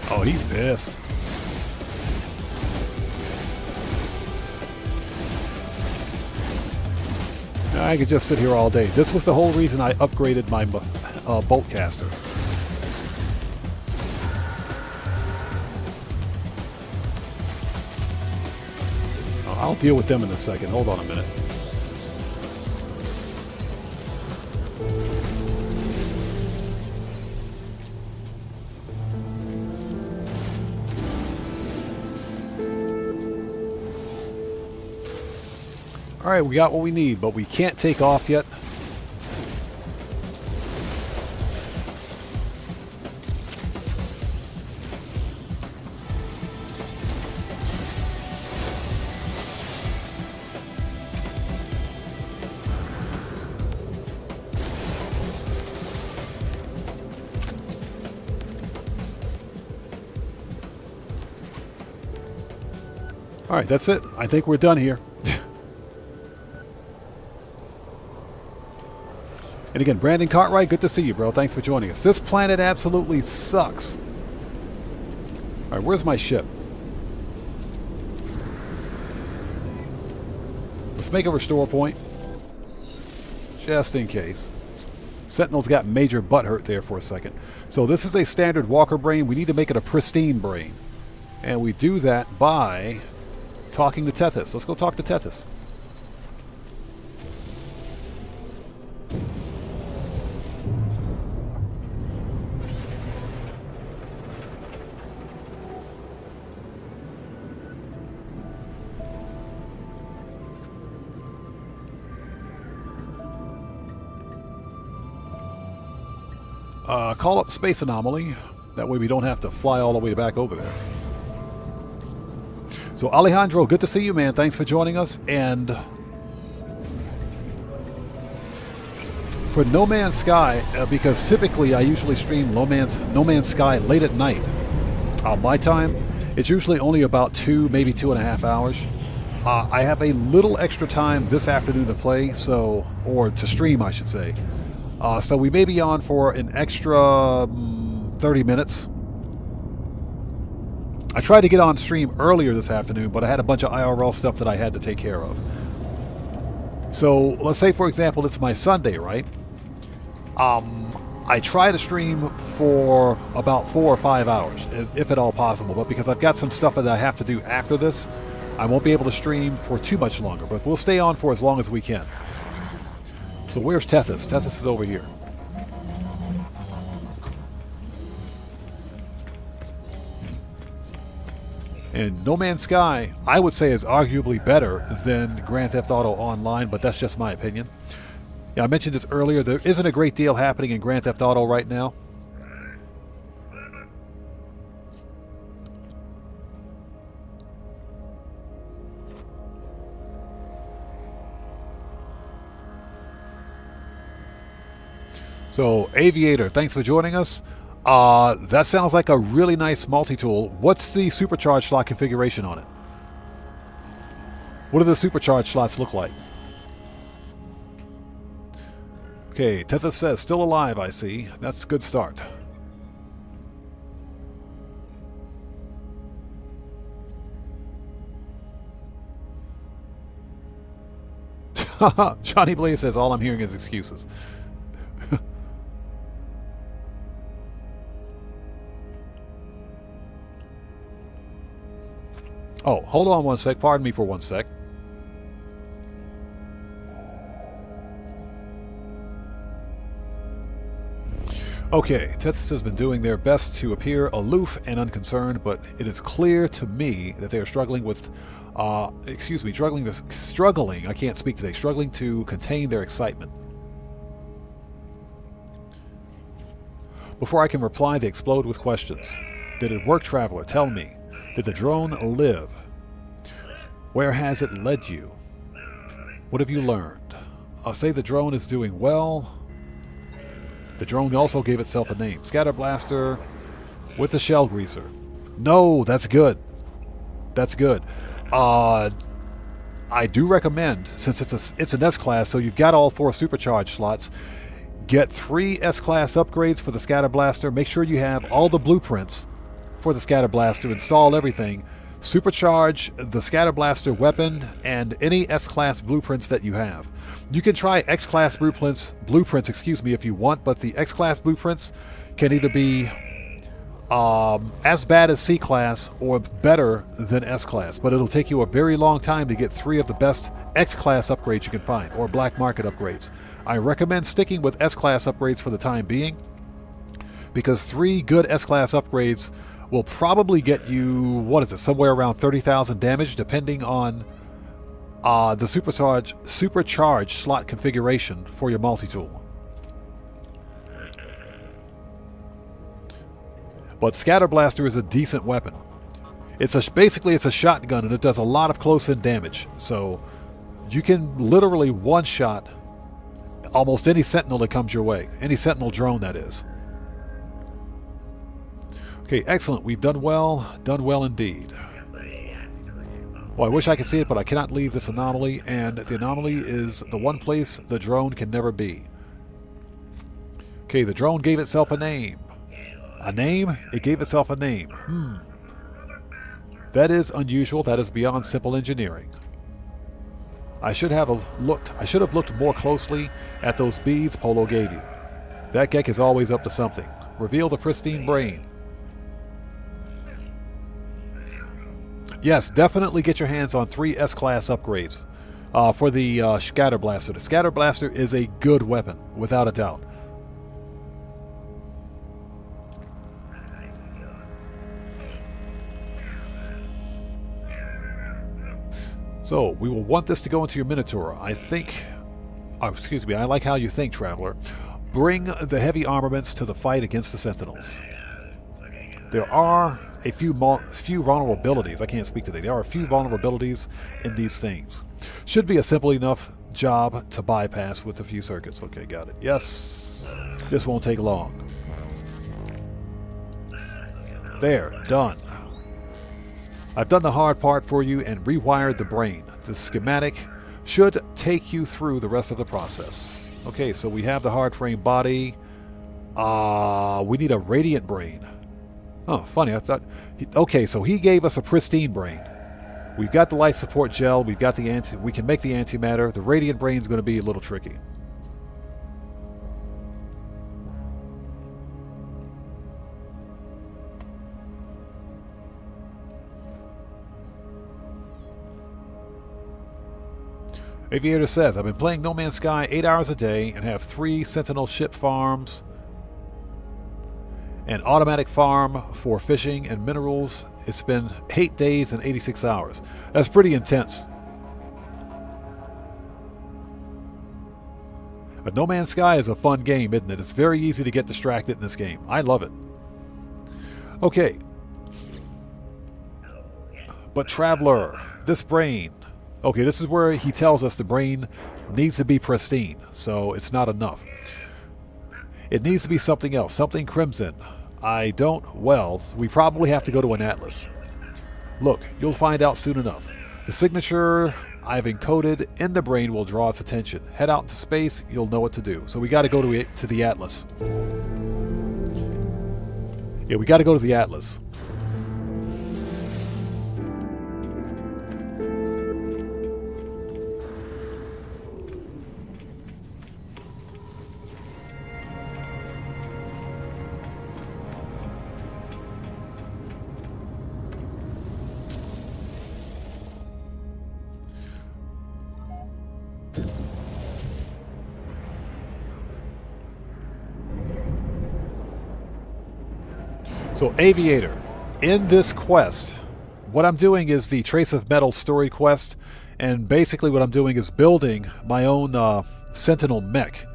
Oh, he's pissed. I could just sit here all day. This was the whole reason I upgraded my bolt caster. I'll deal with them in a second. Hold on a minute. All right, we got what we need, but we can't take off yet. All right, that's it. I think we're done here. And again, Brandon Cartwright, good to see you, bro. Thanks for joining us. This planet absolutely sucks. All right, where's my ship? Let's make a restore point. Just in case. Sentinel's got major butt hurt there for a second. So this is a standard walker brain. We need to make it a pristine brain. And we do that by talking to Tethys. Let's go talk to Tethys. Call up Space Anomaly. That way we don't have to fly all the way back over there. So Alejandro, good to see you, man. Thanks for joining us. And for No Man's Sky, because typically I usually stream No Man's Sky late at night. My time, it's usually only about 2, maybe 2.5 hours. I have a little extra time this afternoon to play, or to stream, I should say. So we may be on for an extra 30 minutes. I tried to get on stream earlier this afternoon, but I had a bunch of IRL stuff that I had to take care of. So let's say, for example, it's my Sunday, right? I try to stream for about 4 or 5 hours, if at all possible. But because I've got some stuff that I have to do after this, I won't be able to stream for too much longer. But we'll stay on for as long as we can. So where's Tethys? Tethys is over here. And No Man's Sky, I would say, is arguably better than Grand Theft Auto Online, but that's just my opinion. Yeah, I mentioned this earlier. There isn't a great deal happening in Grand Theft Auto right now. So, Aviator, thanks for joining us. That sounds like a really nice multi-tool. What's the supercharged slot configuration on it? What do the supercharged slots look like? Okay, Tethys says, still alive, I see. That's a good start. Johnny Blaze says, all I'm hearing is excuses. Oh, hold on one sec. Pardon me for one sec. Okay, Tethys has been doing their best to appear aloof and unconcerned, but it is clear to me that they are struggling with, I can't speak today, struggling to contain their excitement. Before I can reply, they explode with questions. Did it work, Traveler? Tell me. Did the drone live? Where has it led you? What have you learned? I'll say the drone is doing well. The drone also gave itself a name. Scatter Blaster with a shell greaser. No, that's good. That's good. I do recommend, since it's an S-Class, so you've got all 4 supercharged slots, get 3 S-Class upgrades for the Scatter Blaster. Make sure you have all the blueprints for the Scatter Blaster, install everything, supercharge the Scatter Blaster weapon, and any S-Class blueprints that you have. You can try X-Class blueprints, if you want, but the X-Class blueprints can either be as bad as C-Class or better than S-Class, but it'll take you a very long time to get 3 of the best X-Class upgrades you can find, or black market upgrades. I recommend sticking with S-Class upgrades for the time being, because 3 good S-Class upgrades will probably get you, somewhere around 30,000 damage, depending on the supercharged slot configuration for your multi-tool. But Scatter Blaster is a decent weapon. Basically it's a shotgun, and it does a lot of close-in damage. So you can literally one-shot almost any sentinel that comes your way. Any sentinel drone, that is. Okay, excellent. We've done well. Done well indeed. Well, I wish I could see it, but I cannot leave this anomaly, and the anomaly is the one place the drone can never be. Okay, the drone gave itself a name. A name? It gave itself a name. That is unusual. That is beyond simple engineering. I should have looked more closely at those beads Polo gave you. That Gek is always up to something. Reveal the pristine brain. Yes, definitely get your hands on 3 S-Class upgrades for the Scatter Blaster. The Scatter Blaster is a good weapon, without a doubt. So, we will want this to go into your Minotaur. I like how you think, Traveler. Bring the heavy armaments to the fight against the Sentinels. There are a few vulnerabilities. I can't speak today. There are a few vulnerabilities in these things. Should be a simple enough job to bypass with a few circuits. Okay, got it. Yes. This won't take long. There, done. I've done the hard part for you and rewired the brain. The schematic should take you through the rest of the process. Okay, so we have the hard frame body. We need a radiant brain. Oh, funny. I thought... Okay, so he gave us a pristine brain. We've got the life support gel. We've got the we can make the antimatter. The radiant brain's going to be a little tricky. Aviator says, I've been playing No Man's Sky 8 hours a day and have 3 Sentinel ship farms, an automatic farm for fishing and minerals. It's been 8 days and 86 hours. That's pretty intense. But No Man's Sky is a fun game, isn't it? It's very easy to get distracted in this game. I love it. Okay. But Traveler, this brain... Okay, this is where he tells us the brain needs to be pristine, so it's not enough. It needs to be something else, something crimson. We probably have to go to an atlas. Look, you'll find out soon enough. The signature I've encoded in the brain will draw its attention. Head out into space, you'll know what to do. So we got to go to the atlas. Yeah, we got to go to the atlas. So, Aviator, in this quest, what I'm doing is the Trace of Metal story quest, and basically what I'm doing is building my own Sentinel mech.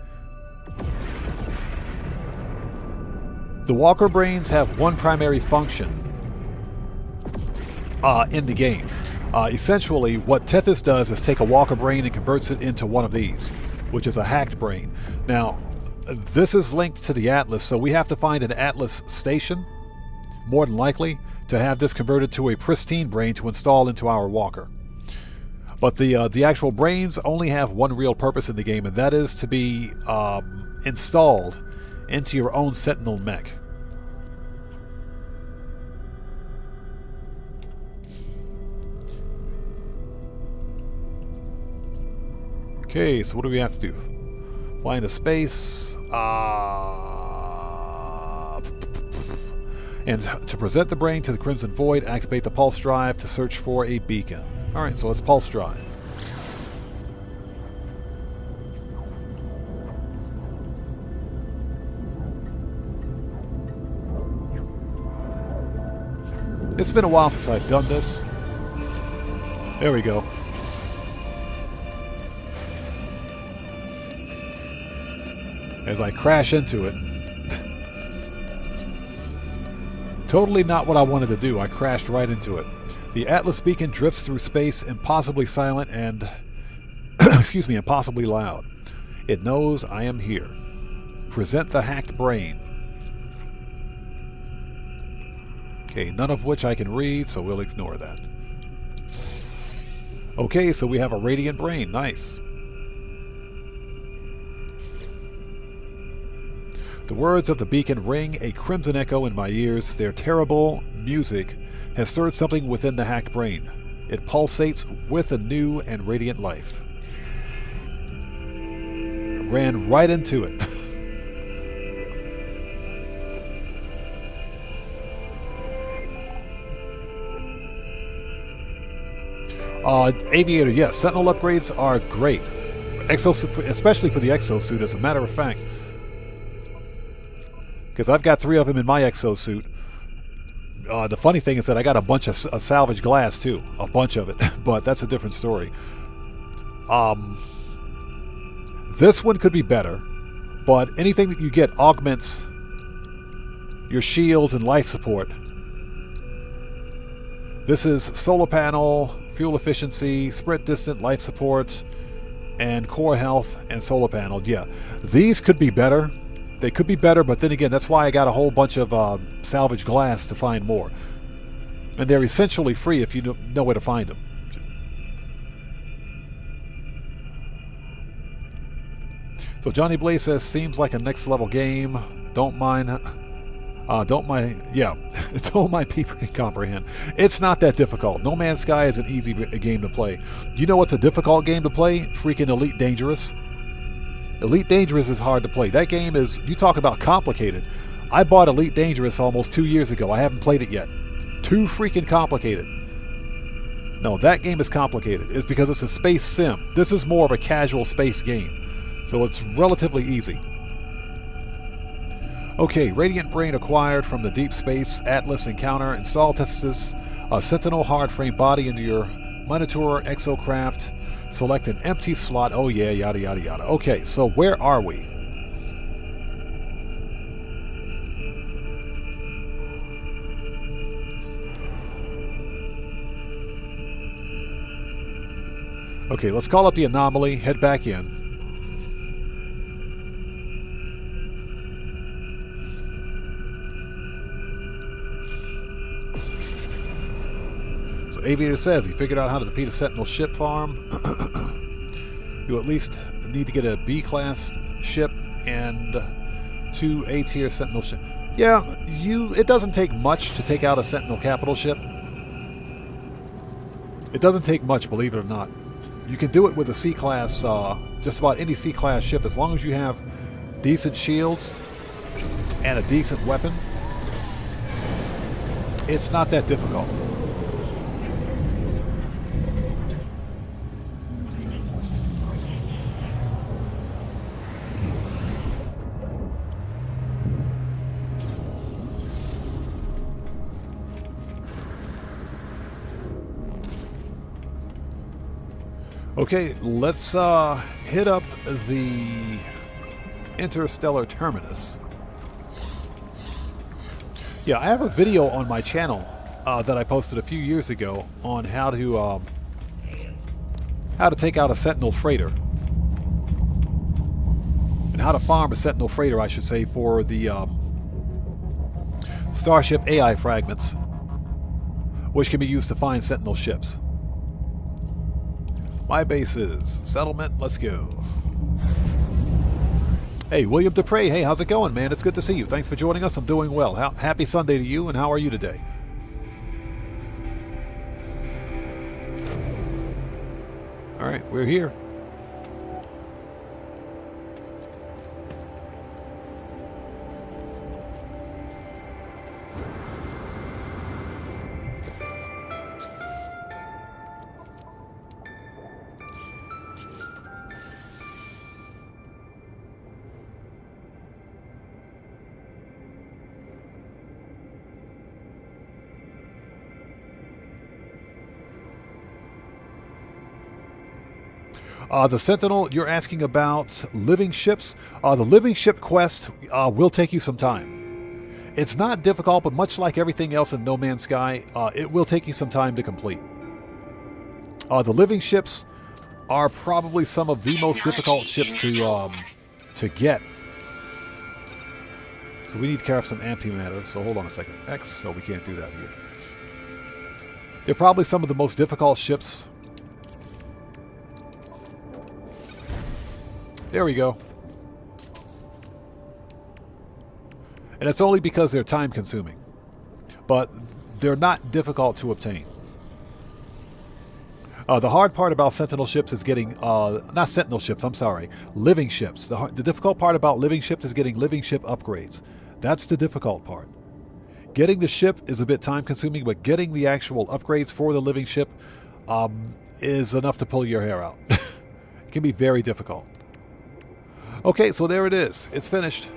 The Walker Brains have one primary function in the game. Essentially, what Tethys does is take a Walker Brain and converts it into one of these, which is a hacked brain. Now, this is linked to the Atlas, so we have to find an Atlas station, more than likely, to have this converted to a pristine brain to install into our Walker. But the actual brains only have one real purpose in the game, and that is to be installed into your own Sentinel mech. Okay, so what do we have to do? Fly into space. And to present the brain to the Crimson Void, activate the pulse drive to search for a beacon. Alright, so let's pulse drive. It's been a while since I've done this. There we go. As I crash into it. Totally not what I wanted to do. I crashed right into it. The Atlas beacon drifts through space, impossibly silent and excuse me, impossibly loud. It knows I am here. Present the hacked brain. Okay, none of which I can read, so we'll ignore that. Okay, so we have a radiant brain. Nice. The words of the beacon ring a crimson echo in my ears. Their terrible music has stirred something within the hacked brain. It pulsates with a new and radiant life. I ran right into it. Aviator, yes, Sentinel upgrades are great. Especially for the exosuit, as a matter of fact. Because I've got 3 of them in my exosuit. The funny thing is that I got a bunch of salvage glass too. A bunch of it. But that's a different story. This one could be better. But anything that you get augments your shields and life support. This is solar panel, fuel efficiency, sprint distance, life support, and core health and solar panel. Yeah, these could be better. They could be better, but then again, that's why I got a whole bunch of salvage glass to find more. And they're essentially free if you know where to find them. So Johnny Blaze says, seems like a next level game. Don't mind people can comprehend. It's not that difficult. No Man's Sky is an easy game to play. You know what's a difficult game to play? Freaking Elite Dangerous. Elite Dangerous is hard to play. That game is, you talk about complicated. I bought Elite Dangerous almost 2 years ago. I haven't played it yet. Too freaking complicated. No, that game is complicated. It's because it's a space sim. This is more of a casual space game. So it's relatively easy. Okay, Radiant Brain acquired from the Deep Space Atlas encounter. Install Testis, a Sentinel hard-frame body into your Monitor exocraft. Select an empty slot. Oh yeah, yada yada yada. Okay, so where are we? Okay, let's call up the anomaly, head back in. Aviator says he figured out how to defeat a Sentinel ship farm. You at least need to get a B-class ship and 2 A-tier Sentinel ship. Yeah, it doesn't take much to take out a Sentinel capital ship. It doesn't take much, believe it or not. You can do it with a C-class, just about any C-class ship, as long as you have decent shields and a decent weapon. It's not that difficult. Okay, let's hit up the interstellar terminus. Yeah, I have a video on my channel that I posted a few years ago on how to take out a Sentinel freighter. And how to farm a Sentinel freighter, I should say, for the Starship AI fragments, which can be used to find Sentinel ships. My base is settlement. Let's go. Hey, William Dupre. Hey, how's it going, man? It's good to see you. Thanks for joining us. I'm doing well. Happy Sunday to you, and how are you today? All right, we're here. The Sentinel, you're asking about living ships. The living ship quest will take you some time. It's not difficult, but much like everything else in No Man's Sky, it will take you some time to complete. The living ships are probably some of the most difficult ships to get. So we need to craft some antimatter. So hold on a second. X, so we can't do that here. They're probably some of the most difficult ships. There we go. And it's only because they're time consuming. But they're not difficult to obtain. The hard part about Sentinel ships is getting, not Sentinel ships, I'm sorry, living ships. The difficult part about living ships is getting living ship upgrades. That's the difficult part. Getting the ship is a bit time consuming, but getting the actual upgrades for the living ship is enough to pull your hair out. It can be very difficult. Okay, so there it is. It's finished.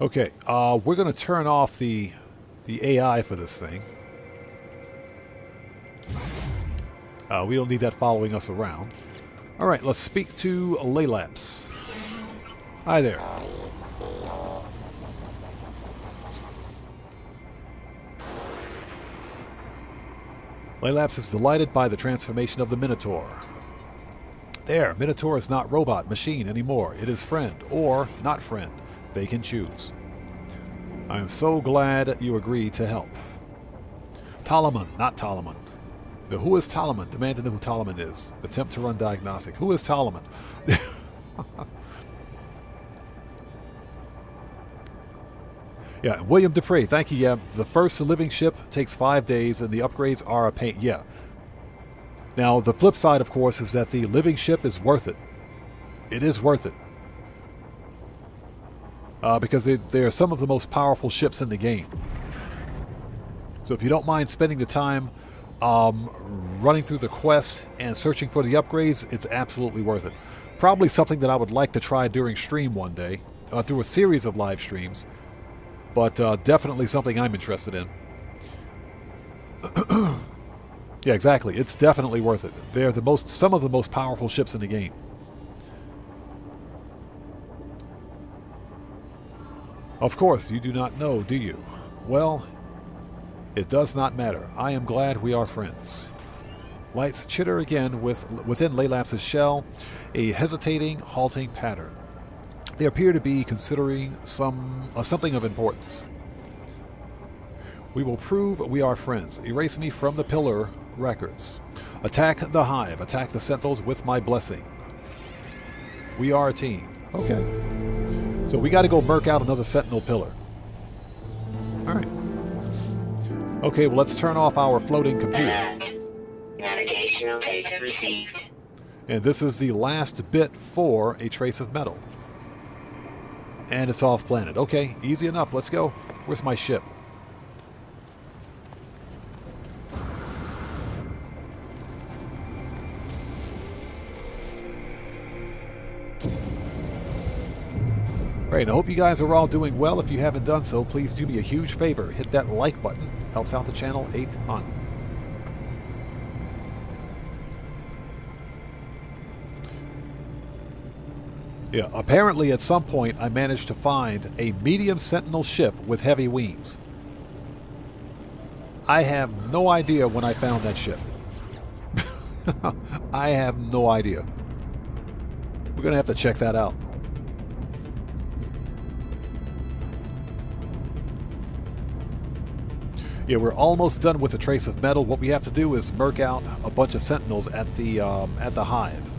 Okay, we're going to turn off the AI for this thing. We don't need that following us around. All right, let's speak to Laylaps. Hi there. Laylaps is delighted by the transformation of the Minotaur. There, Minotaur is not robot, machine anymore. It is friend, or not friend. They can choose. I am so glad you agreed to help. Talaman, not Talaman. So who is Talaman? Demand to know who Talaman is. Attempt to run diagnostic. Who is Talaman? Yeah, William Dupree, thank you. Yeah, the first living ship takes 5 days, and the upgrades are a pain. Yeah. Now, the flip side, of course, is that the living ship is worth it. It is worth it. Because they're some of the most powerful ships in the game. So if you don't mind spending the time running through the quest and searching for the upgrades, it's absolutely worth it. Probably something that I would like to try during stream one day, through a series of live streams, but definitely something I'm interested in. Yeah, exactly. It's definitely worth it. They're some of the most powerful ships in the game. Of course, you do not know, do you? Well, it does not matter. I am glad we are friends. Lights chitter again within Laylaps' shell, a hesitating, halting pattern. They appear to be considering something of importance. We will prove we are friends. Erase me from the pillar records. Attack the hive. Attack the sentinels with my blessing. We are a team. Okay. So we got to go murk out another sentinel pillar. All right. Okay, well, let's turn off our floating computer. Alert. Navigational data received. And this is the last bit for a trace of metal. And it's off planet. Okay, easy enough. Let's go. Where's my ship? Great, I hope you guys are all doing well. If you haven't done so, please do me a huge favor. Hit that like button. Helps out the channel a ton. Yeah, apparently at some point I managed to find a medium sentinel ship with heavy wings. I have no idea when I found that ship. I have no idea. We're going to have to check that out. Yeah, we're almost done with the trace of metal. What we have to do is murk out a bunch of sentinels at the hive.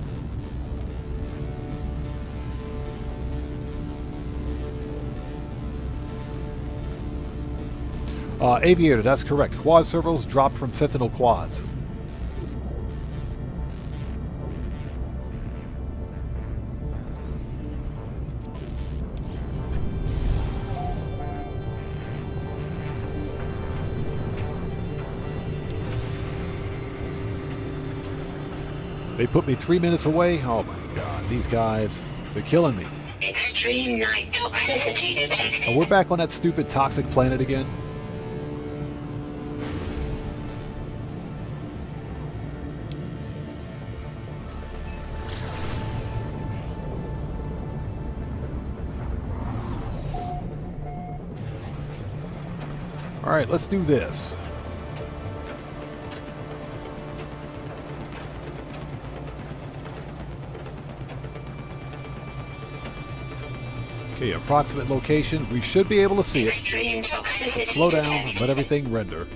Aviator, that's correct. Quad servos dropped from sentinel quads. They put me 3 minutes away. Oh my god, these guys, they're killing me. Extreme night toxicity detected. Oh, we're back on that stupid toxic planet again. All right, let's do this. Okay, approximate location. We should be able to see it. Extreme toxicity Slow down, detected. let everything render.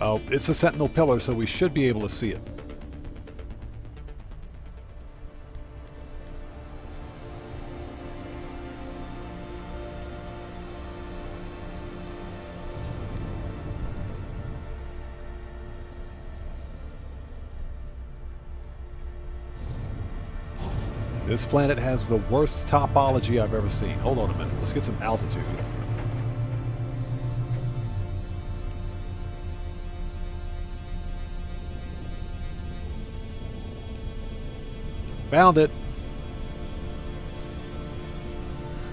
Oh, it's a sentinel pillar, so we should be able to see it. This planet has the worst topology I've ever seen. Hold on a minute. Let's get some altitude. Found it.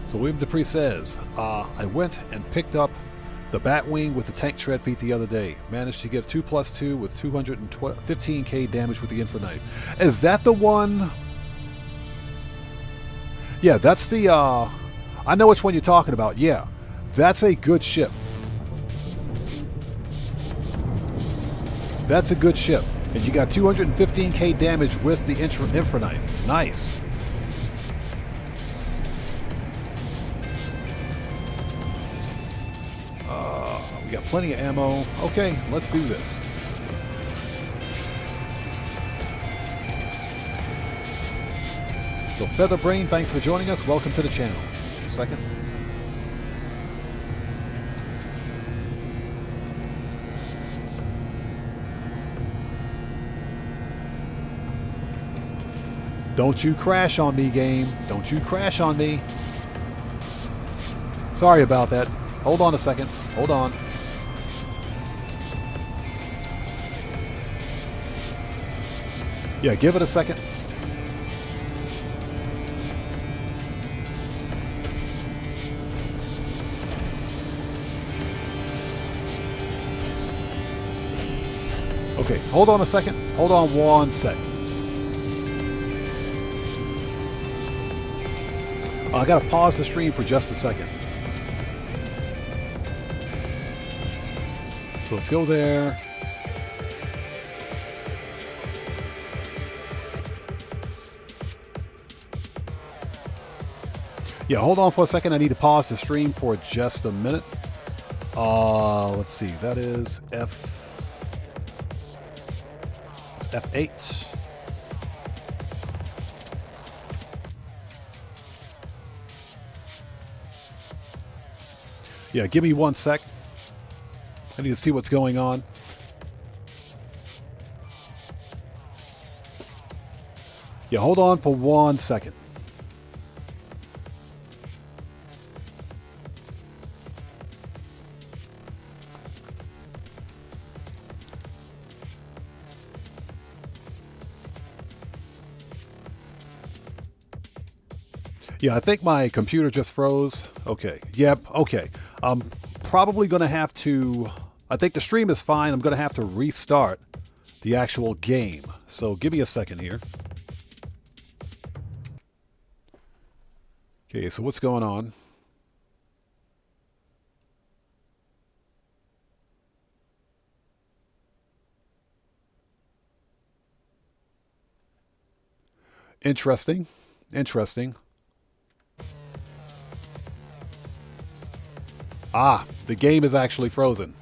So William Dupree says, I went and picked up the Batwing with the tank tread feet the other day. Managed to get a 2+2 with 215k damage with the Infinite. Is that the one? Yeah, that's the, I know which one you're talking about. Yeah, that's a good ship. That's a good ship. And you got 215k damage with the Infinite. Nice. We got plenty of ammo. Okay, let's do this. So Featherbrain, thanks for joining us. Welcome to the channel. Second. Don't you crash on me, game. Don't you crash on me. Sorry about that. Hold on a second. Hold on. Yeah, give it a second. Okay, hold on a second. Hold on one sec. I gotta pause the stream for just a second. So let's go there. Yeah, hold on for a second. I need to pause the stream for just a minute. Let's see. That is F8. Yeah, give me one sec. I need to see what's going on. Yeah, hold on for 1 second. Yeah, I think my computer just froze. Okay. Yep. Okay. I'm probably going to have to... I think the stream is fine. I'm going to have to restart the actual game. So give me a second here. Okay, so what's going on? Interesting. Interesting. Ah, the game is actually frozen.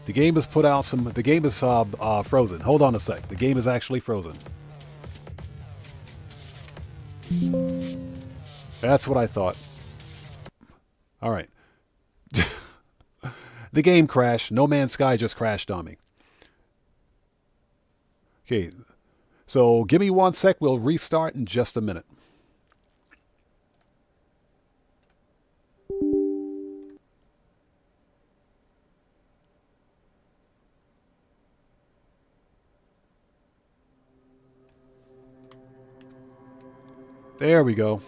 The game has put out some... The game is frozen. Hold on a sec. The game is actually frozen. That's what I thought. All right. The game crashed. No Man's Sky just crashed on me. Okay. So give me 1 sec. We'll restart in just a minute. There we go.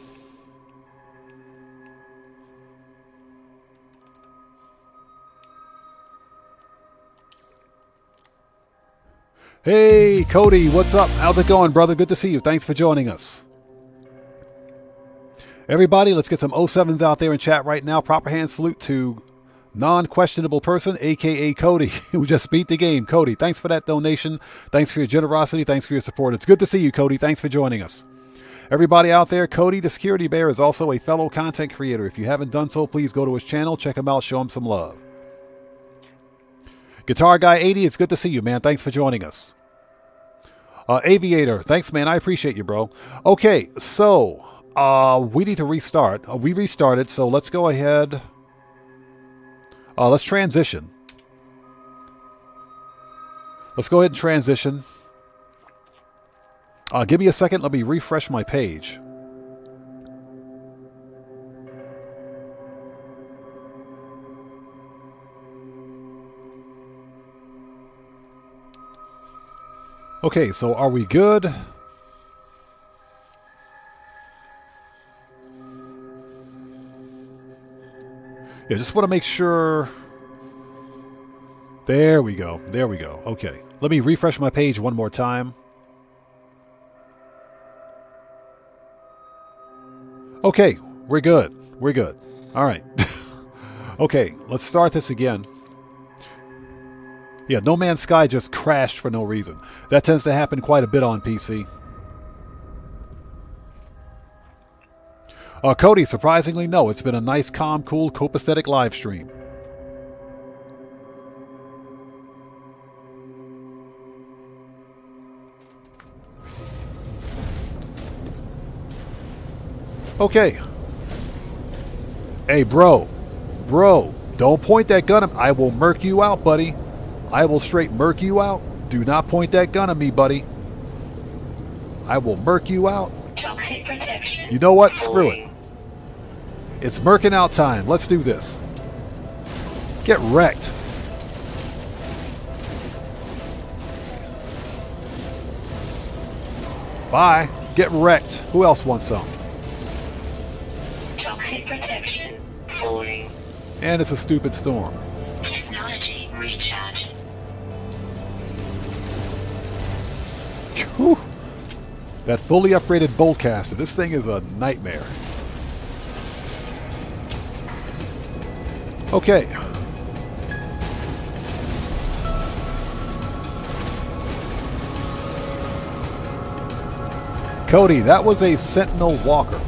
Hey, Cody, what's up? How's it going, brother? Good to see you. Thanks for joining us. Everybody, let's get some 07s out there in chat right now. Proper hand salute to non-questionable person, a.k.a. Cody, who just beat the game. Cody, thanks for that donation. Thanks for your generosity. Thanks for your support. It's good to see you, Cody. Thanks for joining us. Everybody out there, Cody the Security Bear is also a fellow content creator. If you haven't done so, please go to his channel. Check him out. Show him some love. Guitar Guy 80, it's good to see you, man. Thanks for joining us. Aviator, thanks, man. I appreciate you, bro. Okay, so we need to restart. We restarted, so let's go ahead. Let's transition. Let's go ahead and transition. Give me a second. Let me refresh my page. Okay, so are we good? Yeah, just want to make sure. There we go. There we go. Okay. Let me refresh my page one more time. Okay, we're good. We're good. All right. Okay, let's start this again. Yeah, No Man's Sky just crashed for no reason. That tends to happen quite a bit on PC. Cody, surprisingly, no. It's been a nice, calm, cool, copacetic live stream. Okay. Hey, bro. Bro, don't point that gun at me. I will murk you out, buddy. I will straight murk you out. Do not point that gun at me, buddy. I will murk you out. Toxic protection. You know what? Screw it. It's murking out time. Let's do this. Get wrecked. Bye. Get wrecked. Who else wants some? Toxic protection. Falling. And it's a stupid storm. Technology recharge. Whew. That fully upgraded boltcaster. This thing is a nightmare. Okay. Cody, that was a Sentinel Walker.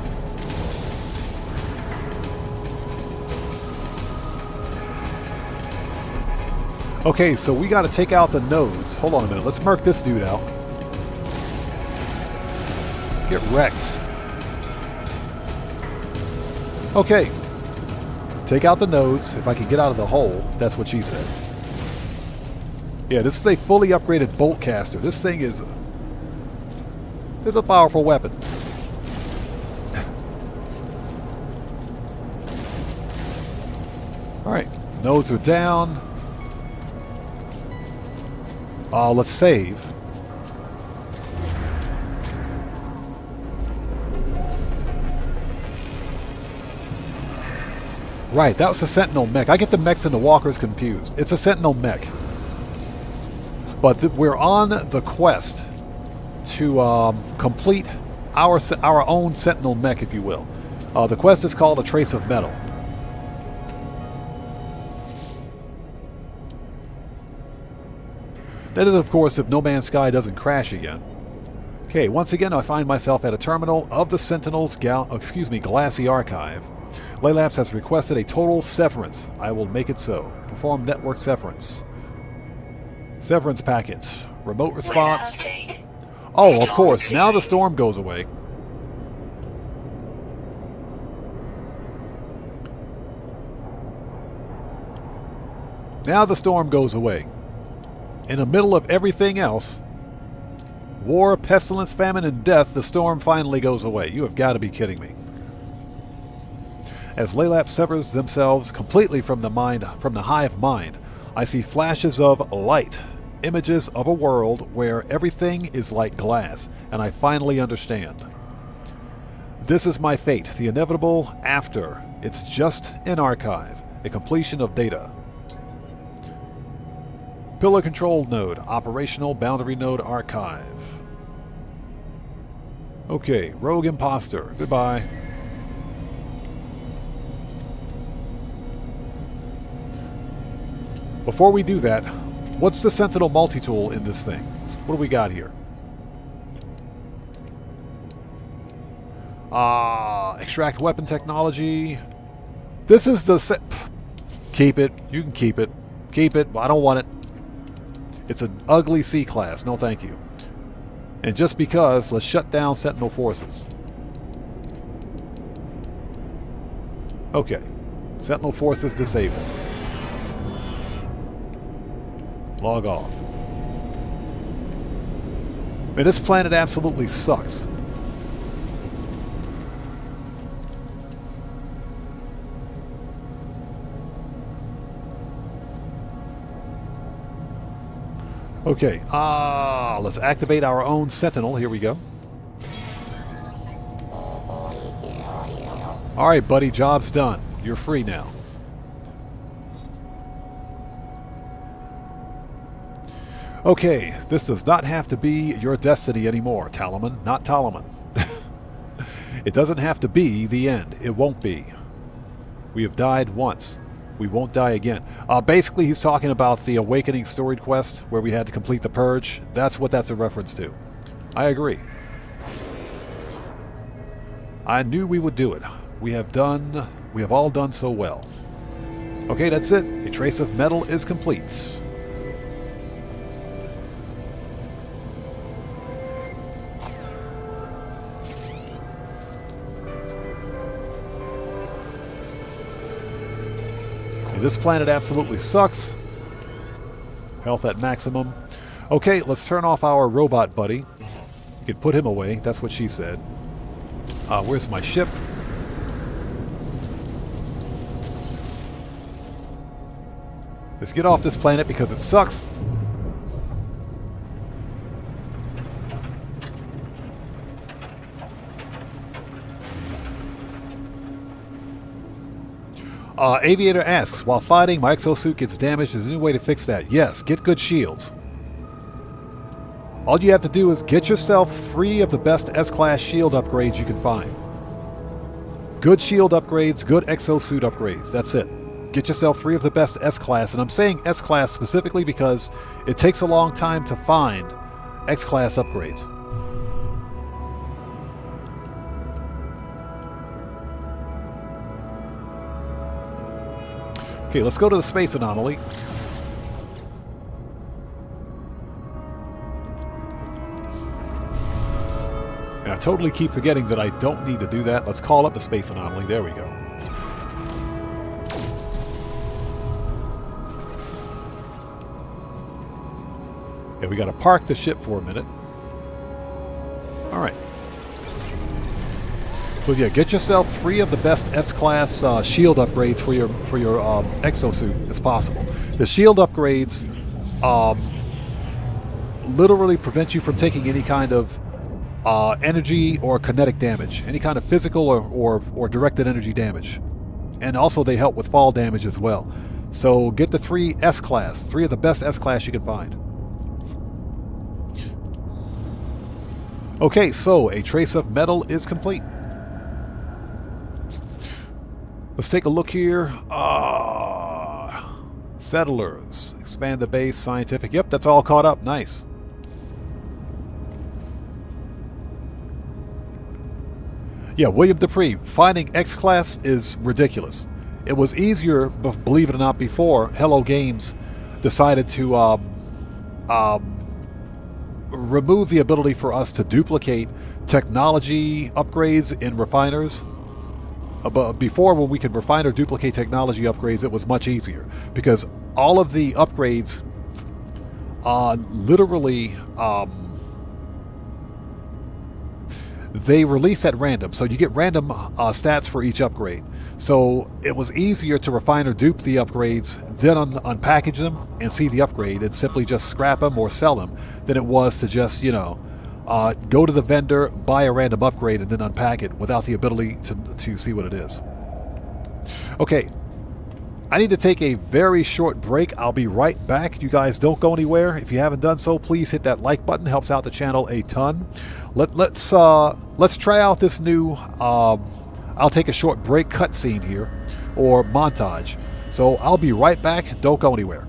Okay, so we got to take out the nodes. Hold on a minute. Let's murk this dude out. Get wrecked. Okay. Take out the nodes. If I can get out of the hole, that's what she said. Yeah, this is a fully upgraded boltcaster. This thing is a powerful weapon. Alright, nodes are down. Let's save. Right, that was a Sentinel mech. I get the mechs and the walkers confused. It's a Sentinel mech. But we're on the quest to complete our own Sentinel mech, if you will. The quest is called A Trace of Metal. That is, of course, if No Man's Sky doesn't crash again. Okay, once again, I find myself at a terminal of the Sentinel's Glassy Archive. Laylabs has requested a total severance. I will make it so. Perform network severance. Severance packet. Remote response. Oh, of course. Now the storm goes away. Now the storm goes away. In the middle of everything else, war, pestilence, famine, and death, the storm finally goes away. You have got to be kidding me. As Laylap severs themselves completely from the hive mind, I see flashes of light, images of a world where everything is like glass, and I finally understand. This is my fate, the inevitable after. It's just an archive, a completion of data. Pillar control node, operational boundary node archive. Okay, rogue imposter, goodbye. Before we do that, what's the Sentinel multi-tool in this thing? What do we got here? Extract weapon technology. This is the set. Keep it. You can keep it. Keep it. I don't want it. It's an ugly C-class. No thank you. And just because, let's shut down Sentinel forces. Okay. Sentinel forces disabled. Log off. Man, this planet absolutely sucks. Okay, let's activate our own Sentinel. Here we go. Alright, buddy, job's done. You're free now. Okay, this does not have to be your destiny anymore, Talaman. Not Talaman. It doesn't have to be the end. It won't be. We have died once. We won't die again. Basically, he's talking about the Awakening storied quest where we had to complete the Purge. That's what that's a reference to. I agree. I knew we would do it. We have all done so well. Okay, that's it. A trace of metal is complete. This planet absolutely sucks. Health at maximum. Okay, let's turn off our robot buddy. You can put him away. That's what she said. Where's my ship? Let's get off this planet because it sucks. Aviator asks, while fighting, my exosuit gets damaged. Is there any way to fix that? Yes, get good shields. All you have to do is get yourself 3 of the best S-Class shield upgrades you can find. Good shield upgrades, good exosuit upgrades. That's it. Get yourself 3 of the best S-Class. And I'm saying S-Class specifically because it takes a long time to find X-Class upgrades. Okay, let's go to the space anomaly. And I totally keep forgetting that I don't need to do that. Let's call up the space anomaly. There we go. Yeah, we got to park the ship for a minute. All right. So yeah, get yourself 3 of the best S-Class shield upgrades for your exosuit as possible. The shield upgrades literally prevent you from taking any kind of energy or kinetic damage, any kind of physical or directed energy damage, and also they help with fall damage as well. So get the 3 S-Class, 3 of the best S-Class you can find. Okay, so a trace of metal is complete. Let's take a look here. Settlers. Expand the base. Scientific. Yep, that's all caught up. Nice. Yeah, William Dupree. Finding X-Class is ridiculous. It was easier, believe it or not, before Hello Games decided to remove the ability for us to duplicate technology upgrades in refiners. But before, when we could refine or duplicate technology upgrades, it was much easier because all of the upgrades literally they release at random. So you get random stats for each upgrade. So it was easier to refine or dupe the upgrades, then unpackage them and see the upgrade and simply just scrap them or sell them than it was to just, you know, go to the vendor, buy a random upgrade, and then unpack it without the ability to see what it is. Okay, I need to take a very short break. I'll be right back. You guys don't go anywhere. If you haven't done so, please hit that like button. Helps out the channel a ton. Let's try out this new I'll take a short break cutscene here, or montage. So I'll be right back. Don't go anywhere.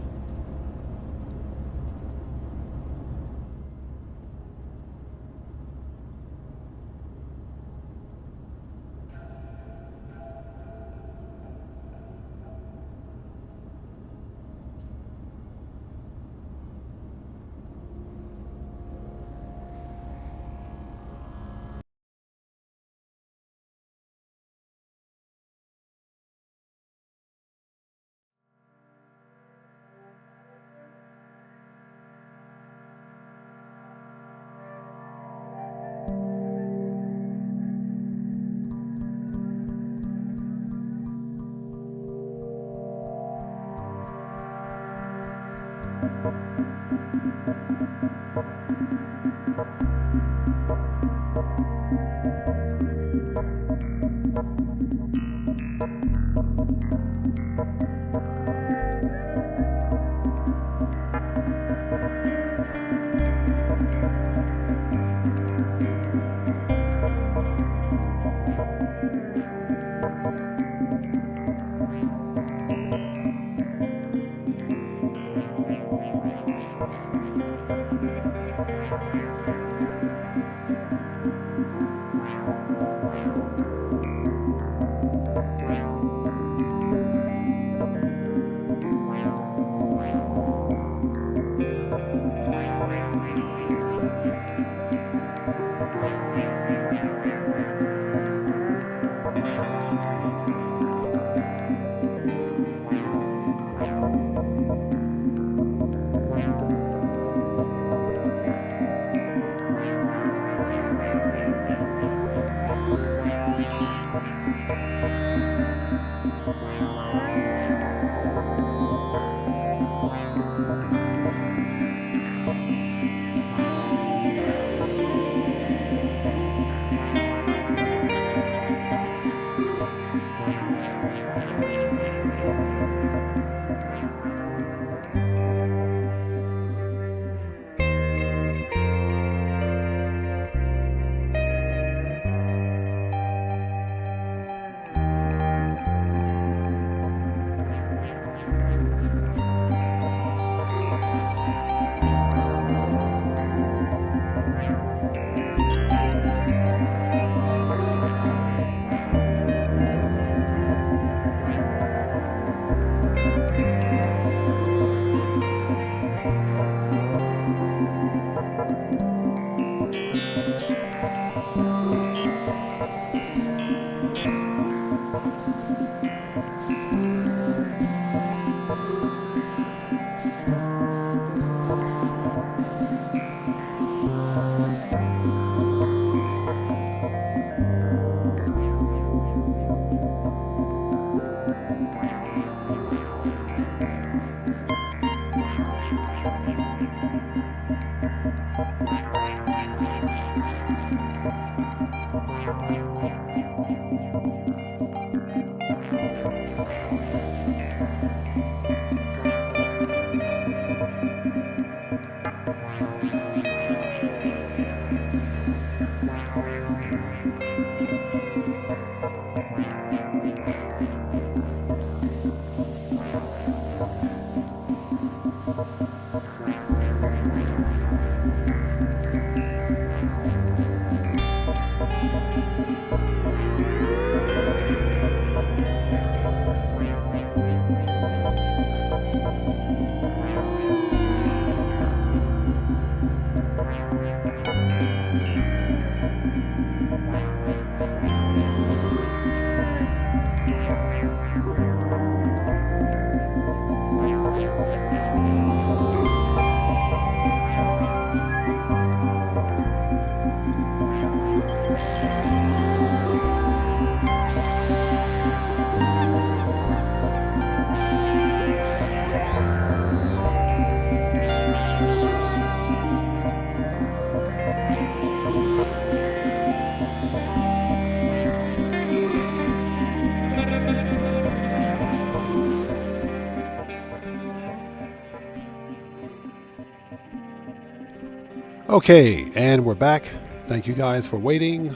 Okay, and we're back. Thank you guys for waiting.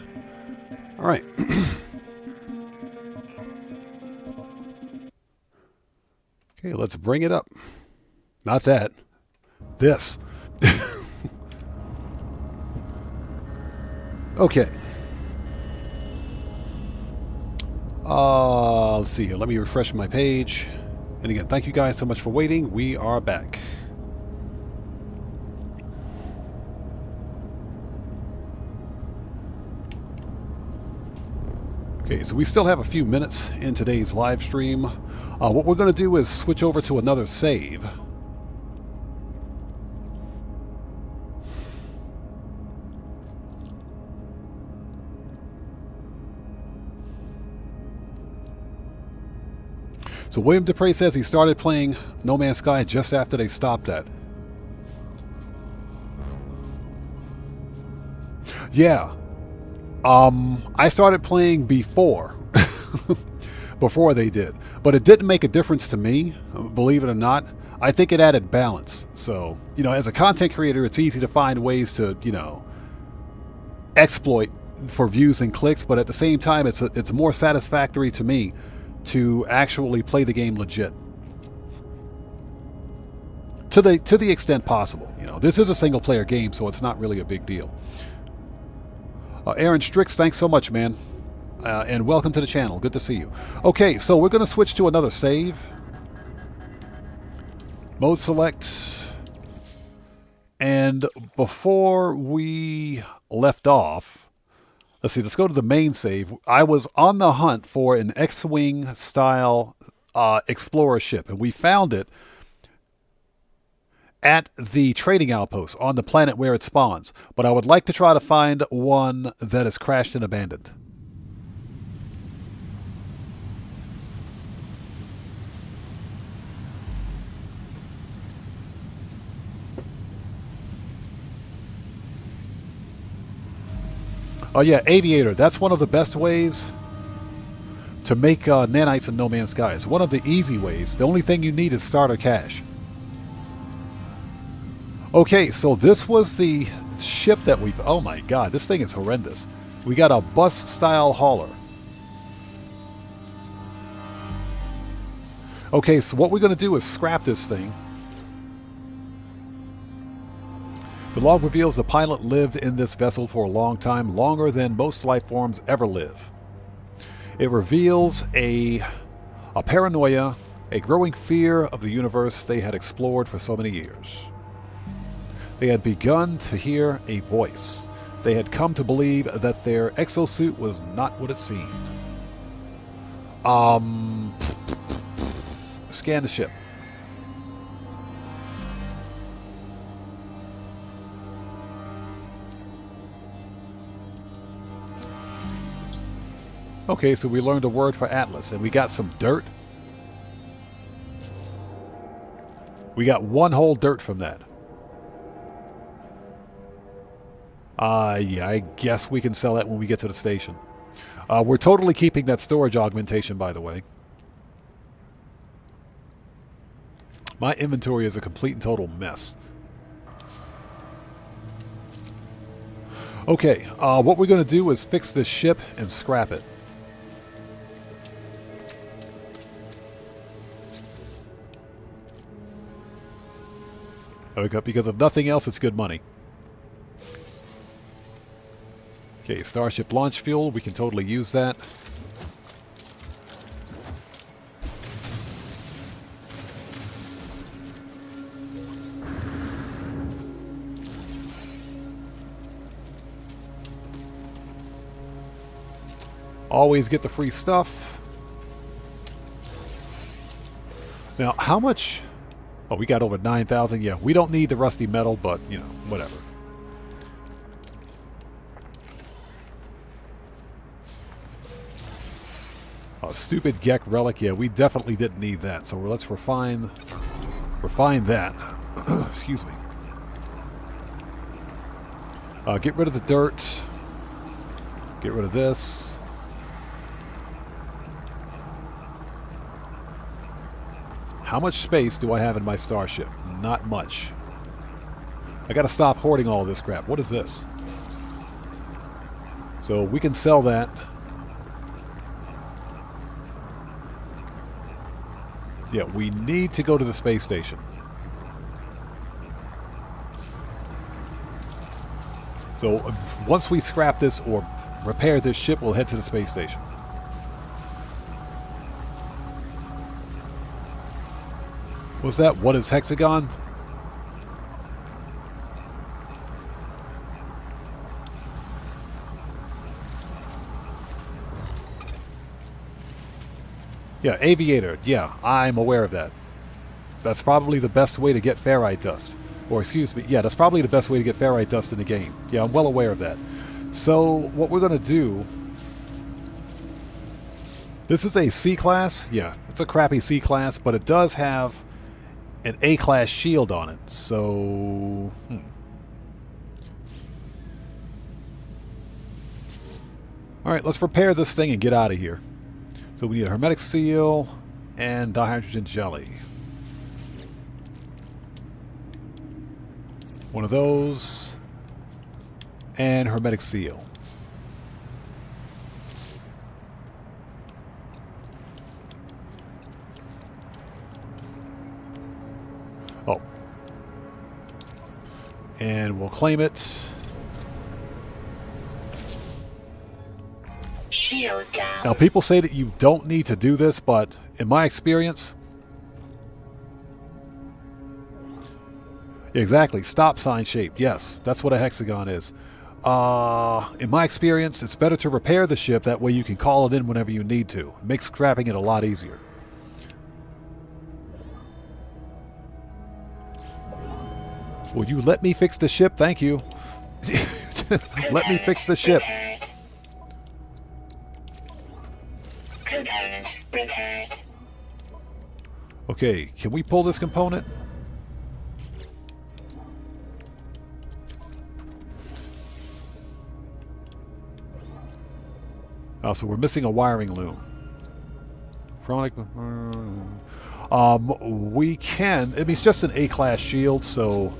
All right. Okay, let's bring it up. Not that. This. Okay. Let's see here. Let me refresh my page. And again, thank you guys so much for waiting. We are back. Okay, so we still have a few minutes in today's live stream. What we're going to do is switch over to another save. So William Dupre says he started playing No Man's Sky just after they stopped that. Yeah. I started playing before. Before they did. But it didn't make a difference to me, believe it or not. I think it added balance. So, you know, as a content creator, it's easy to find ways to, you know, exploit for views and clicks, but at the same time, it's more satisfactory to me to actually play the game legit. To the extent possible. You know, this is a single player game, so it's not really a big deal. Aaron Strix, thanks so much, man. And welcome to the channel. Good to see you. Okay, so we're going to switch to another save. Mode select. And before we left off, let's see, let's go to the main save. I was on the hunt for an X-Wing style explorer ship, and we found it at the trading outpost on the planet where it spawns. But I would like to try to find one that is crashed and abandoned. Oh yeah, Aviator. That's one of the best ways to make nanites in No Man's Sky. It's one of the easy ways. The only thing you need is starter cash. Okay, so this was the ship that we've... Oh my god, this thing is horrendous. We got a bus-style hauler. Okay, so what we're going to do is scrap this thing. The log reveals the pilot lived in this vessel for a long time, longer than most life forms ever live. It reveals a paranoia, a growing fear of the universe they had explored for so many years. They had begun to hear a voice. They had come to believe that their exosuit was not what it seemed. Scan the ship. Okay, so we learned a word for Atlas, and we got some dirt. We got one whole dirt from that. Yeah, I guess we can sell that when we get to the station. We're totally keeping that storage augmentation, by the way. My inventory is a complete and total mess. Okay, what we're going to do is fix this ship and scrap it. Because if nothing else, it's good money. Okay, Starship launch fuel. We can totally use that. Always get the free stuff. Now, how much... Oh, we got over 9,000. Yeah, we don't need the rusty metal, but, you know, whatever. Oh, stupid Gek relic. Yeah, we definitely didn't need that. So let's refine that. Excuse me. Get rid of the dirt. Get rid of this. How much space do I have in my starship? Not much. I gotta stop hoarding all this crap. What is this? So we can sell that. Yeah, we need to go to the space station. So once we scrap this or repair this ship, we'll head to the space station. What's that? What is hexagon? Yeah, aviator. Yeah, I'm aware of that. That's probably the best way to get ferrite dust. Or excuse me, yeah, that's probably the best way to get ferrite dust in the game. Yeah, I'm well aware of that. So what we're going to do... This is a C-class. Yeah, it's a crappy C-class, but it does have an A-class shield on it. So... Alright, let's repair this thing and get out of here. So we need a hermetic seal and dihydrogen jelly. One of those and hermetic seal. Oh. And we'll claim it. Shield down. Now, people say that you don't need to do this, but in my experience... Exactly, stop sign shape. Yes, that's what a hexagon is. In my experience, it's better to repair the ship. That way you can call it in whenever you need to. It makes scrapping it a lot easier. Will you let me fix the ship? Thank you. Let me fix the ship. Repaired. Component repaired. Okay, can we pull this component? Oh, so we're missing a wiring loom. Chronic. We can. I mean, it's just an A-class shield, so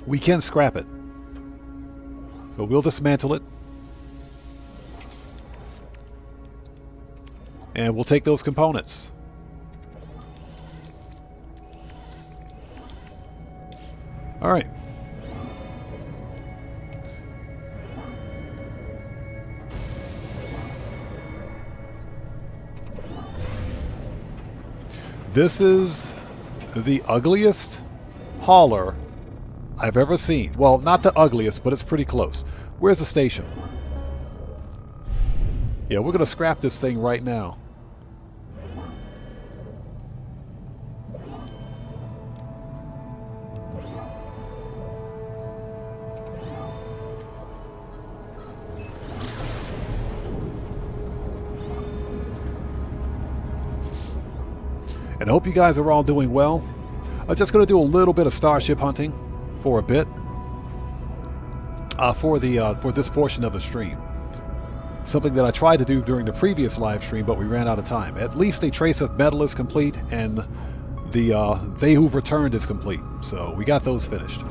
we can scrap it. So we'll dismantle it. And we'll take those components. All right. This is the ugliest hauler I've ever seen. Well, not the ugliest, but it's pretty close. Where's the station? Yeah, we're going to scrap this thing right now. And I hope you guys are all doing well. I'm just going to do a little bit of Starship hunting for a bit for this portion of the stream. Something that I tried to do during the previous live stream, but we ran out of time. At least a Trace of Metal is complete, and the They Who've Returned is complete. So we got those finished.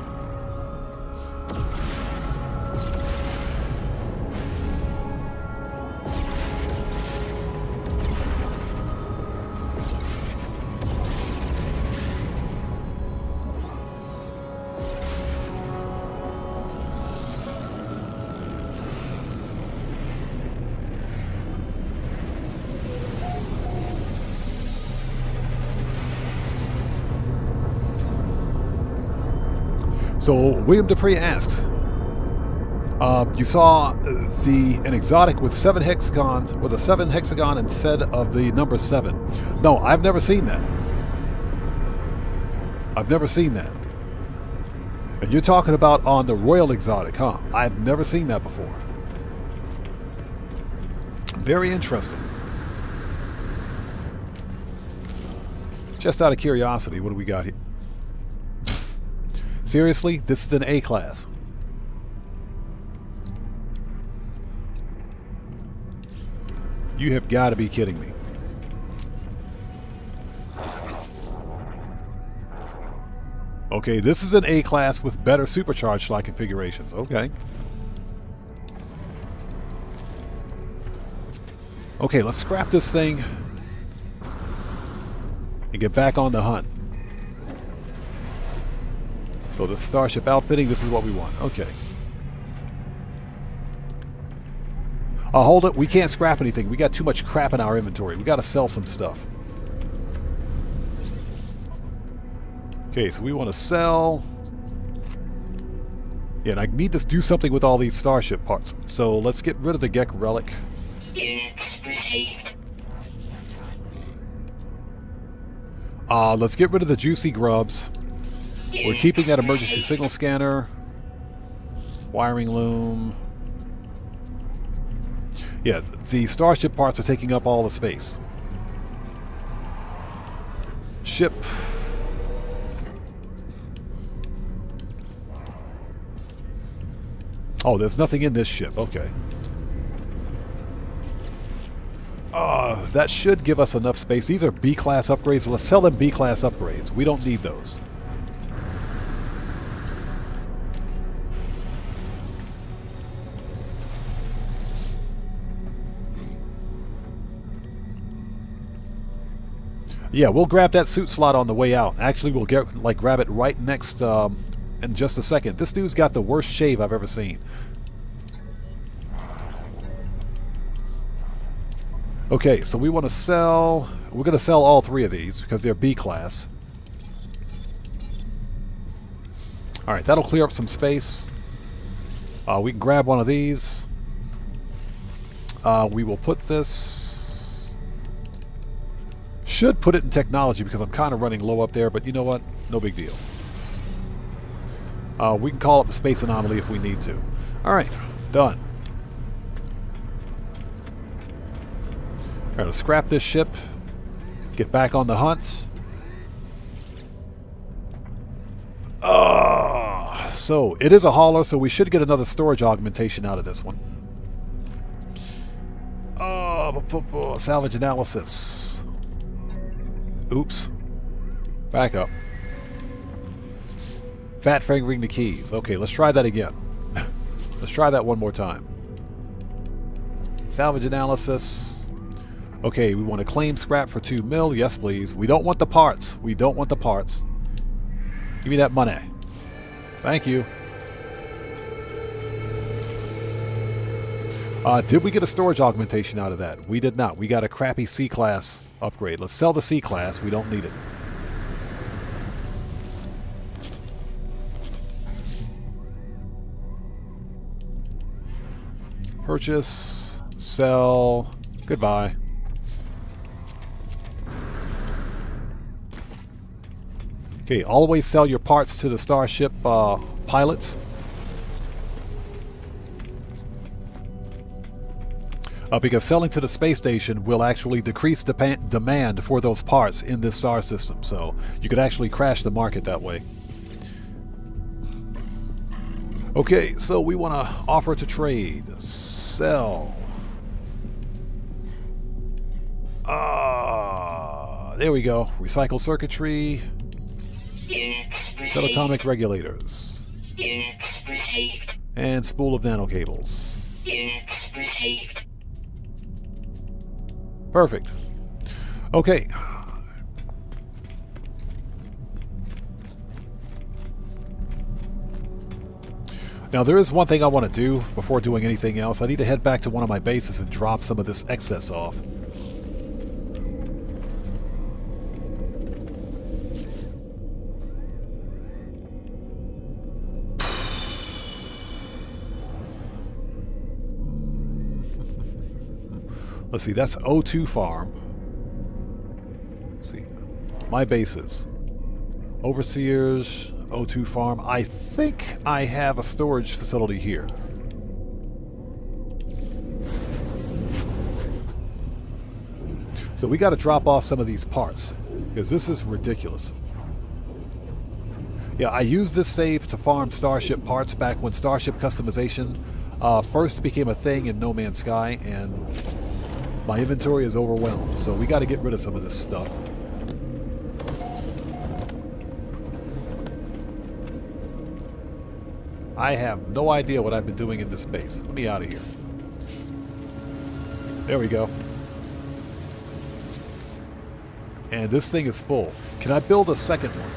So William Dupree asks, you saw an exotic with 7 hexagons, with a 7 hexagon instead of the number 7. No, I've never seen that. I've never seen that. And you're talking about on the Royal Exotic, huh? I've never seen that before. Very interesting. Just out of curiosity, what do we got here? Seriously, this is an A-class. You have got to be kidding me. Okay, this is an A-class with better supercharged slot configurations. Okay. Okay, let's scrap this thing and get back on the hunt. So the Starship outfitting, this is what we want. Okay. Hold it. We can't scrap anything. We got too much crap in our inventory. We got to sell some stuff. Okay, so we want to sell. Yeah, and I need to do something with all these Starship parts. So let's get rid of the Gek Relic. Units received. Let's get rid of the Juicy Grubs. We're keeping that emergency signal scanner. Wiring loom. Yeah, the Starship parts are taking up all the space. Ship. Oh, there's nothing in this ship. Okay. That should give us enough space. These are B-class upgrades. Let's sell them B-class upgrades. We don't need those. Yeah, we'll grab that suit slot on the way out. Actually, we'll grab it right next in just a second. This dude's got the worst shave I've ever seen. Okay, so we want to sell. We're going to sell all three of these because they're B class. All right, that'll clear up some space. We can grab one of these. We will put this. Should put it in technology because I'm kind of running low up there, but you know what? No big deal. We can call up the space anomaly if we need to. All right, done. All right, let's scrap this ship. Get back on the hunt. So it is a hauler, so we should get another storage augmentation out of this one. Salvage analysis. Oops. Back up. Fat fingering the keys. Okay, let's try that again. Let's try that one more time. Salvage analysis. Okay, we want to claim scrap for 2 mil. Yes, please. We don't want the parts. We don't want the parts. Give me that money. Thank you. Did we get a storage augmentation out of that? We did not. We got a crappy C-class upgrade. Let's sell the C-class. We don't need it. Purchase. Sell. Goodbye. Okay, always sell your parts to the Starship pilots. Because selling to the space station will actually decrease demand for those parts in this star system. So you could actually crash the market that way. Okay, so we want to offer to trade. Sell. There we go. Recycle circuitry. Units received. Subatomic regulators. Units received. And spool of nanocables. Units received. Perfect. Okay. Now there is one thing I want to do before doing anything else. I need to head back to one of my bases and drop some of this excess off. Let's see, that's O2 Farm. Let's see, my bases. Overseers, O2 Farm. I think I have a storage facility here. So we got to drop off some of these parts because this is ridiculous. Yeah, I used this save to farm Starship parts back when Starship customization first became a thing in No Man's Sky, and my inventory is overwhelmed, so we got to get rid of some of this stuff. I have no idea what I've been doing in this space. Let me out of here. There we go. And this thing is full. Can I build a second one?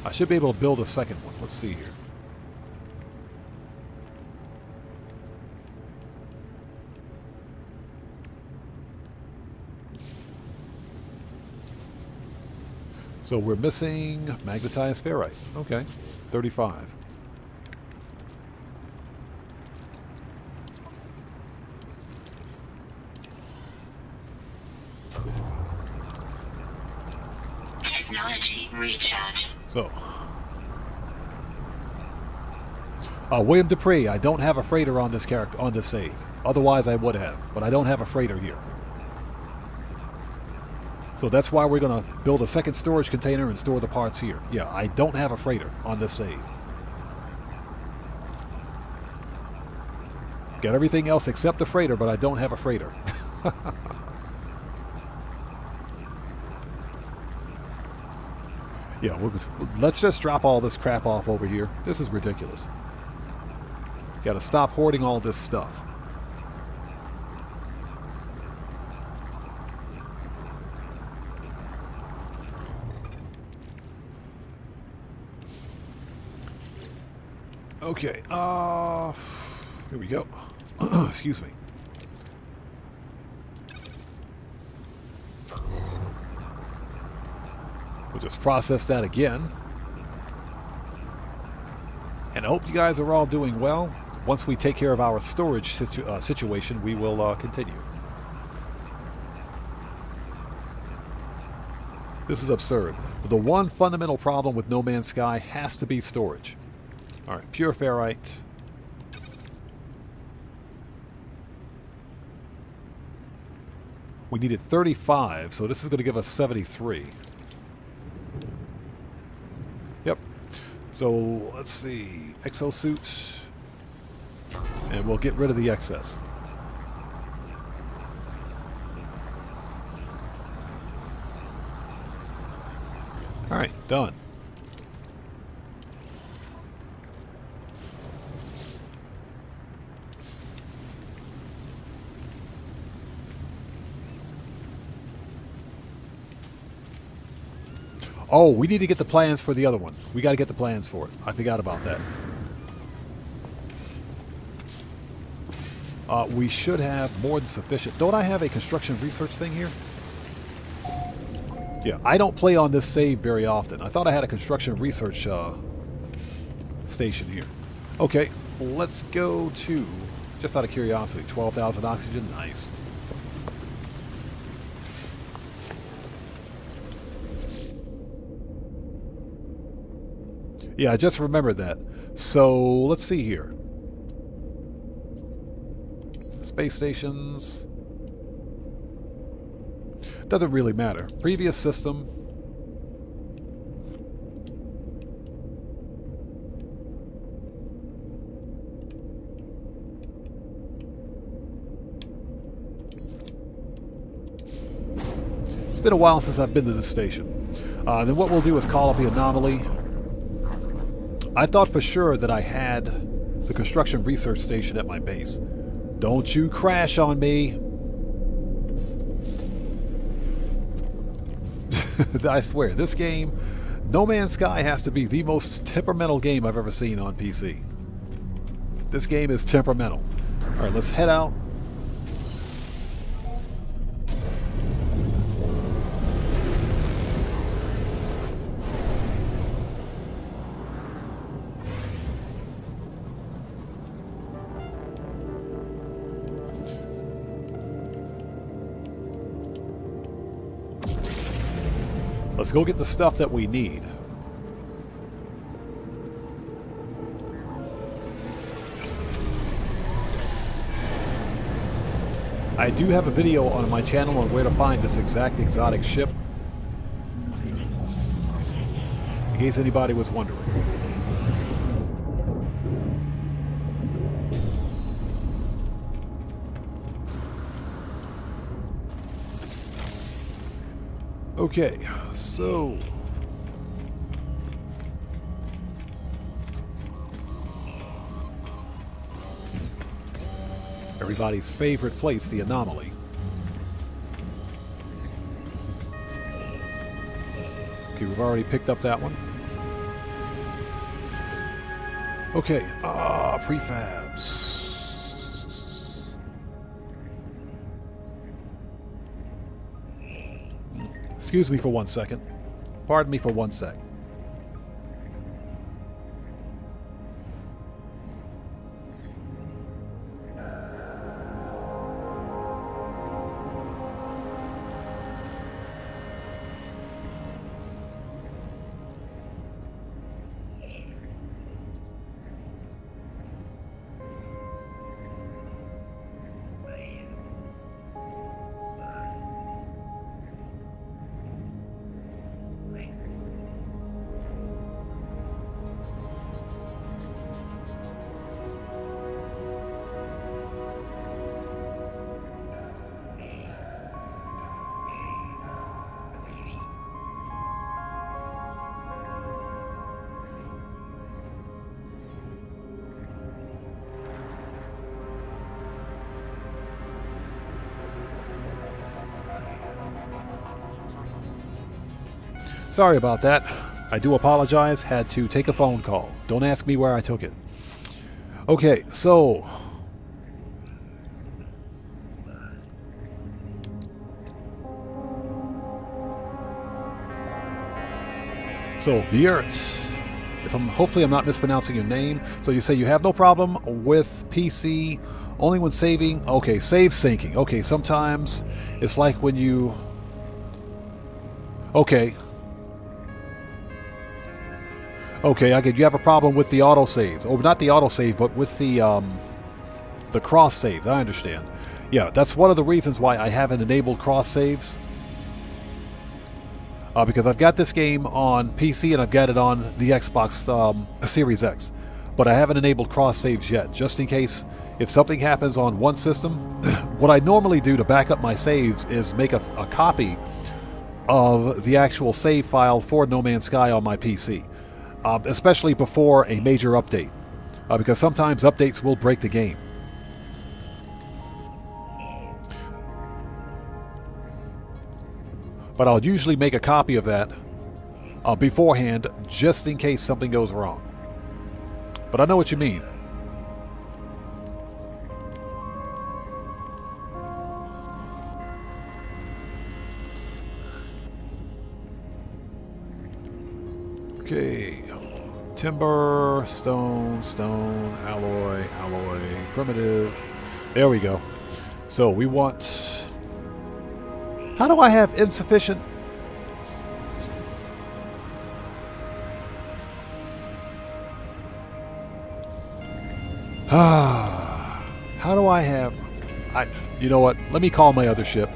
I should be able to build a second one. Let's see here. So we're missing magnetized ferrite. Okay, 35. Technology recharge. So, William Dupree, I don't have a freighter on this character on this save. Otherwise, I would have, but I don't have a freighter here. So that's why we're going to build a second storage container and store the parts here. Yeah, I don't have a freighter on this save. Got everything else except the freighter, but I don't have a freighter. Yeah, let's just drop all this crap off over here. This is ridiculous. Got to stop hoarding all this stuff. Okay, here we go. Excuse me. We'll just process that again. And I hope you guys are all doing well. Once we take care of our storage situation, we will continue. This is absurd. The one fundamental problem with No Man's Sky has to be storage. All right, pure ferrite. We needed 35, so this is going to give us 73. Yep. So let's see, exosuit, and we'll get rid of the excess. All right, done. Oh, we need to get the plans for the other one. We got to get the plans for it. I forgot about that. We should have more than sufficient. Don't I have a construction research thing here? Yeah, I don't play on this save very often. I thought I had a construction research station here. Okay, let's go to, just out of curiosity, 12,000 oxygen. Nice. Yeah, I just remembered that. So, let's see here. Space stations. Doesn't really matter. Previous system. It's been a while since I've been to this station. Then what we'll do is call up the anomaly. I thought for sure that I had the construction research station at my base. Don't you crash on me. I swear, this game, No Man's Sky has to be the most temperamental game I've ever seen on PC. This game is temperamental. Alright, let's head out. Let's go get the stuff that we need. I do have a video on my channel on where to find this exact exotic ship, in case anybody was wondering. Okay, so Everybody's favorite place, the anomaly. Okay, we've already picked up that one. Okay, prefabs. Excuse me for 1 second. Pardon me for 1 sec. Sorry about that. I do apologize. Had to take a phone call. Don't ask me where I took it. Okay, so... Bjert, hopefully I'm not mispronouncing your name. So you say you have no problem with PC, only when saving. Okay, save syncing. Okay, sometimes it's like when you... Okay. Okay, I get you have a problem with the autosaves. Oh, not the autosave, but with the cross saves. I understand. Yeah, that's one of the reasons why I haven't enabled cross saves. Because I've got this game on PC and I've got it on the Xbox Series X. But I haven't enabled cross saves yet, just in case if something happens on one system. What I normally do to back up my saves is make a copy of the actual save file for No Man's Sky on my PC. Especially before a major update, because sometimes updates will break the game. But I'll usually make a copy of that beforehand, just in case something goes wrong. But I know what you mean. Okay. Timber, stone, alloy, primitive. There we go. So we want... How do I have insufficient... How do I have... You know what? Let me call my other ship.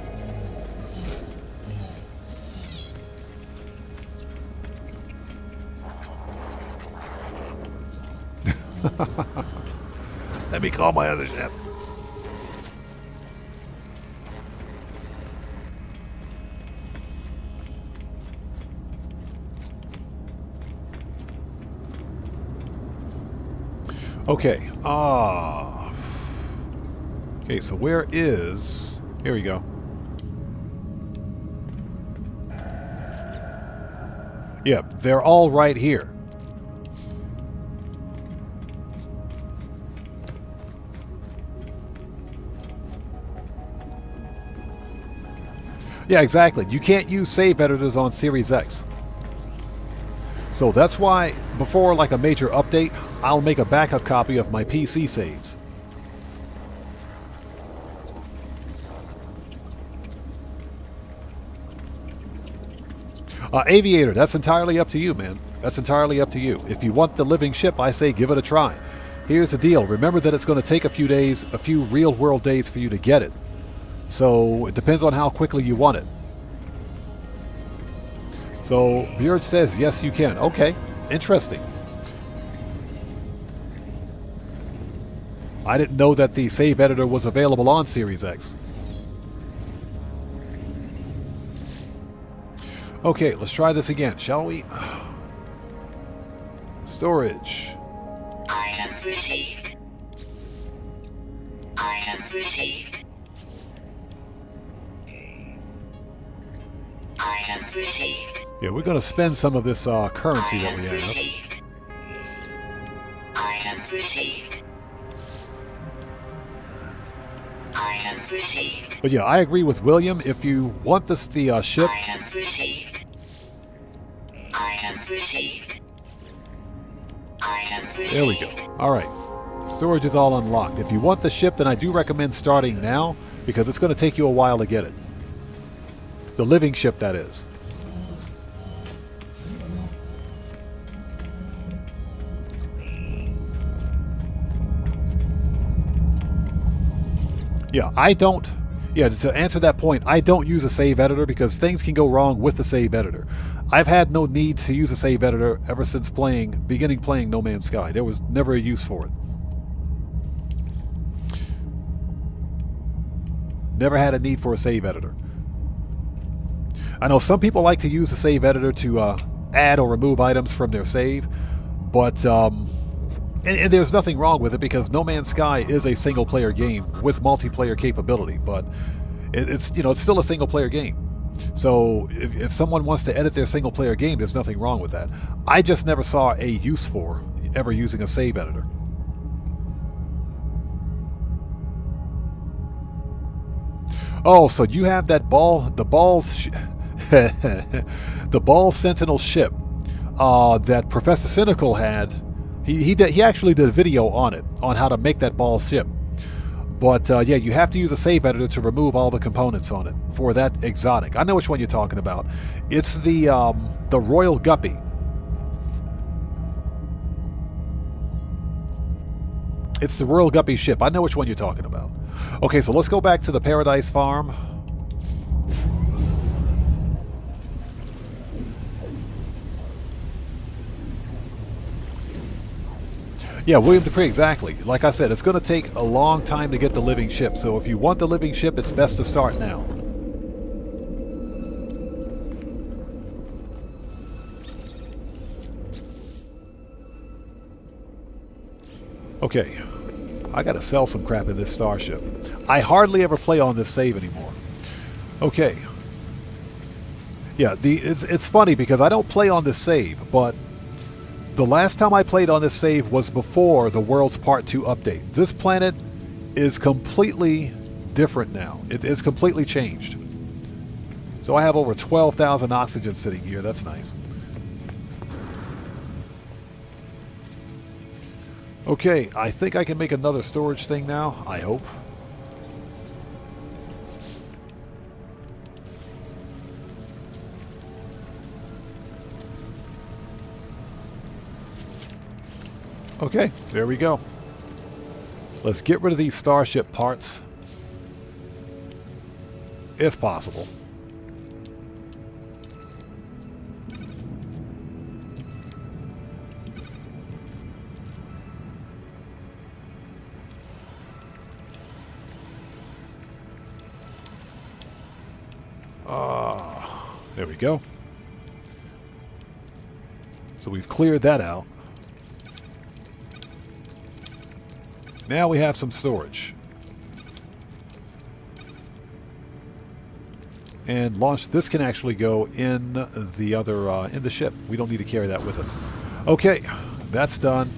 Let me call my other ship. Okay. Okay, so where is... Here we go. Yeah, they're all right here. Yeah, exactly. You can't use save editors on Series X. So that's why, before like a major update, I'll make a backup copy of my PC saves. Aviator, that's entirely up to you, man. That's entirely up to you. If you want the living ship, I say give it a try. Here's the deal. Remember that it's going to take a few days, a few real-world days for you to get it. So it depends on how quickly you want it. So Beard says, yes, you can. Okay, interesting. I didn't know that the save editor was available on Series X. Okay, let's try this again, shall we? Storage. Item received. Item received. Item received. Yeah, we're going to spend some of this currency that we Item have. received. Item received. Item received. But yeah, I agree with William. If you want the ship... Item received. Item received. Item received. There we go. All right. Storage is all unlocked. If you want the ship, then I do recommend starting now, because it's going to take you a while to get it. The living ship, that is. Yeah, I don't... Yeah, to answer that point, I don't use a save editor because things can go wrong with the save editor. I've had no need to use a save editor ever since beginning playing No Man's Sky. There was never a use for it. Never had a need for a save editor. I know some people like to use the save editor to add or remove items from their save, but and there's nothing wrong with it because No Man's Sky is a single-player game with multiplayer capability, but it's still a single-player game. So if someone wants to edit their single-player game, there's nothing wrong with that. I just never saw a use for ever using a save editor. Oh, so you have that the Ball Sentinel ship that Professor Cynical had. He actually did a video on it, on how to make that ball ship. But yeah, you have to use a save editor to remove all the components on it for that exotic. I know which one you're talking about. It's the Royal Guppy. It's the Royal Guppy ship. I know which one you're talking about. Okay, so let's go back to the Paradise Farm. Yeah, William Dupree, exactly. Like I said, it's going to take a long time to get the living ship. So if you want the living ship, it's best to start now. Okay, I got to sell some crap in this Starship. I hardly ever play on this save anymore. Okay. Yeah, it's funny because I don't play on this save, but the last time I played on this save was before the World's Part 2 update. This planet is completely different now. It's completely changed. So I have over 12,000 oxygen sitting here. That's nice. Okay, I think I can make another storage thing now. I hope. Okay, there we go. Let's get rid of these Starship parts, if possible. There we go. So we've cleared that out. Now we have some storage. And launch. This can actually go in the other in the ship. We don't need to carry that with us. Okay, that's done.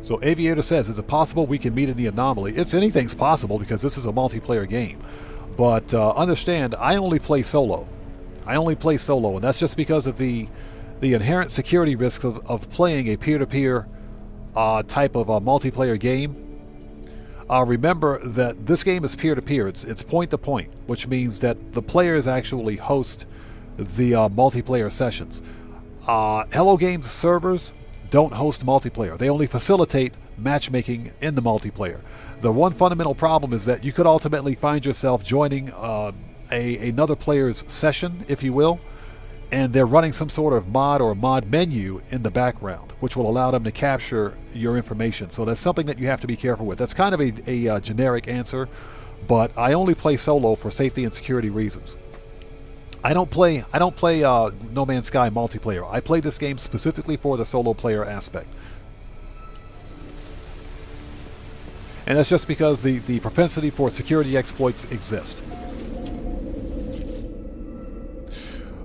So Aviator says, is it possible we can meet in the anomaly? Anything's possible because this is a multiplayer game. But understand, I only play solo. And that's just because of the inherent security risks of playing a peer-to-peer type of multiplayer game. Remember that this game is peer-to-peer. It's point-to-point, which means that the players actually host the multiplayer sessions. Hello Games servers don't host multiplayer. They only facilitate matchmaking in the multiplayer. The one fundamental problem is that you could ultimately find yourself joining another player's session, if you will, and they're running some sort of mod or mod menu in the background, which will allow them to capture your information. So that's something that you have to be careful with. That's kind of a generic answer, but I only play solo for safety and security reasons. I don't play No Man's Sky multiplayer. I play this game specifically for the solo player aspect. And that's just because the propensity for security exploits exists.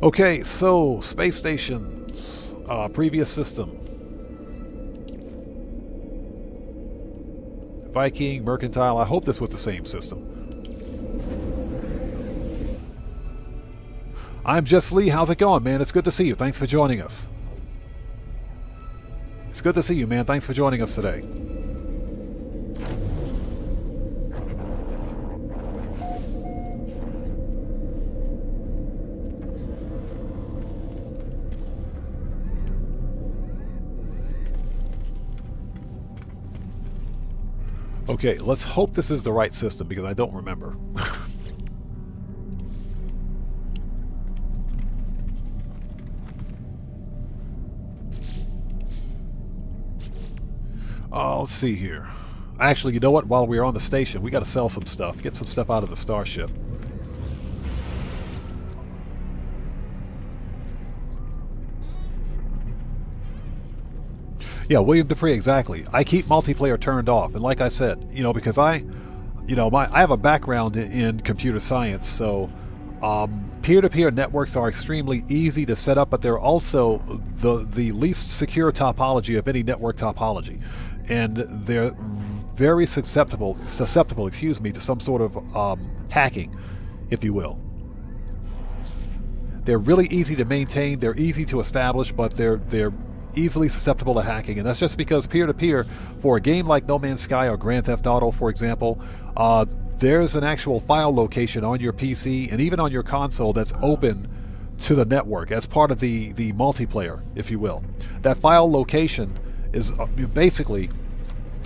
Okay, so space stations, previous system. Viking, Mercantile, I hope this was the same system. I'm Jess Lee, how's it going, man? It's good to see you, thanks for joining us. It's good to see you, man, thanks for joining us today. Okay, let's hope this is the right system because I don't remember. Let's see here. Actually, you know what? While we're on the station, we got to sell some stuff. Get some stuff out of the Starship. Yeah, William Dupree, exactly. I keep multiplayer turned off, and like I said, you know, because I have a background in computer science, so peer-to-peer networks are extremely easy to set up, but they're also the least secure topology of any network topology, and they're very susceptible, to some sort of hacking, if you will. They're really easy to maintain, they're easy to establish, but they're easily susceptible to hacking, and that's just because peer-to-peer, for a game like No Man's Sky or Grand Theft Auto, for example, there's an actual file location on your PC and even on your console that's open to the network as part of the multiplayer, if you will. That file location is basically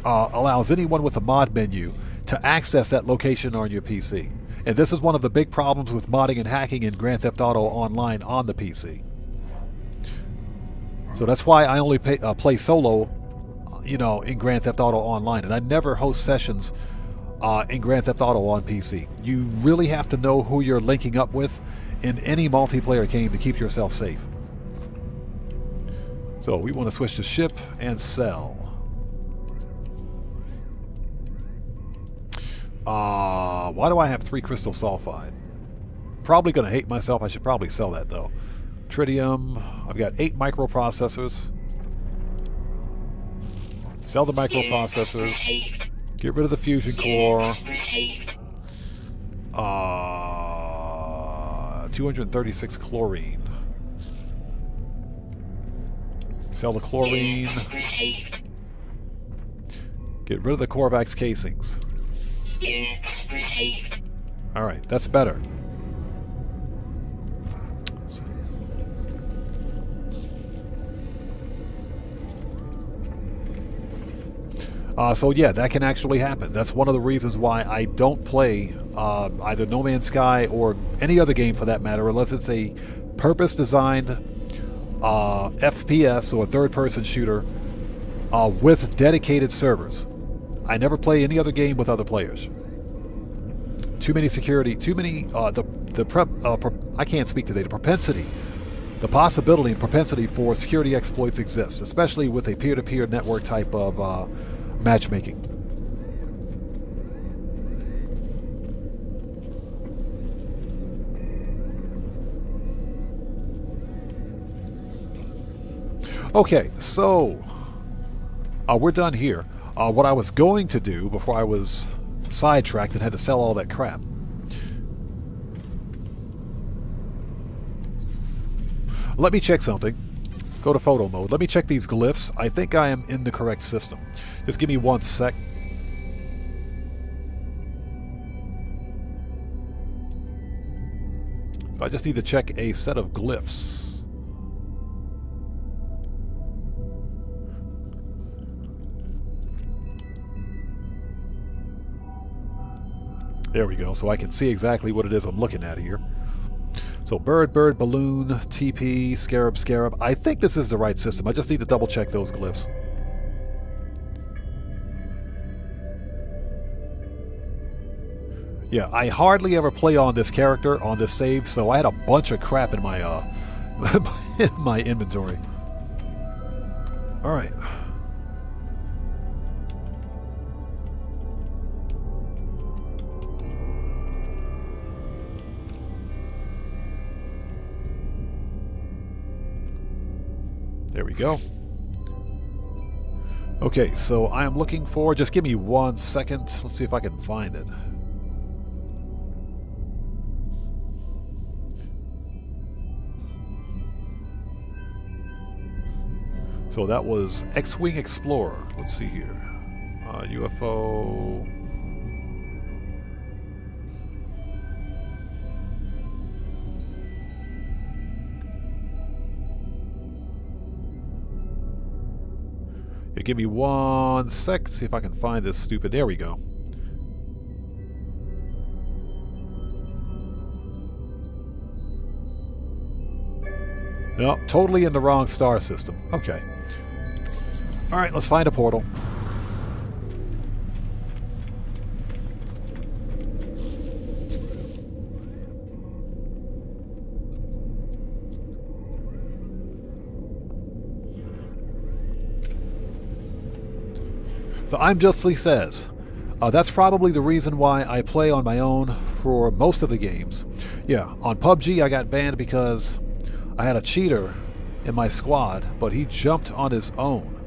allows anyone with a mod menu to access that location on your PC. And this is one of the big problems with modding and hacking in Grand Theft Auto Online on the PC. So that's why I only play solo, in Grand Theft Auto Online, and I never host sessions in Grand Theft Auto on PC. You really have to know who you're linking up with in any multiplayer game to keep yourself safe. So we want to switch to ship and sell. Why do I have 3 crystal sulfide? Probably going to hate myself. I should probably sell that though. Tritium. I've got 8 microprocessors. Sell the microprocessors. Get rid of the fusion core. 236 chlorine. Sell the chlorine. Get rid of the Corvax casings. Alright, that's better. So yeah, that can actually happen. That's one of the reasons why I don't play either No Man's Sky or any other game for that matter, unless it's a purpose-designed FPS or third-person shooter with dedicated servers. I never play any other game with other players. Too many security, too many, I can't speak today, the propensity, the possibility and propensity for security exploits exists, especially with a peer-to-peer network type of matchmaking. Okay, so we're done here. What I was going to do before I was sidetracked and had to sell all that crap. Let me check something. Go to photo mode. Let me check these glyphs. I think I am in the correct system. Just give me 1 sec. I just need to check a set of glyphs. There we go, so I can see exactly what it is I'm looking at here. So bird, bird, balloon, TP, scarab, scarab. I think this is the right system. I just need to double check those glyphs. Yeah, I hardly ever play on this character, on this save, so I had a bunch of crap in my, in my inventory. Alright. There we go. Okay, so I am looking for... Just give me 1 second. Let's see if I can find it. So that was X-Wing Explorer. Let's see here. UFO... Yeah, give me 1 sec. See if I can find this stupid... There we go. No, totally in the wrong star system. Okay. Alright, let's find a portal. So I'm Justly Says. That's probably the reason why I play on my own for most of the games. Yeah, on PUBG I got banned because I had a cheater in my squad, but he jumped on his own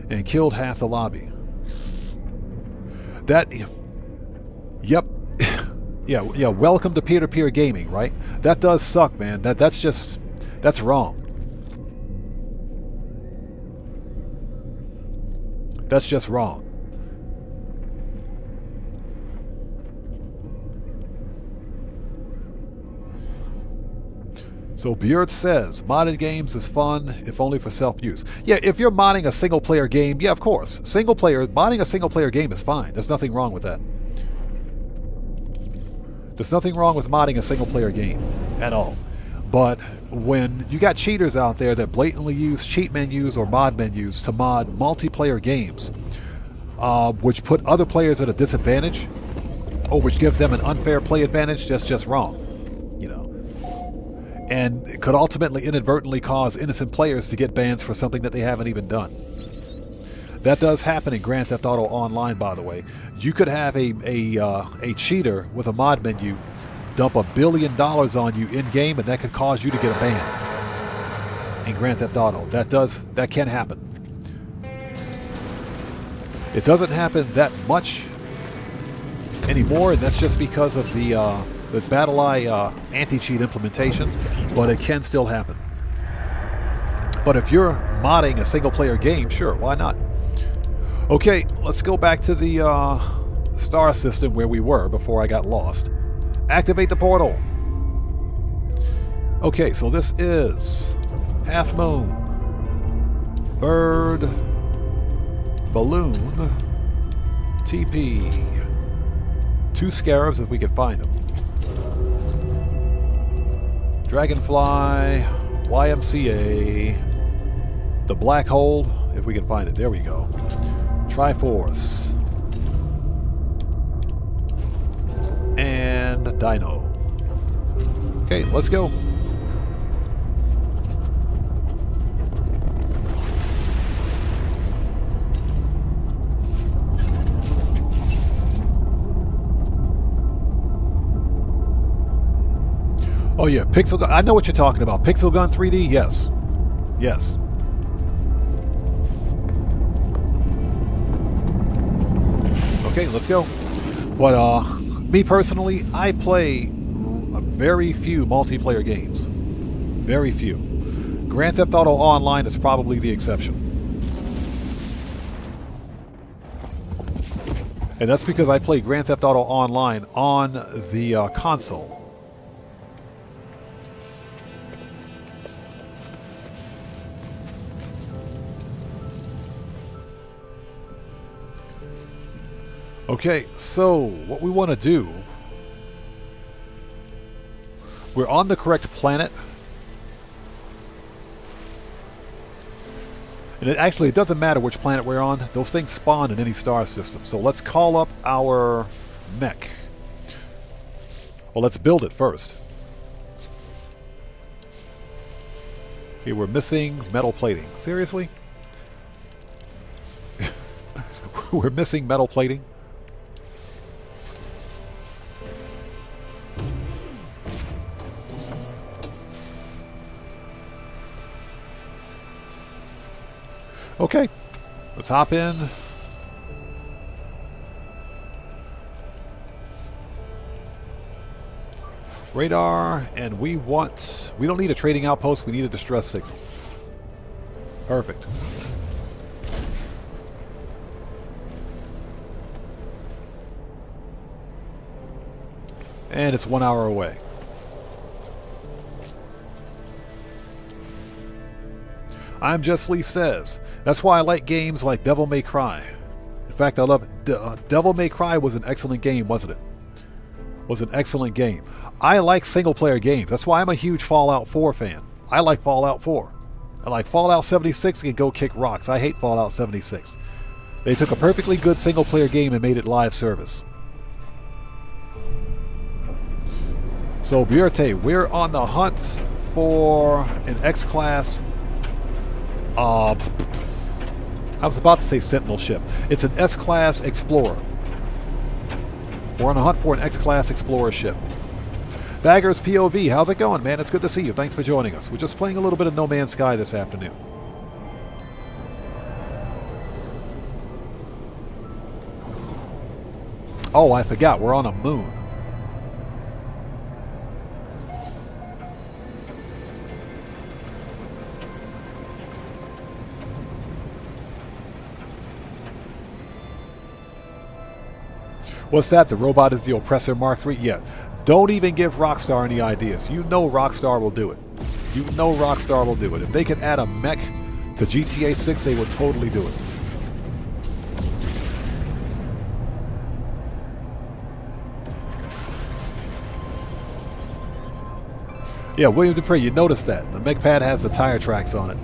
and killed half the lobby. That... Yep. yeah, welcome to peer-to-peer gaming, right? That does suck, man. That's just... That's wrong. That's just wrong. So Beard says, modded games is fun, if only for self-use. Yeah, if you're modding a single-player game, yeah, of course. Modding a single-player game is fine. There's nothing wrong with that. There's nothing wrong with modding a single-player game at all. But when you got cheaters out there that blatantly use cheat menus or mod menus to mod multiplayer games, which put other players at a disadvantage, or which gives them an unfair play advantage, that's just wrong. You know. And it could ultimately inadvertently cause innocent players to get bans for something that they haven't even done. That does happen in Grand Theft Auto Online, by the way. You could have a cheater with a mod menu dump $1 billion on you in-game, and that could cause you to get a ban in Grand Theft Auto. That can happen. It doesn't happen that much anymore, and that's just because of the BattlEye anti-cheat implementation, but it can still happen. But if you're modding a single-player game, sure, why not? Okay, let's go back to the star system where we were before I got lost. Activate the portal. Okay, so this is Half Moon, Bird, Balloon, TP, 2 Scarabs if we can find them, Dragonfly, YMCA, the Black Hole if we can find it. There we go. Triforce. And Dino. Okay, let's go. Oh yeah, Pixel Gun. I know what you're talking about. Pixel Gun 3D? Yes. Yes. Okay, let's go. But, me personally, I play very few multiplayer games. Very few. Grand Theft Auto Online is probably the exception. And that's because I play Grand Theft Auto Online on the console. Okay, so what we want to do, we're on the correct planet. And it doesn't matter which planet we're on. Those things spawn in any star system. So let's call up our mech. Well, let's build it first. Okay, we're missing metal plating. Seriously? We're missing metal plating? Okay, let's hop in. Radar, and we don't need a trading outpost, we need a distress signal. Perfect. And it's 1 hour away. I'm Just Lee Says. That's why I like games like Devil May Cry. In fact, I love it. Devil May Cry was an excellent game, wasn't it? Was an excellent game. I like single-player games. That's why I'm a huge Fallout 4 fan. I like Fallout 4. I like Fallout 76 and go kick rocks. I hate Fallout 76. They took a perfectly good single-player game and made it live service. So, Bjorte, we're on the hunt for an X-Class... I was about to say Sentinel ship. It's an S-Class Explorer. We're on a hunt for an X-Class Explorer ship. Baggers POV, how's it going, man? It's good to see you. Thanks for joining us. We're just playing a little bit of No Man's Sky this afternoon. Oh, I forgot. We're on a moon. What's that? The robot is the Oppressor Mark III? Yeah. Don't even give Rockstar any ideas. You know Rockstar will do it. You know Rockstar will do it. If they could add a mech to GTA 6, they would totally do it. Yeah, William Dupree, you noticed that. The mech pad has the tire tracks on it.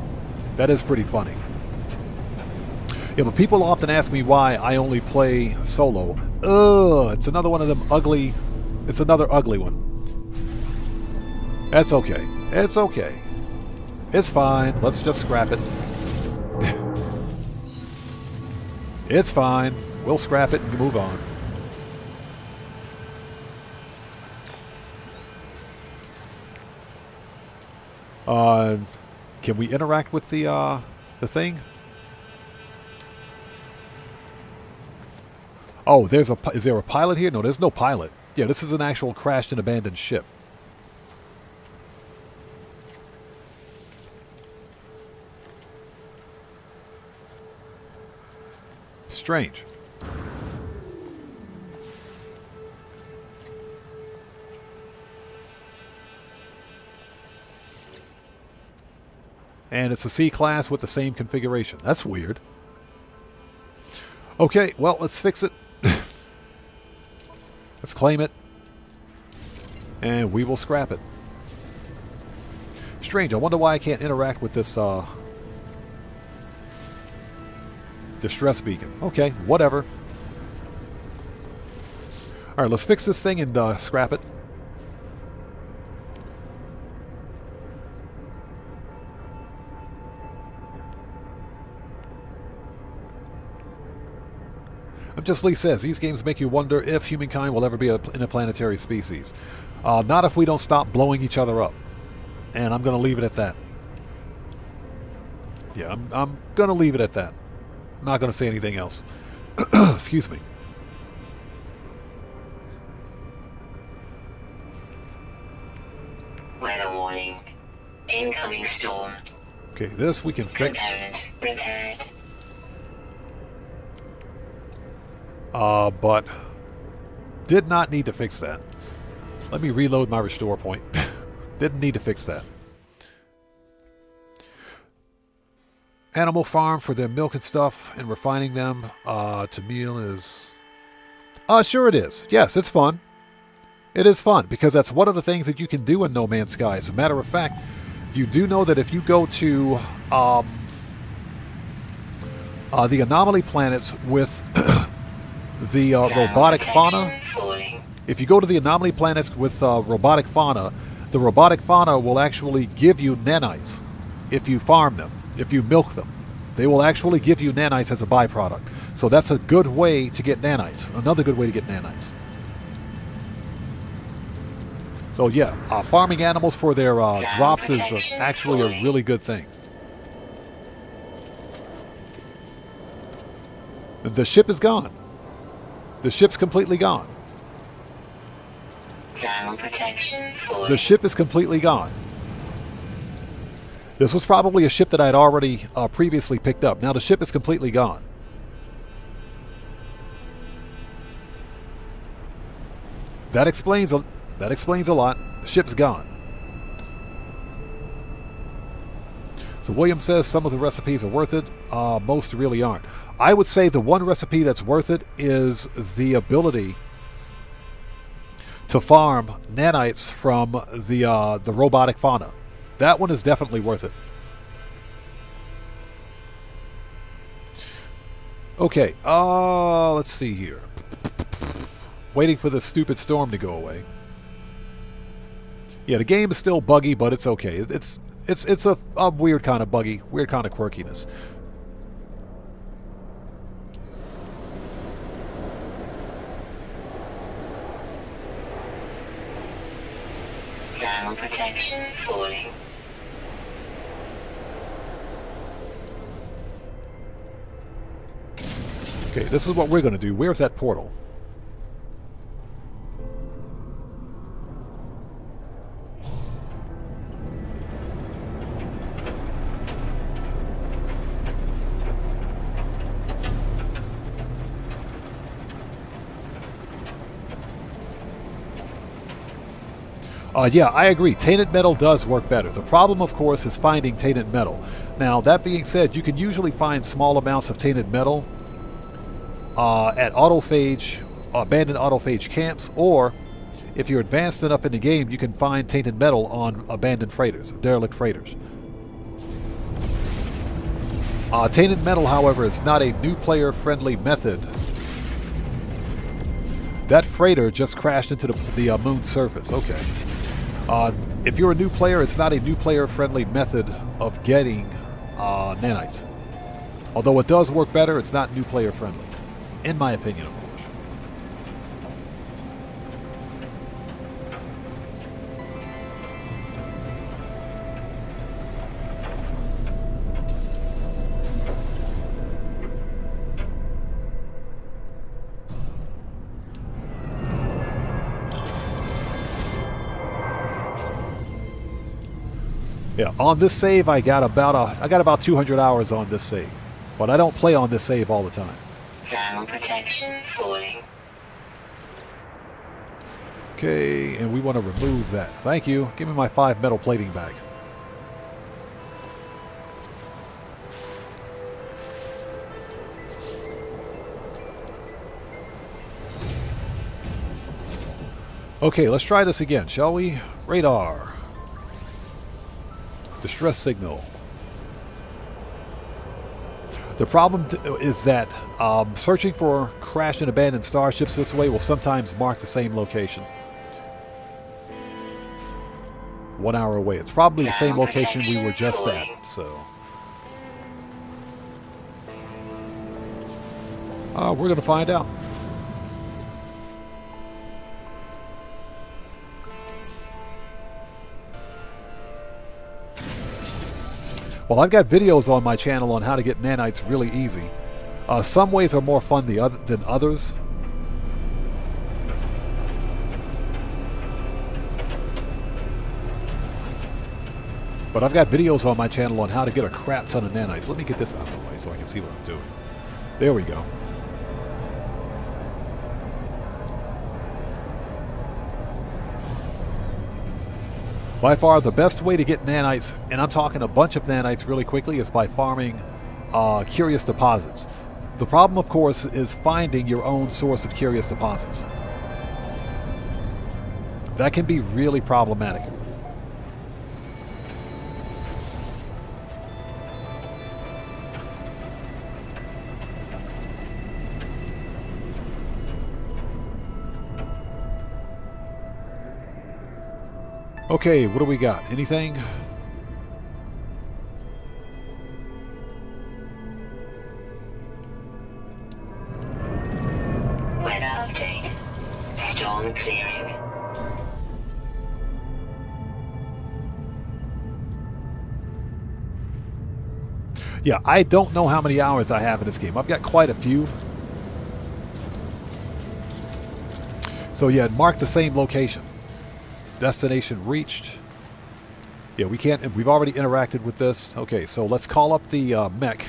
That is pretty funny. Yeah, but people often ask me why I only play solo. It's another one of them ugly... It's another ugly one. That's okay. It's okay. It's fine. Let's just scrap it. It's fine. We'll scrap it and move on. Can we interact with the thing? Oh, is there a pilot here? No, there's no pilot. Yeah, this is an actual crashed and abandoned ship. Strange. And it's a C-class with the same configuration. That's weird. Okay, well, let's fix it. Let's claim it. And we will scrap it. Strange. I wonder why I can't interact with this distress beacon. Okay, whatever. Alright, let's fix this thing and scrap it. Just Lee says, these games make you wonder if humankind will ever be an interplanetary species. Not if we don't stop blowing each other up. And I'm going to leave it at that. Yeah, I'm going to leave it at that. I'm not going to say anything else. Excuse me. Weather warning. Incoming storm. Okay, this we can fix. Component repaired. But did not need to fix that. Let me reload my restore point. Didn't need to fix that. Animal farm for their milk and stuff and refining them to meal is... sure it is. Yes, it's fun. It is fun because that's one of the things that you can do in No Man's Sky. As a matter of fact, you do know that if you go to the anomaly planets with... the robotic fauna. If you go to the anomaly planets with robotic fauna, the robotic fauna will actually give you nanites if you farm them, if you milk them. They will actually give you nanites as a byproduct. So that's a good way to get nanites. Another good way to get nanites. So yeah, farming animals for their drops is actually a really good thing. The ship is gone. The ship's completely gone. Thermal protection falling. The ship is completely gone. This was probably a ship that I'd already previously picked up. Now the ship is completely gone. That explains a lot. The ship's gone. So William says some of the recipes are worth it. Most really aren't. I would say the one recipe that's worth it is the ability to farm nanites from the robotic fauna. That one is definitely worth it. Okay, let's see here. Waiting for the stupid storm to go away. Yeah, the game is still buggy, but it's okay. It's a weird kind of buggy, weird kind of quirkiness. Thermal protection falling. Okay, this is what we're going to do. Where's that portal? Yeah, I agree. Tainted metal does work better. The problem, of course, is finding tainted metal. Now, that being said, you can usually find small amounts of tainted metal at autophage, abandoned autophage camps, or if you're advanced enough in the game, you can find tainted metal on abandoned freighters, derelict freighters. Tainted metal, however, is not a new player-friendly method. That freighter just crashed into the moon's surface. Okay. If you're a new player, it's not a new player-friendly method of getting nanites. Although it does work better, it's not new player-friendly. In my opinion, of course. Yeah, on this save, I got about 200 hours on this save, but I don't play on this save all the time. Thermal protection falling. Okay, and we want to remove that. Thank you. Give me my 5 metal plating back. Okay, let's try this again, shall we? Radar. Distress signal. The problem is that searching for crashed and abandoned starships this way will sometimes mark the same location. 1 hour away. It's probably the same location we were just at, so. We're going to find out. Well, I've got videos on my channel on how to get nanites really easy. Some ways are more fun than others. But I've got videos on my channel on how to get a crap ton of nanites. Let me get this out of the way so I can see what I'm doing. There we go. By far, the best way to get nanites, and I'm talking a bunch of nanites really quickly, is by farming curious deposits. The problem, of course, is finding your own source of curious deposits. That can be really problematic. Okay, what do we got? Anything? Weather update. Storm clearing. Yeah, I don't know how many hours I have in this game. I've got quite a few. So yeah, mark the same location. Destination reached. Yeah, we can't. We've already interacted with this. Okay, so let's call up the mech.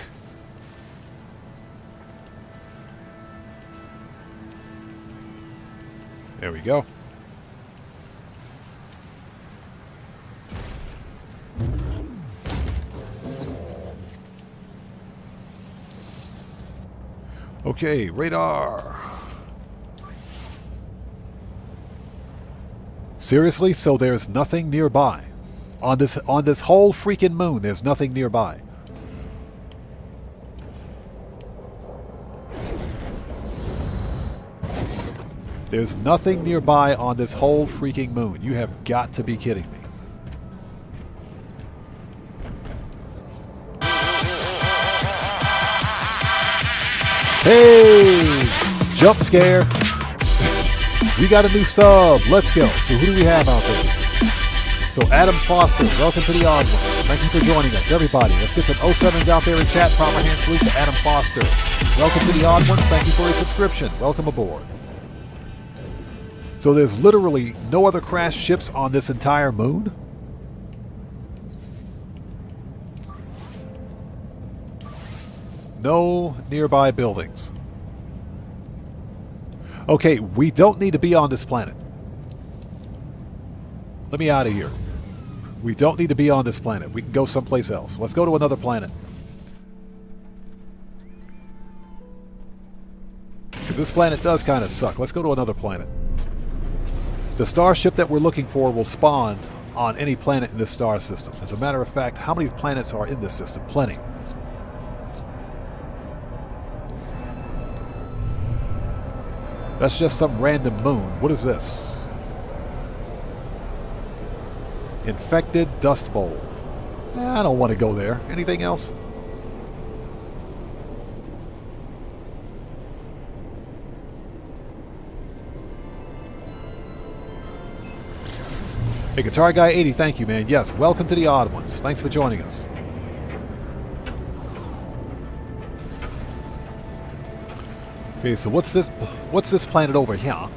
There we go. Okay, radar. Seriously? So there's nothing nearby. On this whole freaking moon, there's nothing nearby. There's nothing nearby on this whole freaking moon. You have got to be kidding me. Hey! Jump scare. We got a new sub. Let's go. So who do we have out there? So Adam Foster, welcome to the Odd One. Thank you for joining us, everybody. Let's get some 07s out there in chat. Proper hand salute to Adam Foster. Welcome to the Odd One. Thank you for a subscription. Welcome aboard. So there's literally no other crashed ships on this entire moon? No nearby buildings. Okay, we don't need to be on this planet. Let me out of here. We don't need to be on this planet. We can go someplace else. Let's go to another planet. Because this planet does kind of suck. Let's go to another planet. The starship that we're looking for will spawn on any planet in this star system. As a matter of fact, how many planets are in this system? Plenty. That's just some random moon. What is this? Infected Dust Bowl. I don't want to go there. Anything else? Hey, Guitar Guy 80, thank you, man. Yes, welcome to the Odd Ones. Thanks for joining us. Okay, so what's this planet over here?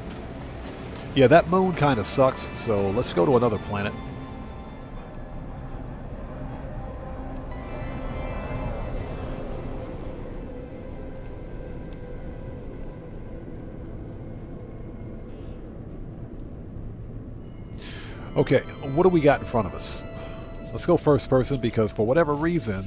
Yeah, that moon kind of sucks, so let's go to another planet. Okay, what do we got in front of us? Let's go first person because for whatever reason...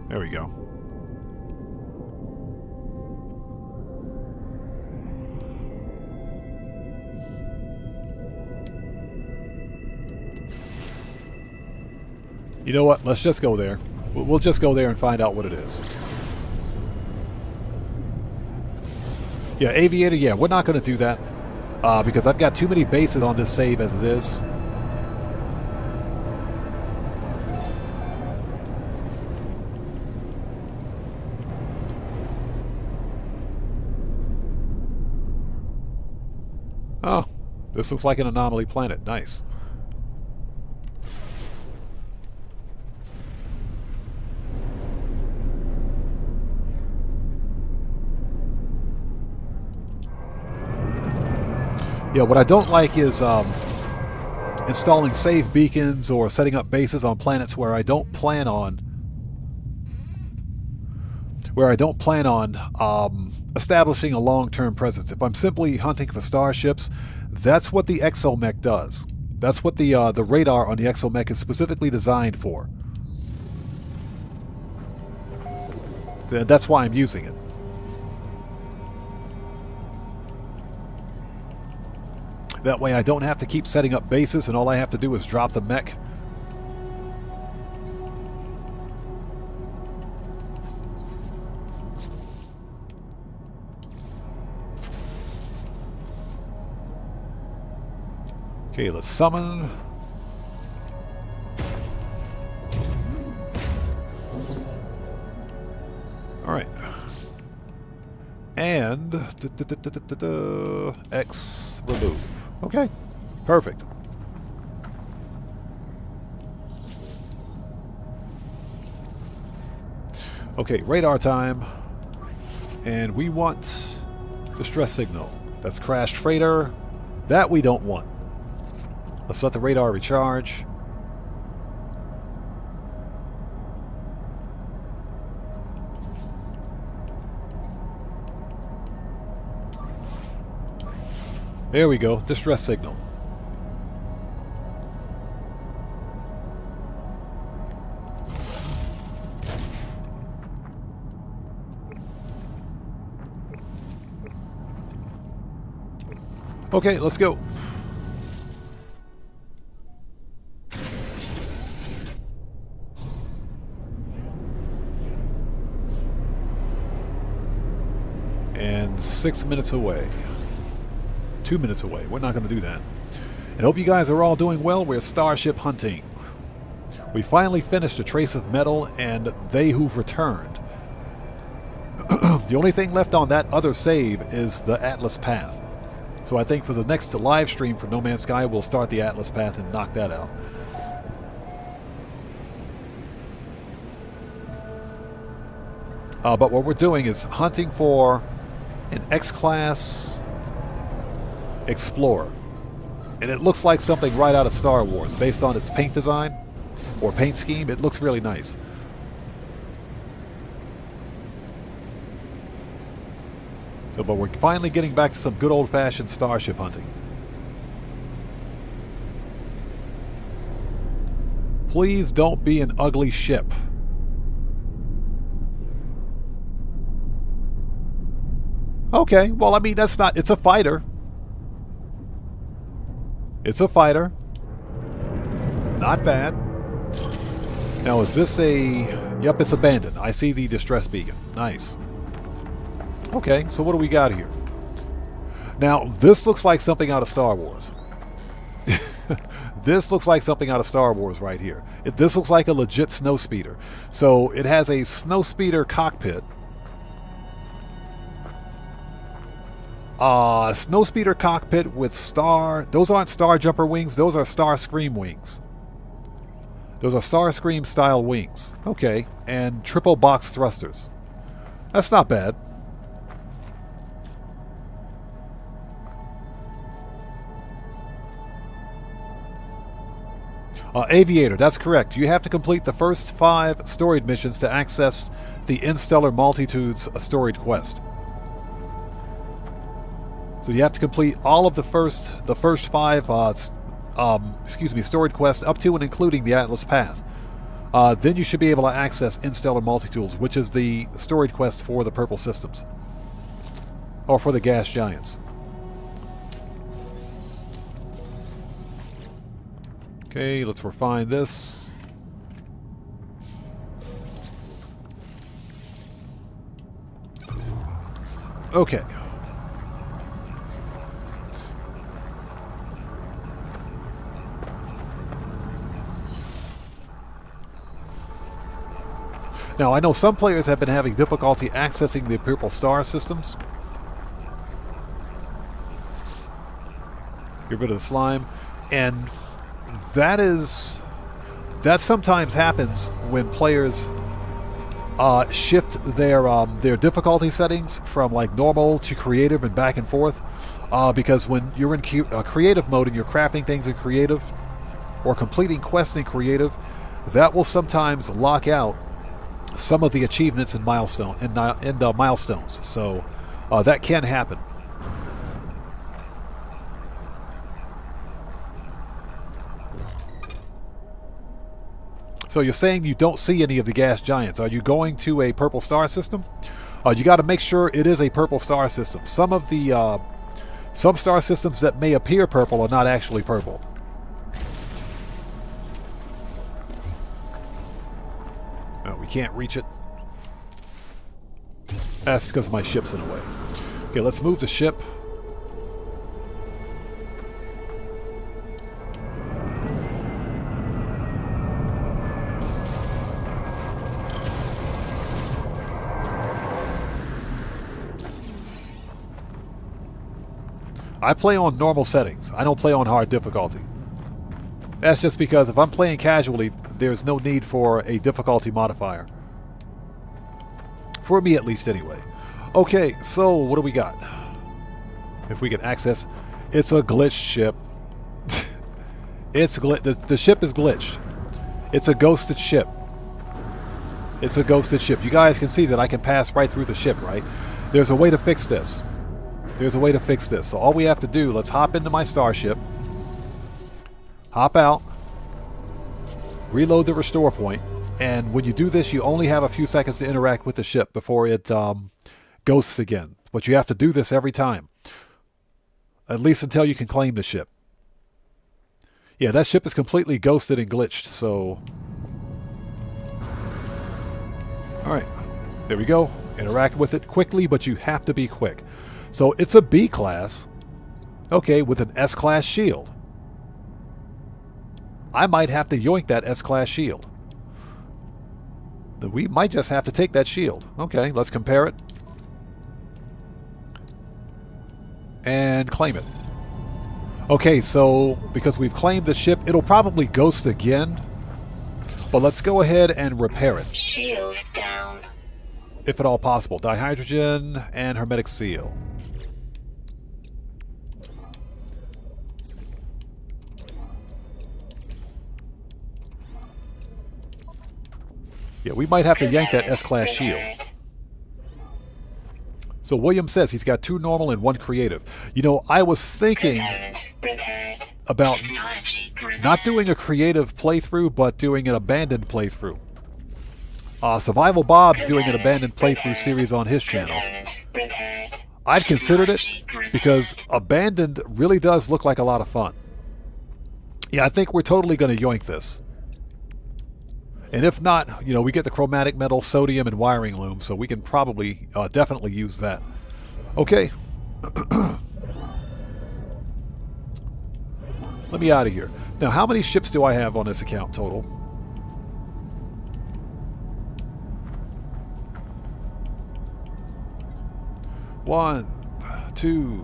There we go. You know what? Let's just go there. We'll just go there and find out what it is. Yeah, Aviator, yeah, we're not going to do that. Because I've got too many bases on this save as it is. Oh, this looks like an anomaly planet. Nice. Yeah, what I don't like is installing save beacons or setting up bases on planets where I don't plan on establishing a long-term presence. If I'm simply hunting for starships, that's what the exomech does. That's what the radar on the exomech is specifically designed for. And that's why I'm using it. That way I don't have to keep setting up bases and all I have to do is drop the mech. Okay, let's summon. Alright. And X remove. Okay, perfect. Okay, radar time. And we want distress signal. That's crashed freighter. That we don't want. Let's let the radar recharge. There we go, distress signal. Okay, let's go. And 6 minutes away. 2 minutes away. We're not going to do that. And hope you guys are all doing well. We're Starship hunting. We finally finished A Trace of Metal and They Who've Returned. The only thing left on that other save is the Atlas Path. So I think for the next live stream for No Man's Sky, we'll start the Atlas Path and knock that out. But what we're doing is hunting for an X-Class Explorer. And it looks like something right out of Star Wars based on its paint design or paint scheme. It looks really nice. So, but we're finally getting back to some good old-fashioned starship hunting. Please don't be an ugly ship. Okay, well, I mean, that's not... It's a fighter. It's a fighter. Not bad. Now, is this a... Yep, it's abandoned. I see the distress beacon. Nice. Okay, so what do we got here? Now, this looks like something out of Star Wars. This looks like something out of Star Wars right here. This looks like a legit snowspeeder. So, it has a snowspeeder cockpit. Snowspeeder cockpit with star... Those aren't Star Jumper wings. Those are Star Scream wings. Those are Star Scream style wings. Okay, and triple box thrusters. That's not bad. Aviator, that's correct. You have to complete the first 5 storied missions to access the Interstellar Multitudes storied quest. So you have to complete all of the first 5 storied quests up to and including the Atlas Path. Then you should be able to access Interstellar Multitools, which is the storied quest for the purple systems. Or for the gas giants. Okay, let's refine this. Okay. Now, I know some players have been having difficulty accessing the purple star systems. Get rid of the slime. And that sometimes happens when players shift their difficulty settings from like normal to creative and back and forth. Because when you're in creative mode and you're crafting things in creative or completing quests in creative, that will sometimes lock out some of the achievements and milestones. So that can happen. So you're saying you don't see any of the gas giants. Are you going to a purple star system? You got to make sure it is a purple star system. Some of the some star systems that may appear purple are not actually purple. No, we can't reach it. That's because my ship's in the way. Okay, let's move the ship. I play on normal settings. I don't play on hard difficulty. That's just because if I'm playing casually, there's no need for a difficulty modifier. For me, at least, anyway. Okay, so what do we got? If we can access... It's a glitched ship. The ship is glitched. It's a ghosted ship. It's a ghosted ship. You guys can see that I can pass right through the ship, right? There's a way to fix this. There's a way to fix this. So all we have to do, let's hop into my Starship. Hop out. Reload the restore point. And when you do this, you only have a few seconds to interact with the ship before it ghosts again. But you have to do this every time. At least until you can claim the ship. Yeah, that ship is completely ghosted and glitched, so... Alright, there we go. Interact with it quickly, but you have to be quick. So it's a B class. Okay, with an S class shield. I might have to yoink that S class shield. We might just have to take that shield. Okay, let's compare it. And claim it. Okay, so because we've claimed the ship, it'll probably ghost again. But let's go ahead and repair it. Shield down. If at all possible. Dihydrogen and hermetic seal. Yeah, we might have to yank that S-class shield. So William says he's got 2 normal and 1 creative. You know, I was thinking about not doing a creative playthrough, but doing an abandoned playthrough. Survival Bob's doing an abandoned playthrough series on his channel. I've considered it because abandoned really does look like a lot of fun. Yeah, I think we're totally going to yoink this. And if not, you know, we get the chromatic metal, sodium, and wiring loom, so we can probably definitely use that. Okay. Let me out of here. Now, how many ships do I have on this account total? One, two,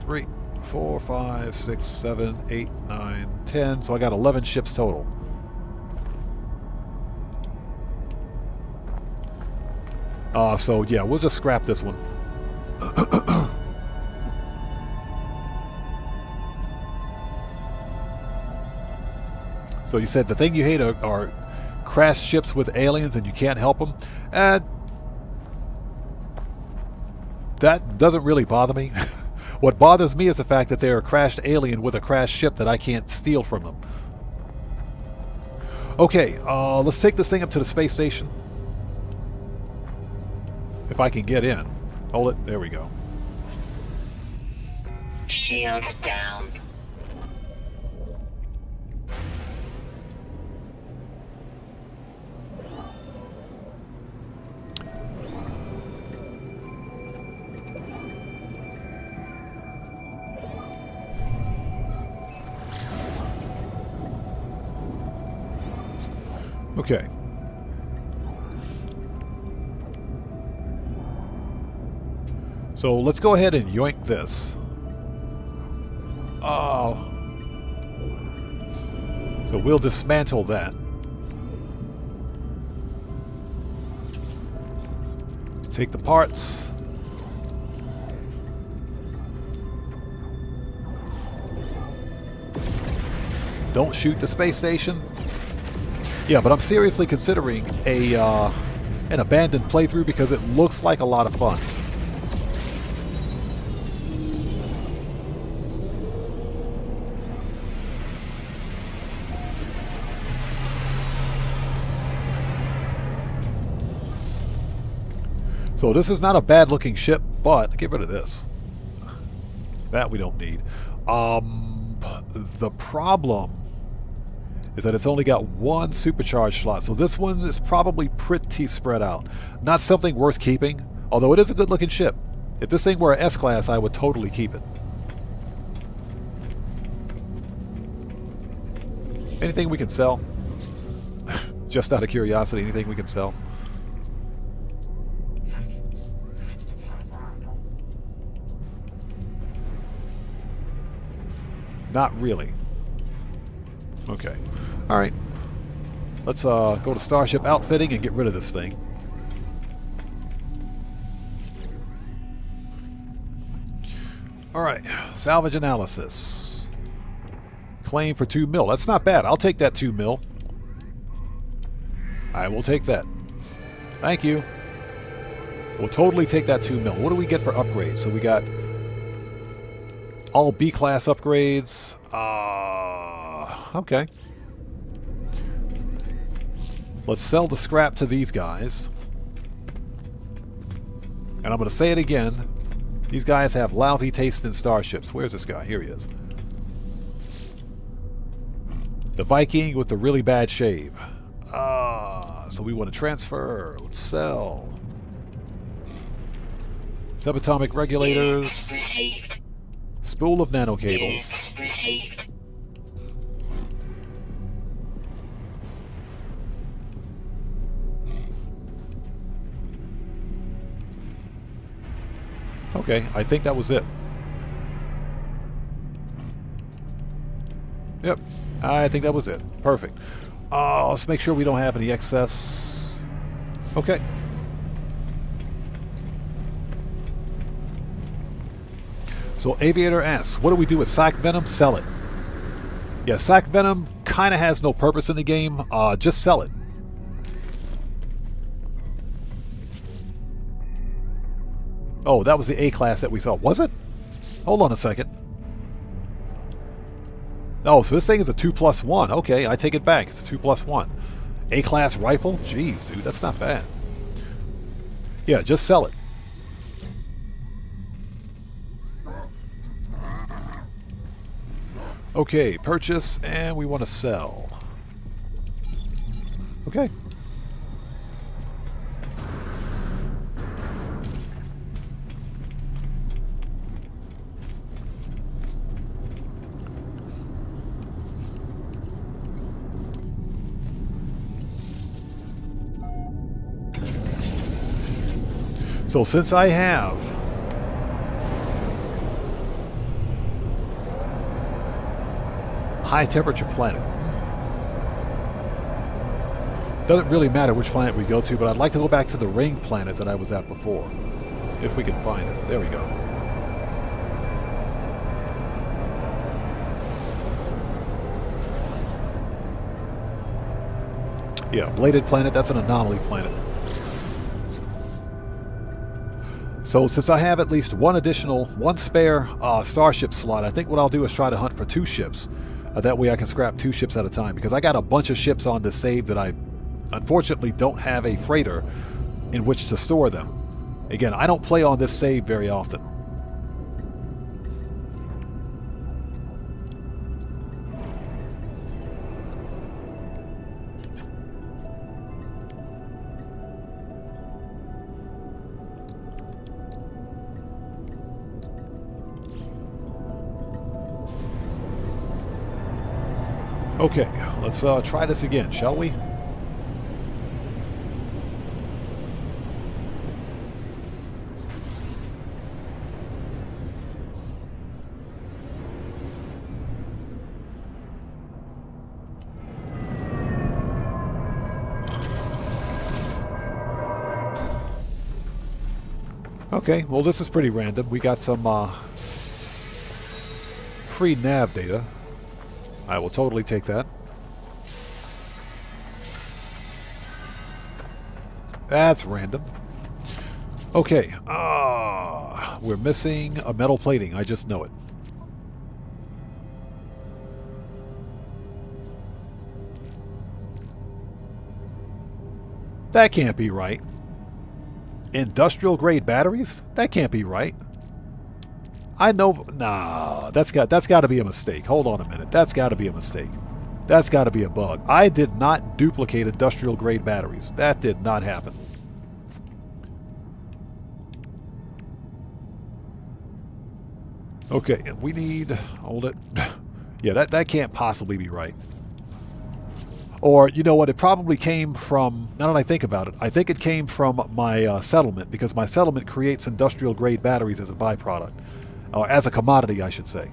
3, 4, 5, 6, 7, 8, 9, 10. So I got 11 ships total. So yeah, we'll just scrap this one. So you said the thing you hate are crashed ships with aliens and you can't help them? That doesn't really bother me. What bothers me is the fact that they're a crashed alien with a crashed ship that I can't steal from them. Okay, let's take this thing up to the space station. If I can get in. Hold it. There we go. Shields down. Okay. So let's go ahead and yoink this. Oh. So we'll dismantle that. Take the parts. Don't shoot the space station. Yeah, but I'm seriously considering an abandoned playthrough because it looks like a lot of fun. So this is not a bad looking ship, but get rid of this. That we don't need. The problem is that it's only got 1 supercharged slot, so this one is probably pretty spread out. Not something worth keeping, although it is a good looking ship. If this thing were an S-class, I would totally keep it. Anything we can sell? Just out of curiosity, anything we can sell? Not really. Okay. Alright. Let's go to Starship Outfitting and get rid of this thing. Alright. Salvage analysis. Claim for 2 mil. That's not bad. I'll take that 2 mil. I will take that. Thank you. We'll totally take that 2 mil. What do we get for upgrades? So we got all B-class upgrades. Okay. Let's sell the scrap to these guys. And I'm going to say it again. These guys have lousy taste in starships. Where's this guy? Here he is. The Viking with the really bad shave. So we want to transfer. Let's sell. Subatomic regulators. Spool of nanocables. Okay, I think that was it. Yep, I think that was it. Perfect. Let's make sure we don't have any excess. Okay. So Aviator asks, what do we do with Sac Venom? Sell it. Yeah, Sac Venom kind of has no purpose in the game. Just sell it. Oh, that was the A-class that we saw. Was it? Hold on a second. Oh, so this thing is a 2+1. Okay, I take it back. It's a 2+1. A-class rifle? Jeez, dude, that's not bad. Yeah, just sell it. Okay, purchase, and we want to sell. Okay. So since I have high temperature planet, doesn't really matter which planet we go to, but I'd like to go back to the ring planet that I was at before, if we can find it. There we go. Yeah, bladed planet, that's an anomaly planet. So since I have at least one spare Starship slot, I think what I'll do is try to hunt for 2 ships. That way I can scrap 2 ships at a time, because I got a bunch of ships on this save that I unfortunately don't have a freighter in which to store them. Again, I don't play on this save very often. Okay, let's try this again, shall we? Okay, well this is pretty random. We got some free nav data. I will totally take that. That's random. Okay, we're missing a metal plating. I just know it. That can't be right. Industrial grade batteries? That can't be right. I know, nah, that's got to be a mistake. Hold on a minute. That's got to be a mistake. That's got to be a bug. I did not duplicate industrial grade batteries. That did not happen. Okay, and we need, hold it. Yeah, that can't possibly be right. Or, you know what, it probably came from, now that I think about it, I think it came from my settlement, because my settlement creates industrial grade batteries as a byproduct. Or as a commodity, I should say.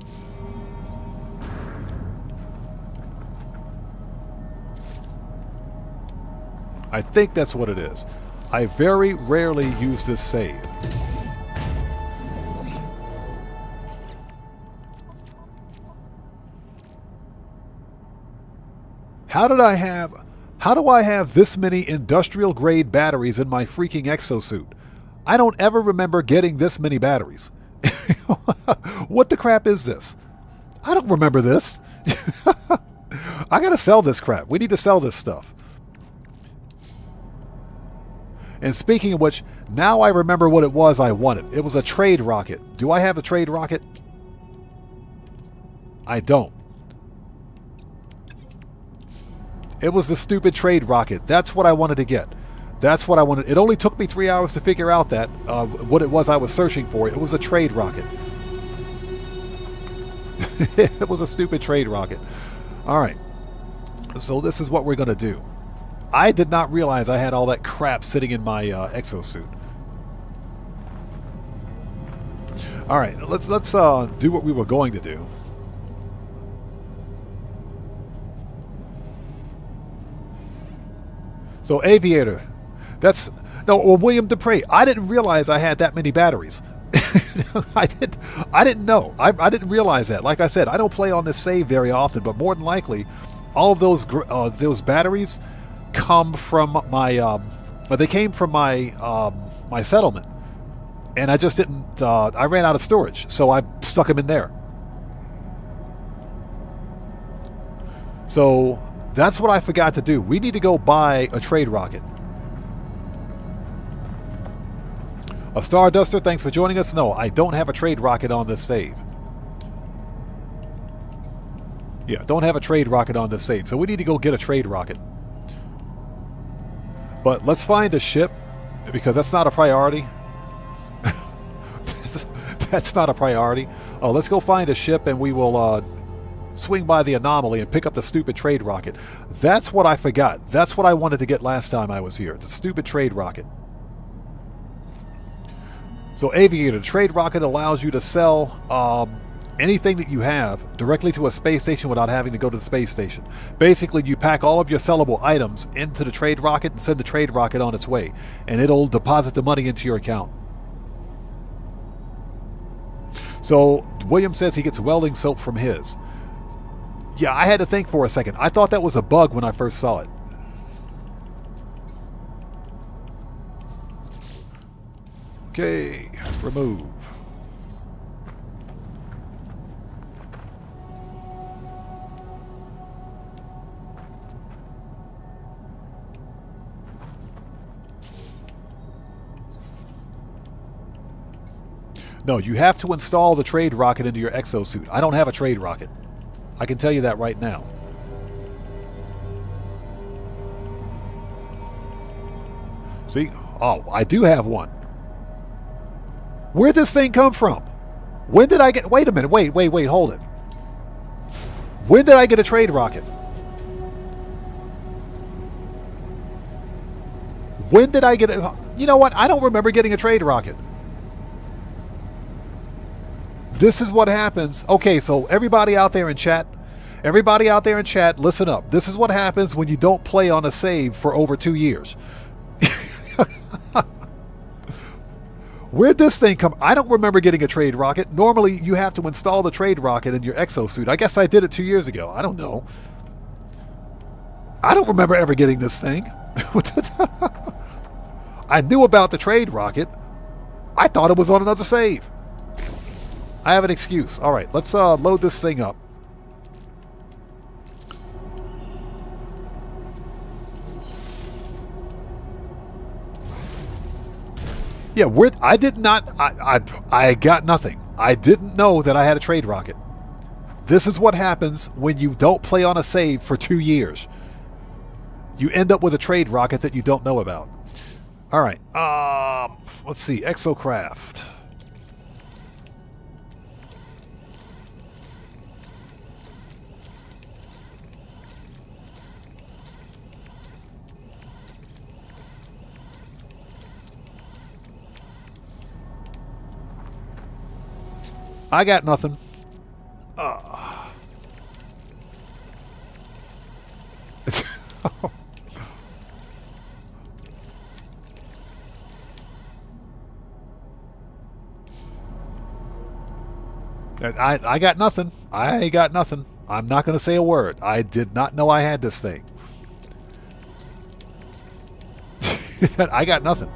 I think that's what it is. I very rarely use this save. How do I have this many industrial grade batteries in my freaking exosuit? I don't ever remember getting this many batteries. What the crap is this? I don't remember this. I gotta sell this crap. We need to sell this stuff. And speaking of which, now I remember what it was I wanted. It was a trade rocket. Do I have a trade rocket? I don't. It was the stupid trade rocket. That's what I wanted to get. That's what I wanted. It only took me 3 hours to figure out that what it was I was searching for. It was a trade rocket. It was a stupid trade rocket. All right. So this is what we're going to do. I did not realize I had all that crap sitting in my exosuit. All right. Let's do what we were going to do. So Aviator, well, William Dupre. I didn't realize I had that many batteries. I didn't know. I didn't realize that. Like I said, I don't play on this save very often, but more than likely, all of those batteries come from my. They came from my my settlement, and I just didn't. I ran out of storage, so I stuck them in there. So that's what I forgot to do. We need to go buy a trade rocket. A Starduster, thanks for joining us. No, I don't have a trade rocket on this save. Yeah, don't have a trade rocket on this save. So we need to go get a trade rocket. But let's find a ship, because that's not a priority. That's not a priority. Oh, let's go find a ship, and we will swing by the anomaly and pick up the stupid trade rocket. That's what I forgot. That's what I wanted to get last time I was here. The stupid trade rocket. So Aviator, trade rocket allows you to sell anything that you have directly to a space station without having to go to the space station. Basically, you pack all of your sellable items into the trade rocket and send the trade rocket on its way, and it'll deposit the money into your account. So William says he gets welding soap from his. Yeah, I had to think for a second. I thought that was a bug when I first saw it. Okay, remove. No, you have to install the trade rocket into your exosuit. I don't have a trade rocket. I can tell you that right now. See? Oh, I do have one. Where'd this thing come from? When did I get... Wait a minute. Wait, hold it. When did I get a trade rocket? When did I get it? You know what? I don't remember getting a trade rocket. This is what happens. Okay, so everybody out there in chat, listen up. This is what happens when you don't play on a save for over 2 years. Where'd this thing come? I don't remember getting a trade rocket. Normally, you have to install the trade rocket in your exosuit. I guess I did it 2 years ago. I don't know. I don't remember ever getting this thing. I knew about the trade rocket. I thought it was on another save. I have an excuse. All right, let's load this thing up. Yeah, I did not. I got nothing. I didn't know that I had a trade rocket. This is what happens when you don't play on a save for 2 years. You end up with a trade rocket that you don't know about. All right. Let's see. Exocraft. I got nothing. I got nothing. I got nothing. I'm not going to say a word. I did not know I had this thing. I got nothing.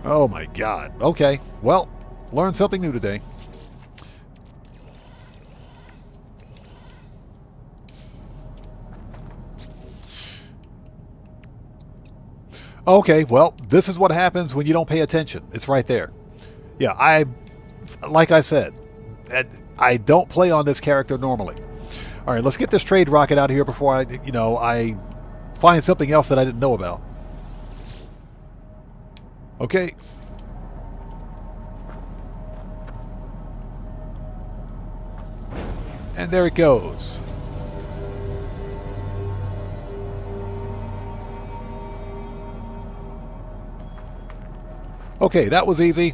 Oh my God. Okay. Well, learned something new today. Okay, well, this is what happens when you don't pay attention. It's right there. Yeah, like I said, I don't play on this character normally. All right, let's get this trade rocket out of here before I find something else that I didn't know about. Okay. And there it goes. Okay, that was easy.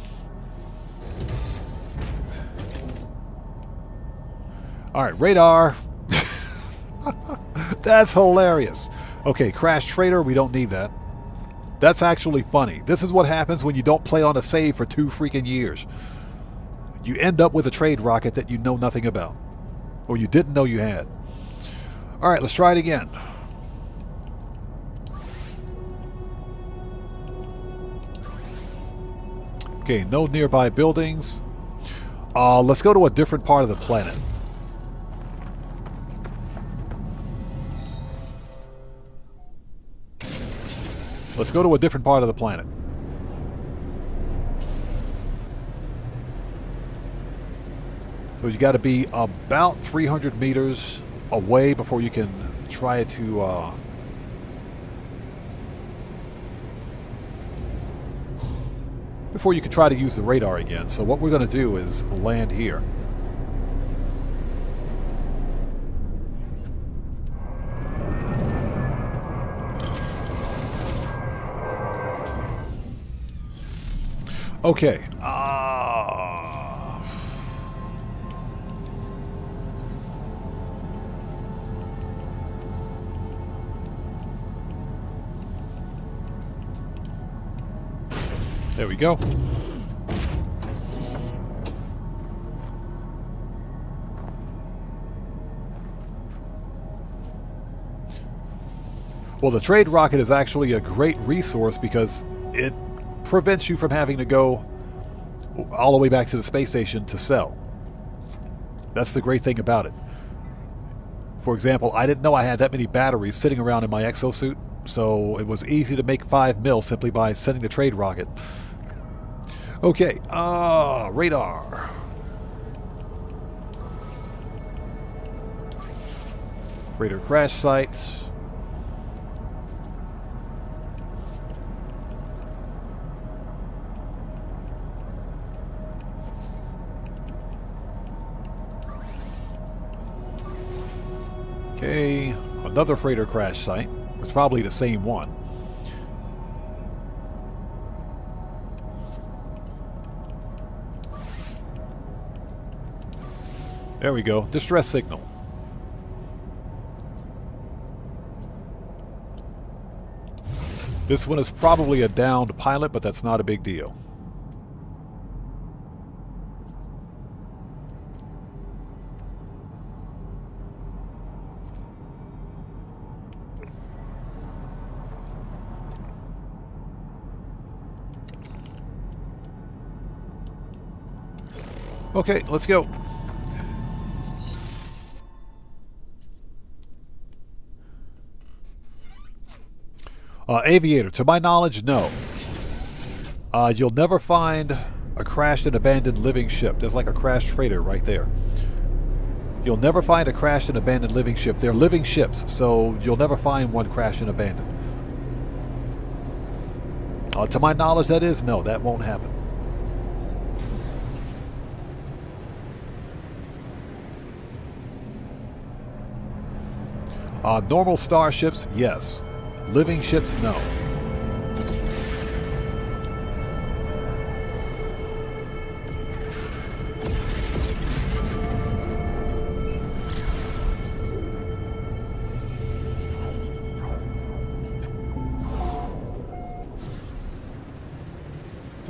All right, radar. That's hilarious. Okay, crash trader, we don't need that. That's actually funny. This is what happens when you don't play on a save for 2 freaking years. You end up with a trade rocket that you know nothing about. Or you didn't know you had. All right, let's try it again. Okay, no nearby buildings. Let's go to a different part of the planet. Let's go to a different part of the planet. So you got to be about 300 meters away before you can try to... before you can try to use the radar again. So what we're going to do is land here. Okay. There we go. Well, the trade rocket is actually a great resource because it prevents you from having to go all the way back to the space station to sell. That's the great thing about it. For example, I didn't know I had that many batteries sitting around in my exosuit, so it was easy to make 5 mil simply by sending the trade rocket. Okay, radar. Freighter crash sites. Okay, another freighter crash site. It's probably the same one. There we go. Distress signal. This one is probably a downed pilot, but that's not a big deal. Okay, let's go. Aviator, to my knowledge, no. You'll never find a crashed and abandoned living ship. There's like a crashed freighter right there. You'll never find a crashed and abandoned living ship. They're living ships, so you'll never find one crashed and abandoned. To my knowledge, that is, no, that won't happen. Normal starships, yes. Living ships, no.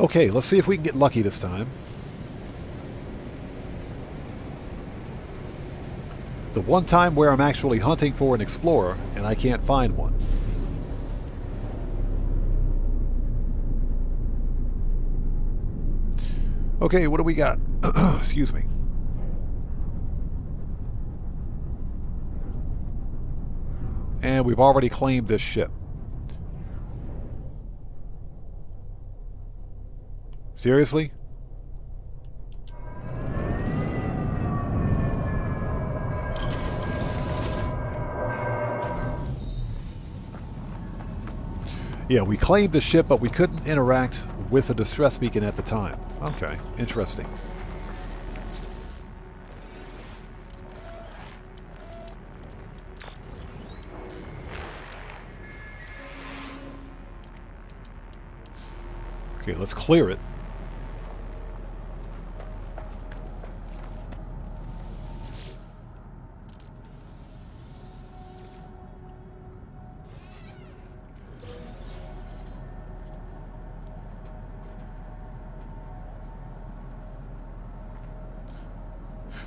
Okay, let's see if we can get lucky this time. The one time where I'm actually hunting for an explorer and I can't find one. Okay, what do we got? Excuse me. And we've already claimed this ship. Seriously? Yeah, we claimed the ship, but we couldn't interact with the distress beacon at the time. Okay, interesting. Okay, let's clear it.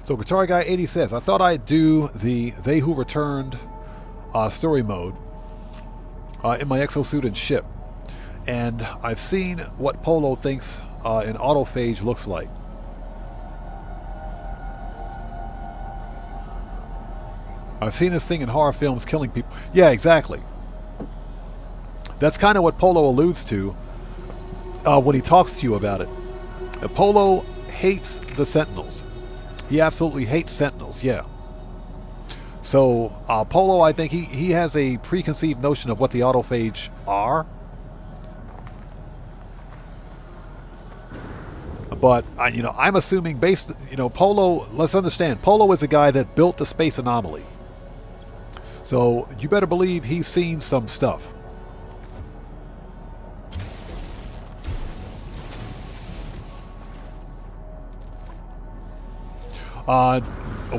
So Guitar Guy 80 says, I thought I'd do the They Who Returned story mode in my exosuit and ship. And I've seen what Polo thinks an autophage looks like. I've seen this thing in horror films killing people. Yeah, exactly. That's kind of what Polo alludes to when he talks to you about it. Polo hates the Sentinels. He absolutely hates Sentinels, yeah. So, Polo, I think he has a preconceived notion of what the autophage are. But, I'm assuming based, Polo, let's understand, Polo is a guy that built the space anomaly. So, you better believe he's seen some stuff.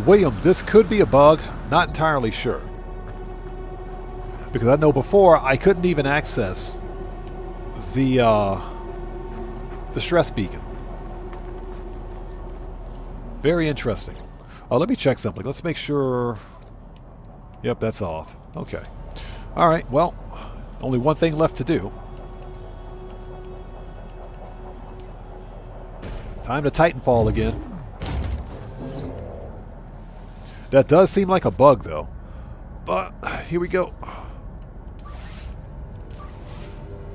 William, this could be a bug. Not entirely sure. Because I know before I couldn't even access the stress beacon. Very interesting. Let me check something. Let's make sure. Yep, that's off. Okay. All right. Well, only one thing left to do. Time to Titanfall again. That does seem like a bug, though. But here we go.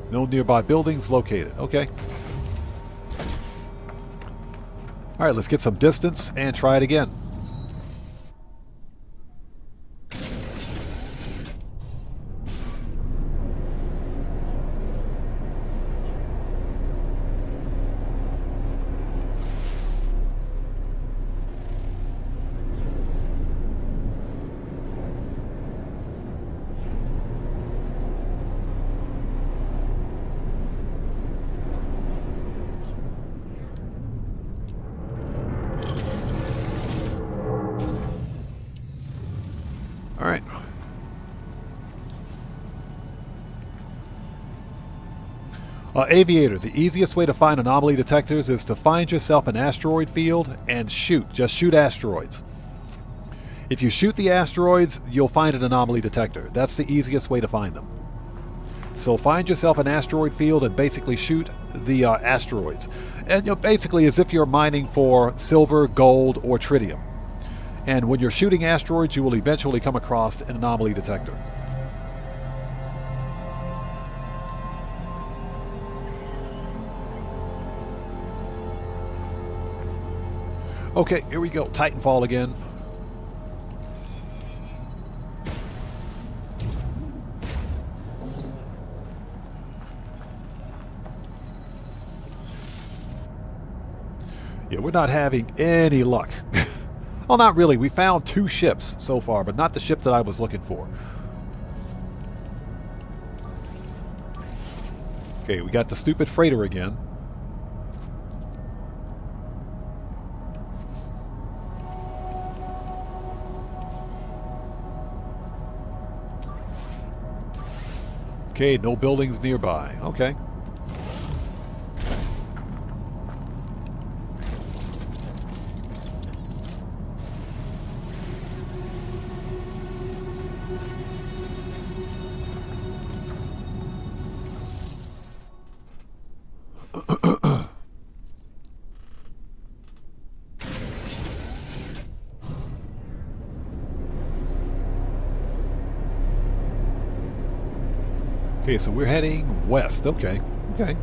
No nearby buildings located. Okay. All right, let's get some distance and try it again. All right. Aviator, the easiest way to find anomaly detectors is to find yourself an asteroid field and shoot. Just shoot asteroids. If you shoot the asteroids, you'll find an anomaly detector. That's the easiest way to find them. So find yourself an asteroid field and basically shoot the asteroids. And basically as if you're mining for silver, gold, or tritium. And when you're shooting asteroids, you will eventually come across an anomaly detector. Okay, here we go. Titanfall again. Yeah, we're not having any luck. Well, not really. We found 2 ships so far, but not the ship that I was looking for. Okay, we got the stupid freighter again. Okay, no buildings nearby. Okay. Okay, so we're heading west. Okay. Okay.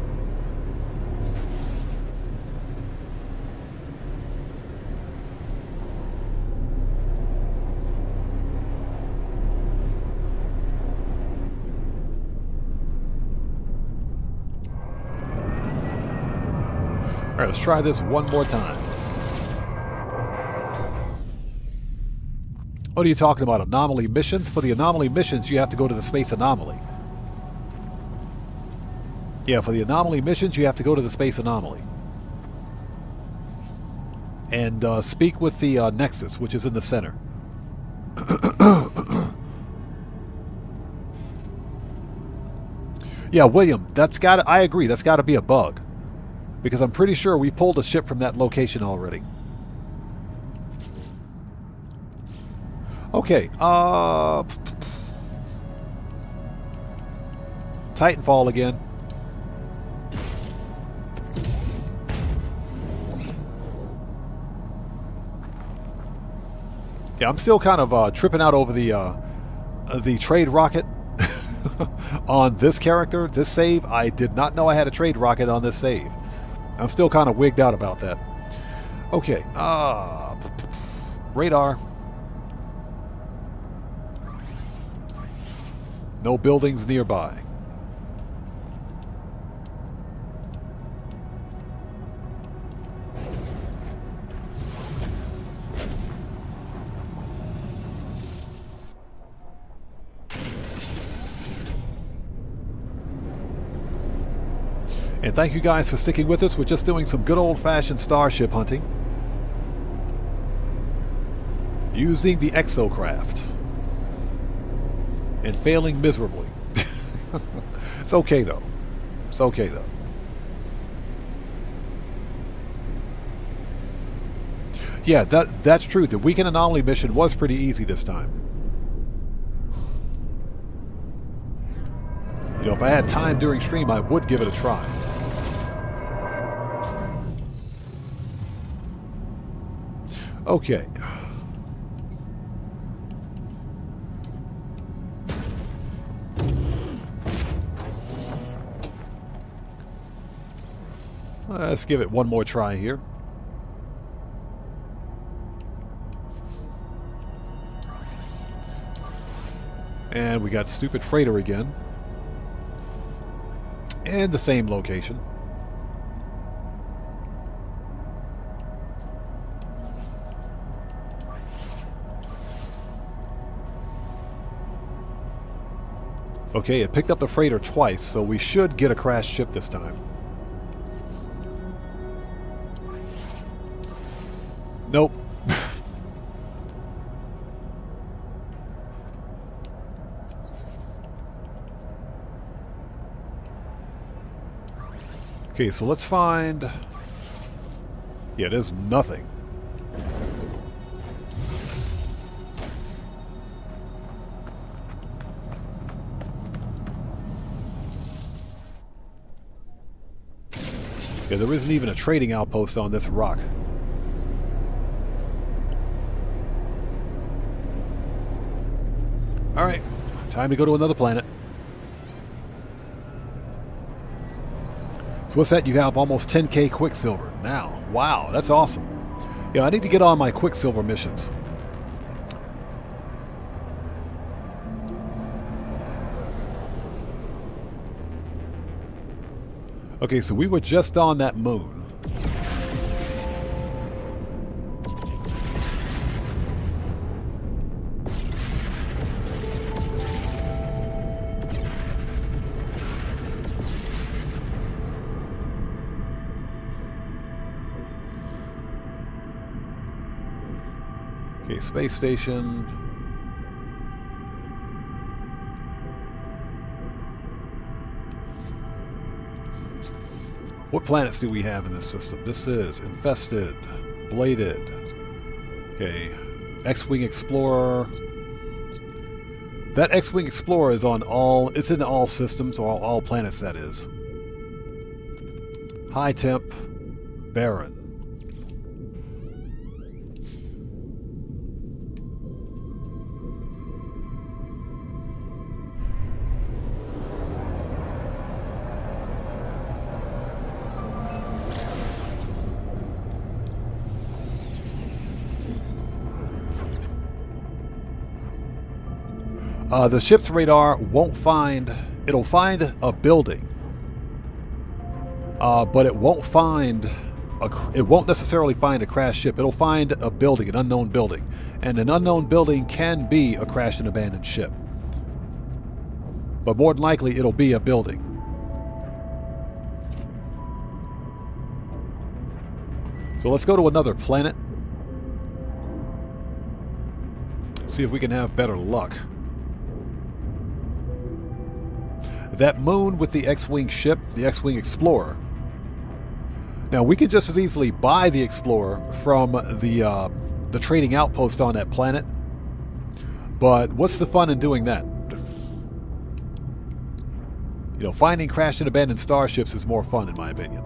All right, let's try this one more time. What are you talking about? Anomaly missions? For the anomaly missions, you have to go to the space anomaly. Yeah, for the anomaly missions, you have to go to the space anomaly. And speak with the Nexus, which is in the center. Yeah, William, I agree, that's got to be a bug. Because I'm pretty sure we pulled a ship from that location already. Okay, Titanfall again. Yeah, I'm still kind of tripping out over the trade rocket on this character, this save. I did not know I had a trade rocket on this save. I'm still kind of wigged out about that. Okay, radar. No buildings nearby. And thank you guys for sticking with us. We're just doing some good old-fashioned starship hunting. Using the exocraft. And failing miserably. It's okay, though. It's okay, though. Yeah, that's true. The weekend anomaly mission was pretty easy this time. You know, if I had time during stream, I would give it a try. Okay. Let's give it one more try here. And we got stupid freighter again. And the same location. Okay, it picked up the freighter twice, so we should get a crashed ship this time. Nope. Okay, so let's find... Yeah, there's nothing. Yeah, there isn't even a trading outpost on this rock. Alright, time to go to another planet. So what's that? You have almost 10k Quicksilver now. Wow, that's awesome. Yeah, I need to get on my Quicksilver missions. Okay, so we were just on that moon. Okay, space station. What planets do we have in this system? This is Infested, Bladed. Okay, X-Wing Explorer. That X-Wing Explorer is on all, it's in all systems, or all planets that is. High Temp, Barren. The ship's radar won't find... It'll find a building. But it won't find... It won't necessarily find a crashed ship. It'll find a building, an unknown building. And an unknown building can be a crashed and abandoned ship. But more than likely, it'll be a building. So let's go to another planet. See if we can have better luck. That moon with the X-Wing ship, the X-Wing Explorer. Now, we could just as easily buy the Explorer from the trading outpost on that planet. But what's the fun in doing that? You know, finding crashed and abandoned starships is more fun, in my opinion.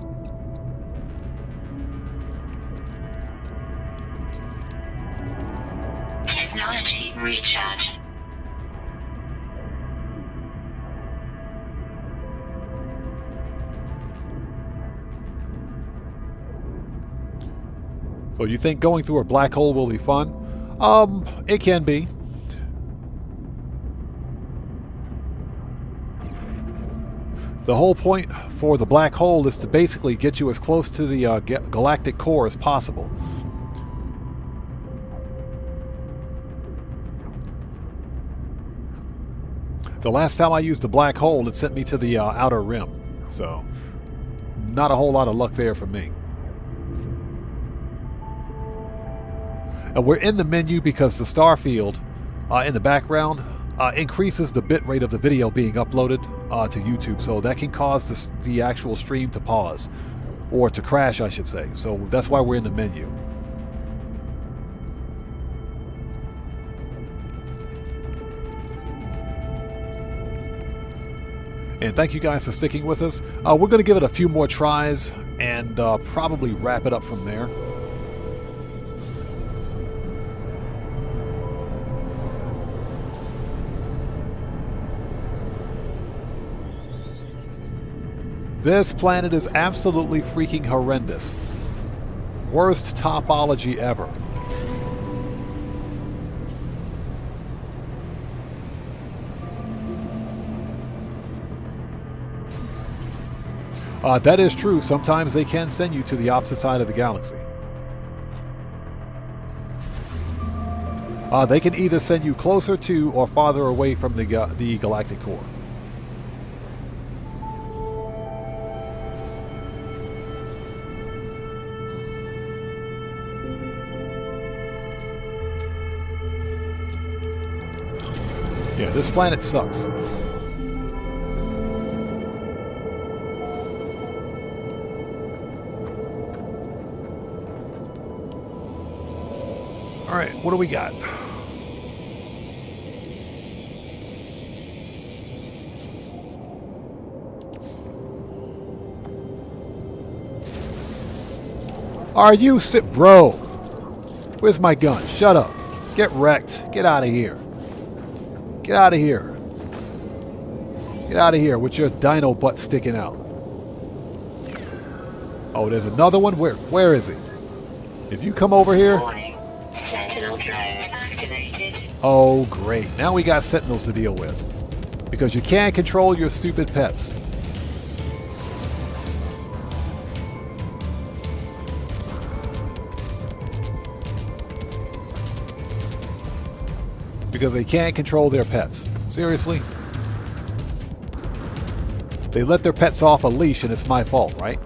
Technology recharge. So you think going through a black hole will be fun? It can be. The whole point for the black hole is to basically get you as close to the galactic core as possible. The last time I used the black hole, it sent me to the outer rim. So, not a whole lot of luck there for me. And we're in the menu because the star field in the background increases the bit rate of the video being uploaded to YouTube, so that can cause the actual stream to pause, or to crash, I should say. So that's why we're in the menu. And thank you guys for sticking with us. We're going to give it a few more tries and probably wrap it up from there. This planet is absolutely freaking horrendous. Worst topology ever. That is true. Sometimes they can send you to the opposite side of the galaxy. They can either send you closer to or farther away from the galactic core. Yeah, this planet sucks. All right, what do we got? Are you bro? Where's my gun? Shut up. Get wrecked. Get out of here. Get out of here. Get out of here with your dino butt sticking out. Oh, there's another one? Where is he? If you come over here... Warning. Sentinel drones activated. Oh, great. Now we got sentinels to deal with. Because you can't control your stupid pets. Because they can't control their pets. Seriously? They let their pets off a leash and it's my fault, right?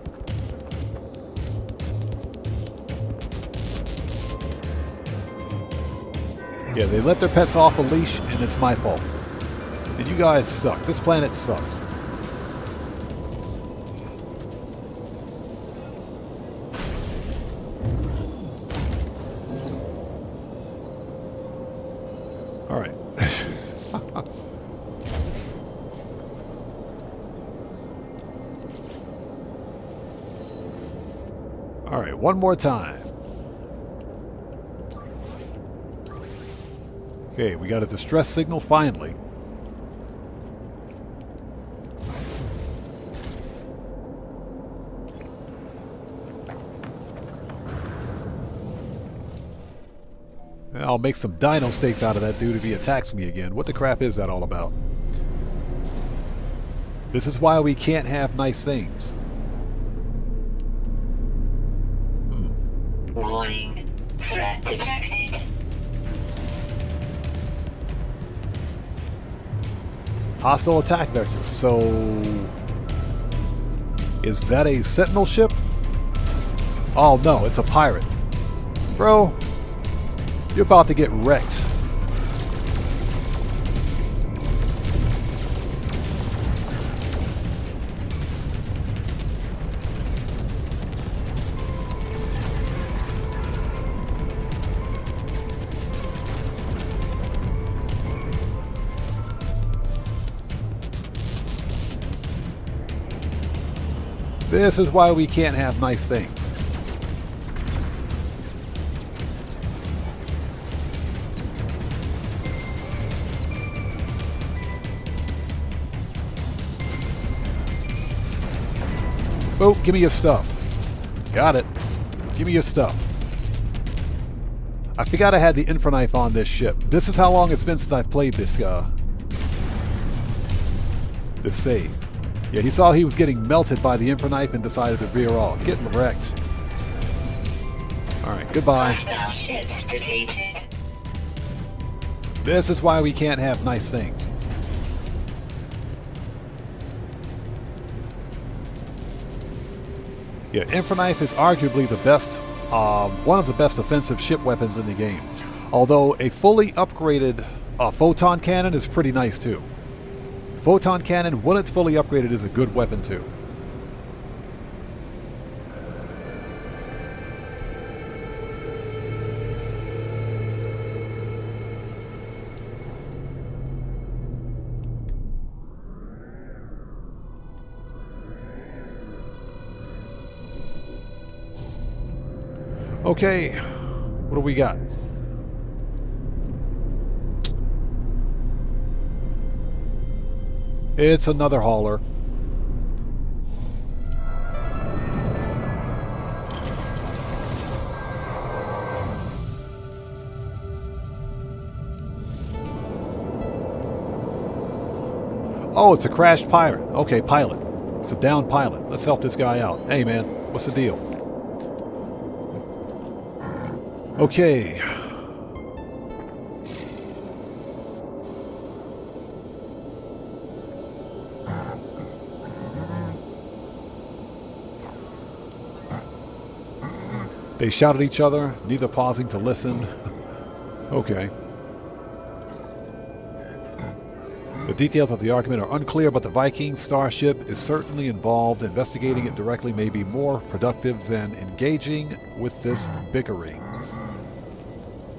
Yeah, they let their pets off a leash and it's my fault. And you guys suck. This planet sucks. All right. All right, one more time. Okay, we got a distress signal finally. I'll make some dino steaks out of that dude if he attacks me again. What the crap is that all about? This is why we can't have nice things. Warning. Threat detected. Hostile attack vector. So, is that a sentinel ship? Oh no, it's a pirate. Bro, you're about to get wrecked. This is why we can't have nice things. Oh, give me your stuff. Got it. Give me your stuff. I forgot I had the infraknife on this ship. This is how long it's been since I've played this save. Yeah, he saw he was getting melted by the infraknife and decided to veer off. Getting wrecked. Alright, goodbye. Starships defeated. This is why we can't have nice things. Yeah, infraknife is arguably the best, one of the best offensive ship weapons in the game. Although a fully upgraded photon cannon is pretty nice too. Photon cannon, when it's fully upgraded, is a good weapon too. Okay, what do we got? It's another hauler. Oh, it's a crashed pirate. Okay, pilot. It's a downed pilot. Let's help this guy out. Hey, man, what's the deal? Okay. They shout at each other, neither pausing to listen. Okay. The details of the argument are unclear, but the Viking starship is certainly involved. Investigating it directly may be more productive than engaging with this bickery.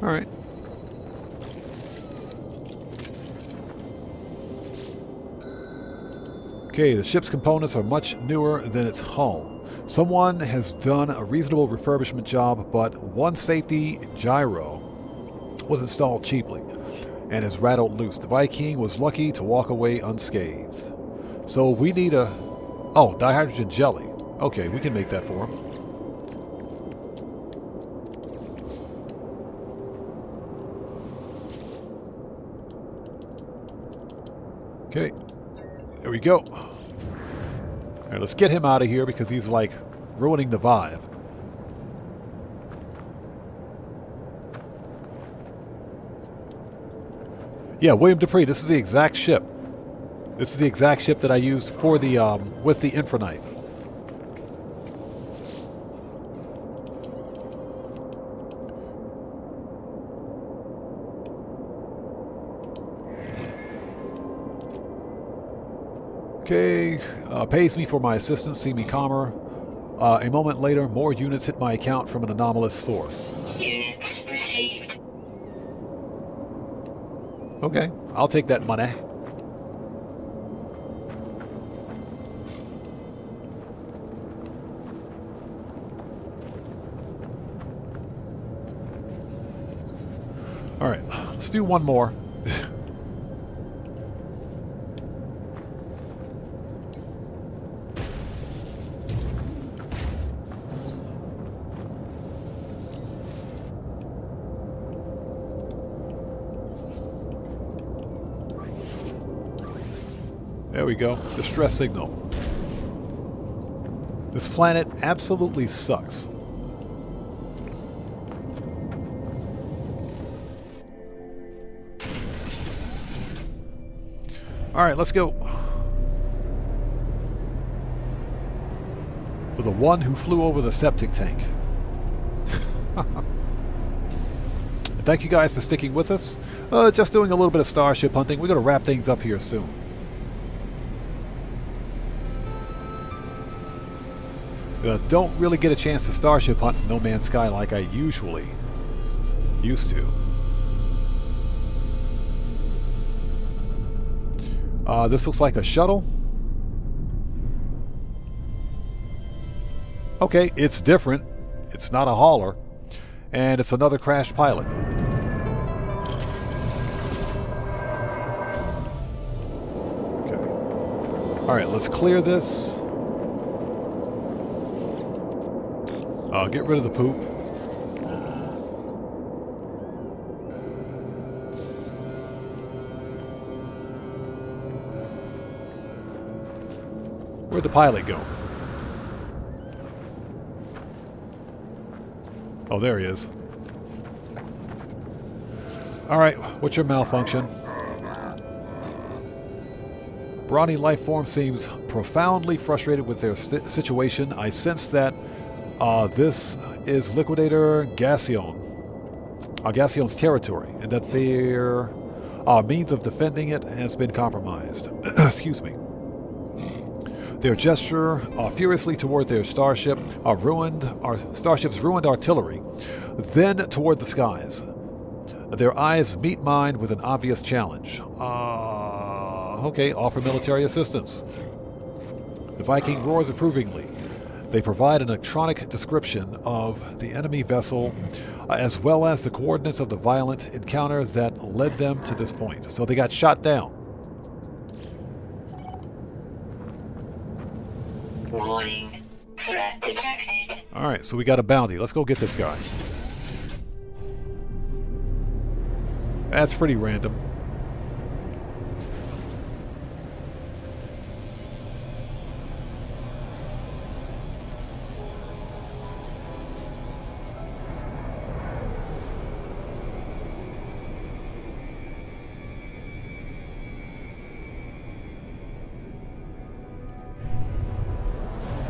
All right. Okay, the ship's components are much newer than its hull. Someone has done a reasonable refurbishment job, but one safety gyro was installed cheaply and is rattled loose. The Viking was lucky to walk away unscathed. So we need a... Oh, dihydrogen jelly. Okay, we can make that for him. Okay, there we go. All right, let's get him out of here because he's like ruining the vibe. Yeah, William Dupree, this is the exact ship. This is the exact ship that I used for the with the infraknife. Okay, pays me for my assistance, see me calmer. A moment later, more units hit my account from an anomalous source. Units received. Okay, I'll take that money. All right, let's do one more. There we go. Distress signal. This planet absolutely sucks. Alright, let's go. For the one who flew over the septic tank. Thank you guys for sticking with us. Just doing a little bit of Starship hunting. We're going to wrap things up here soon. Don't really get a chance to Starship hunt in No Man's Sky like I usually used to. This looks like a shuttle. Okay, it's different. It's not a hauler. And it's another crashed pilot. Okay. Alright, let's clear this. Get rid of the poop. Where'd the pilot go? Oh, there he is. Alright, what's your malfunction? Brawny life form seems profoundly frustrated with their situation. I sense that this is Liquidator Gassion's territory, and that their means of defending it has been compromised. Excuse me. Their gesture furiously toward their starship, starship's ruined artillery, then toward the skies. Their eyes meet mine with an obvious challenge. Okay, offer military assistance. The Viking roars approvingly. They provide an electronic description of the enemy vessel, as well as the coordinates of the violent encounter that led them to this point. So they got shot down. Warning. Threat detected. Alright, so we got a bounty. Let's go get this guy. That's pretty random.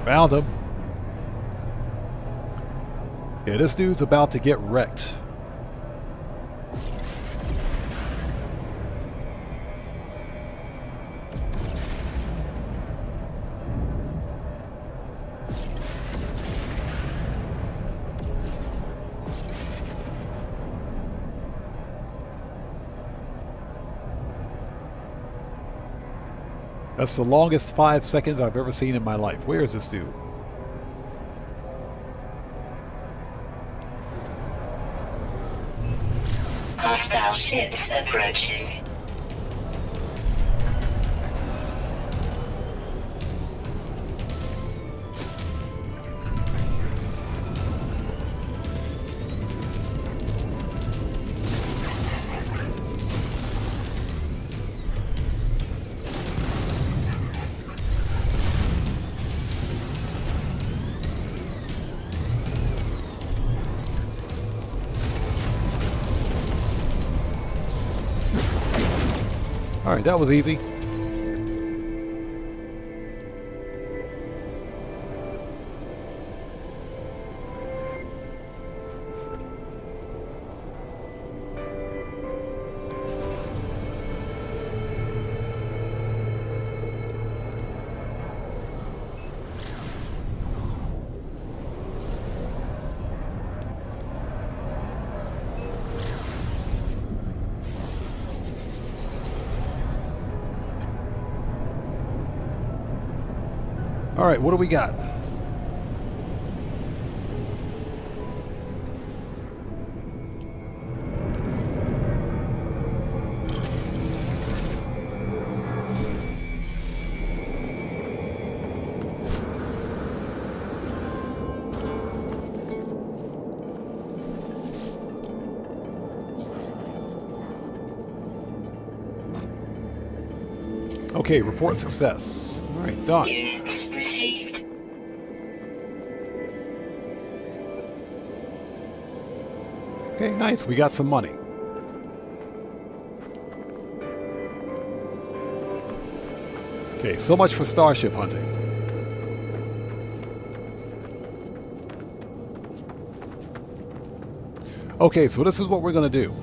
Found him. Yeah, this dude's about to get wrecked. That's the longest 5 seconds I've ever seen in my life. Where is this dude? Hostile ships approaching. Alright, that was easy. Alright, what do we got? Okay, report success. All right, done. Units received. Okay, nice. We got some money. Okay, so much for Starship hunting. Okay, so this is what we're going to do.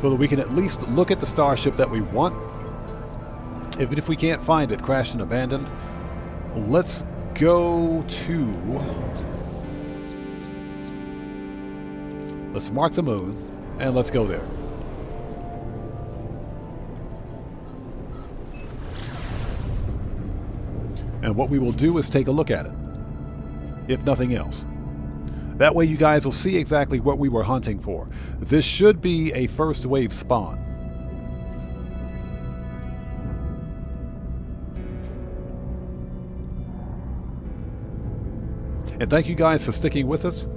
So that we can at least look at the starship that we want. Even if we can't find it, crashed and abandoned, let's go to... Let's mark the moon, and let's go there. And what we will do is take a look at it, if nothing else. That way you guys will see exactly what we were hunting for. This should be a first wave spawn. And thank you guys for sticking with us.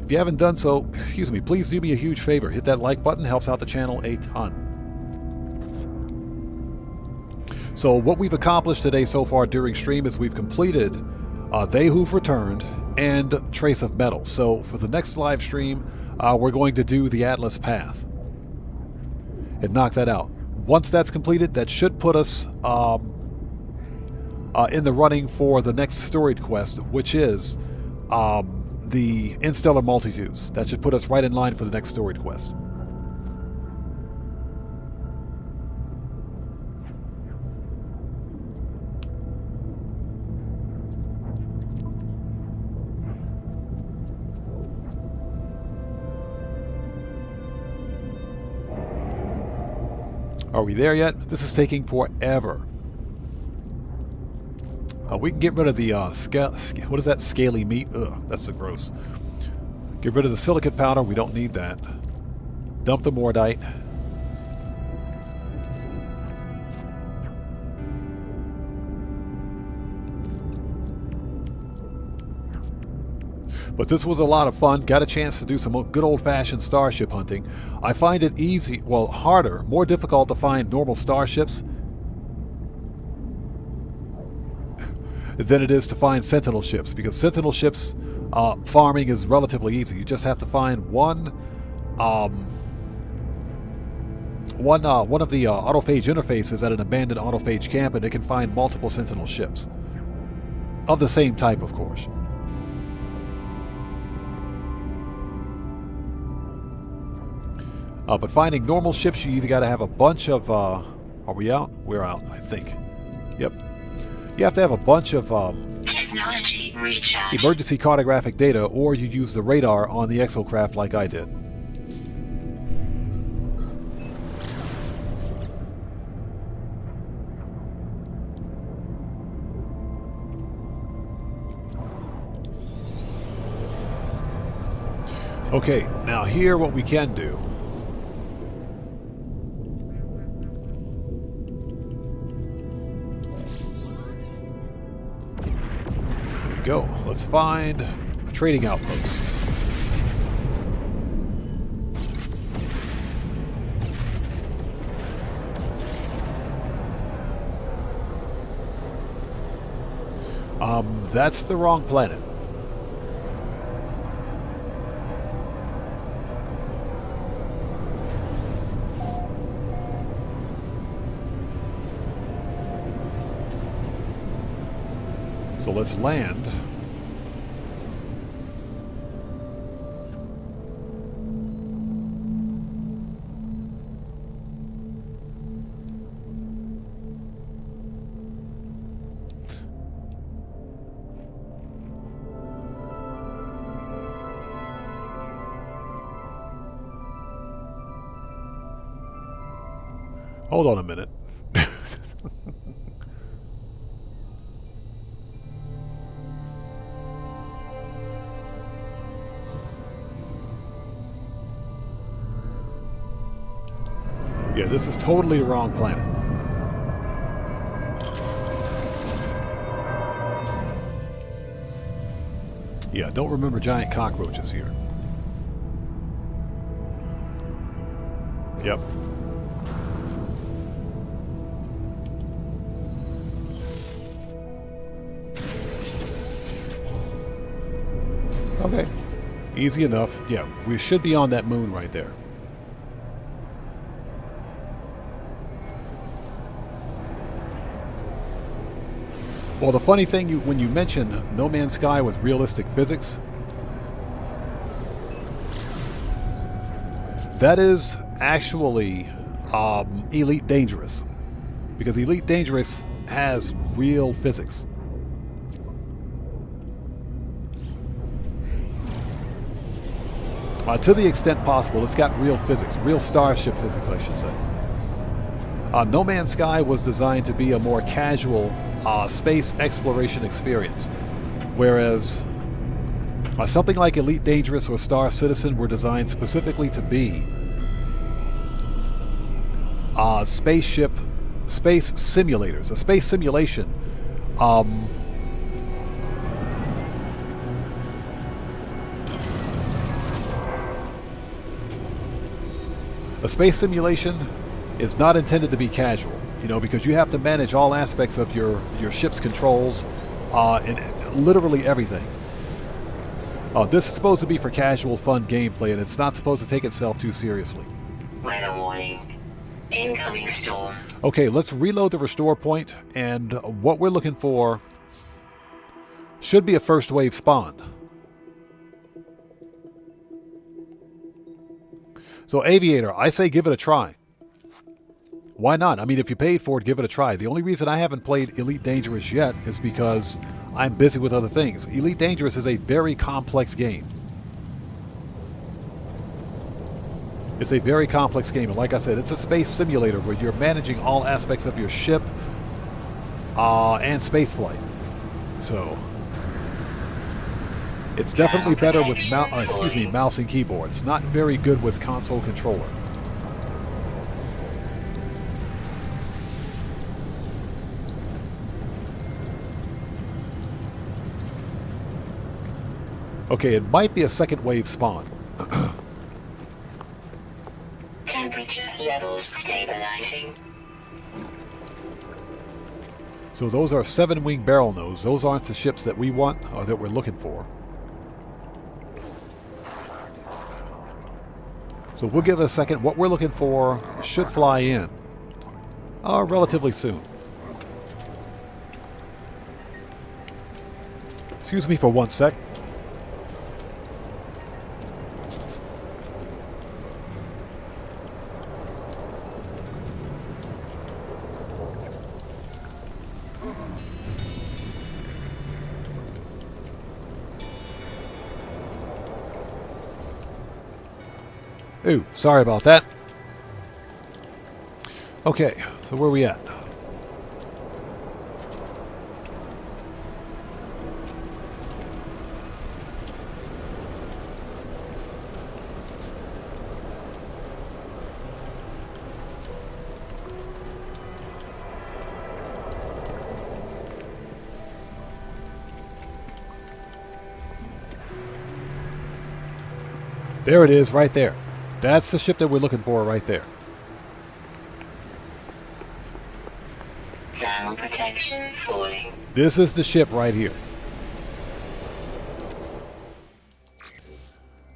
If you haven't done so, excuse me, please do me a huge favor. Hit that like button, helps out the channel a ton. So what we've accomplished today so far during stream is we've completed They Who've Returned and Trace of Metal. So for the next live stream, we're going to do the Atlas Path and knock that out. Once that's completed, that should put us in the running for the next storied quest, which is the Interstellar Multitudes. That should put us right in line for the next storied quest. Are we there yet? This is taking forever. We can get rid of the, what is that? Scaly meat? Ugh, that's so gross. Get rid of the silicate powder. We don't need that. Dump the mordite. But this was a lot of fun. Got a chance to do some good old-fashioned starship hunting. I find it easy, well, harder, more difficult to find normal starships than it is to find sentinel ships, because sentinel ships farming is relatively easy. You just have to find one of the autophage interfaces at an abandoned autophage camp, and it can find multiple sentinel ships of the same type, of course. But finding normal ships, you either got to have a bunch of... are we out? We're out, I think. Yep. You have to have a bunch of Technology recharge. emergency cartographic data, or you use the radar on the exocraft like I did. Okay, now here what we can do. Go. Let's find a trading outpost. That's the wrong planet. So let's land. Hold on a minute. Yeah, this is totally the wrong planet. Yeah, don't remember giant cockroaches here. Yep. Okay. Easy enough. Yeah, we should be on that moon right there. Well, the funny thing, when you mention No Man's Sky with realistic physics, that is actually Elite Dangerous. Because Elite Dangerous has real physics. To the extent possible, it's got real physics, real Starship physics, I should say. No Man's Sky was designed to be a more casual space exploration experience, whereas something like Elite Dangerous or Star Citizen were designed specifically to be space simulators. A space simulation a space simulation is not intended to be casual, you know, because you have to manage all aspects of your ship's controls and literally everything. This is supposed to be for casual, fun gameplay, and it's not supposed to take itself too seriously. Weather warning. Incoming storm. Okay, let's reload the restore point, and what we're looking for should be a first wave spawn. So, Aviator, I say give it a try. Why not? I mean, if you paid for it, give it a try. The only reason I haven't played Elite Dangerous yet is because I'm busy with other things. Elite Dangerous is a very complex game. It's a very complex game, and like I said, it's a space simulator where you're managing all aspects of your ship and space flight. So, it's definitely better with mouse and keyboard. It's not very good with console controller. Okay, it might be a second wave spawn. Temperature levels stabilizing. So those are 7-wing barrel nose. Those aren't the ships that we want or that we're looking for. So we'll give it a second. What we're looking for should fly in relatively soon. Excuse me for one sec. Ooh, sorry about that. Okay, so where are we at? There it is, right there. That's the ship that we're looking for right there. Thermal protection falling. This is the ship right here.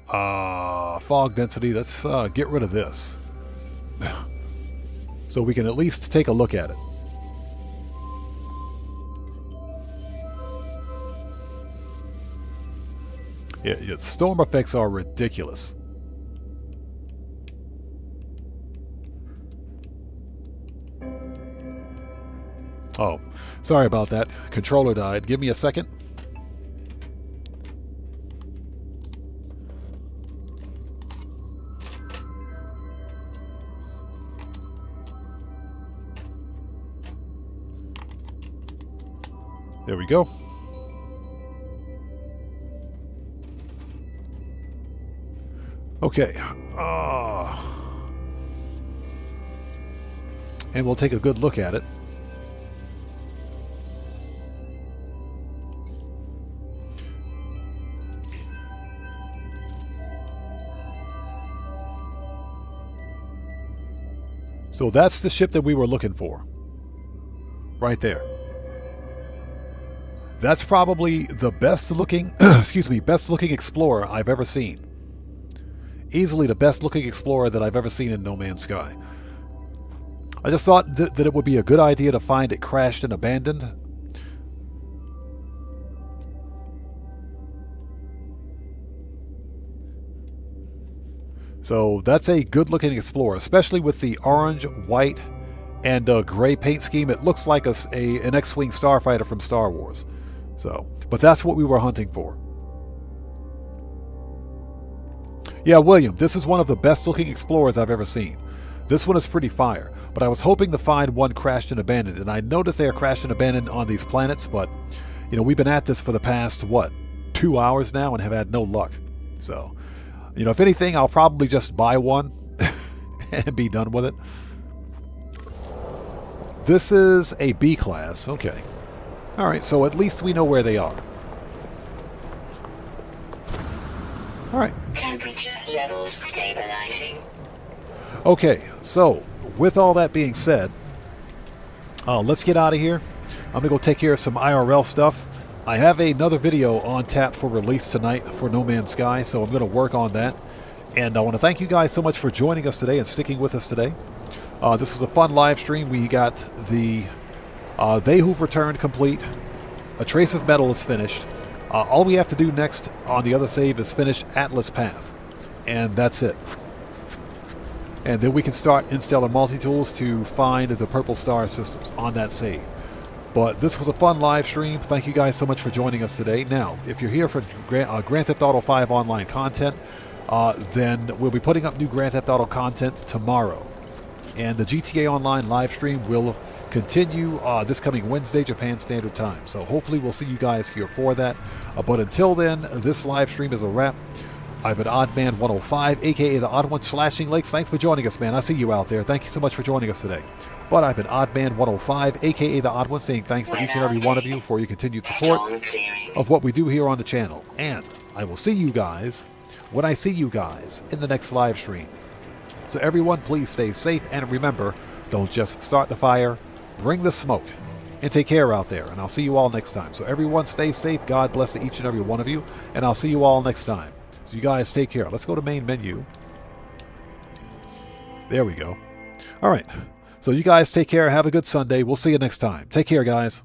Fog density. Let's get rid of this. So we can at least take a look at it. Yeah, storm effects are ridiculous. Oh, sorry about that. Controller died. Give me a second. There we go. Okay. And we'll take a good look at it. So that's the ship that we were looking for. Right there. That's probably the best looking, excuse me, best looking explorer I've ever seen. Easily the best looking explorer that I've ever seen in No Man's Sky. I just thought that it would be a good idea to find it crashed and abandoned. So that's a good looking explorer, especially with the orange, white, and gray paint scheme. It looks like an X-Wing starfighter from Star Wars. So, but that's what we were hunting for. Yeah, William, this is one of the best looking explorers I've ever seen. This one is pretty fire, but I was hoping to find one crashed and abandoned, and I know that they are crashed and abandoned on these planets, but, you know, we've been at this for the past, what, 2 hours now and have had no luck. So, you know, if anything, I'll probably just buy one and be done with it. This is a B class. Okay. All right, so at least we know where they are. All right. Temperature levels stabilizing. Okay, so with all that being said, let's get out of here. I'm going to go take care of some IRL stuff. I have another video on tap for release tonight for No Man's Sky, so I'm going to work on that. And I want to thank you guys so much for joining us today and sticking with us today. This was a fun live stream. We got the They Who've Returned complete. A Trace of Metal is finished. All we have to do next on the other save is finish Atlas Path. And that's it. And then we can start Instellar Multi-Tools to find the Purple Star systems on that save. But this was a fun live stream. Thank you guys so much for joining us today. Now, if you're here for Grand Theft Auto 5 online content, then we'll be putting up new Grand Theft Auto content tomorrow. And the GTA Online live stream will continue this coming Wednesday, Japan Standard Time. So hopefully we'll see you guys here for that. But until then, this live stream is a wrap. I've been Oddman105, a.k.a. the Odd One Slashing Lakes. Thanks for joining us, man. I see you out there. Thank you so much for joining us today. But I've been Oddman105, a.k.a. the Odd One, saying thanks to each and every one of you for your continued support of what we do here on the channel. And I will see you guys when I see you guys in the next live stream. So everyone, please stay safe. And remember, don't just start the fire, bring the smoke. And take care out there. And I'll see you all next time. So everyone, stay safe. God bless to each and every one of you. And I'll see you all next time. So you guys take care. Let's go to main menu. There we go. All right. So you guys take care. Have a good Sunday. We'll see you next time. Take care, guys.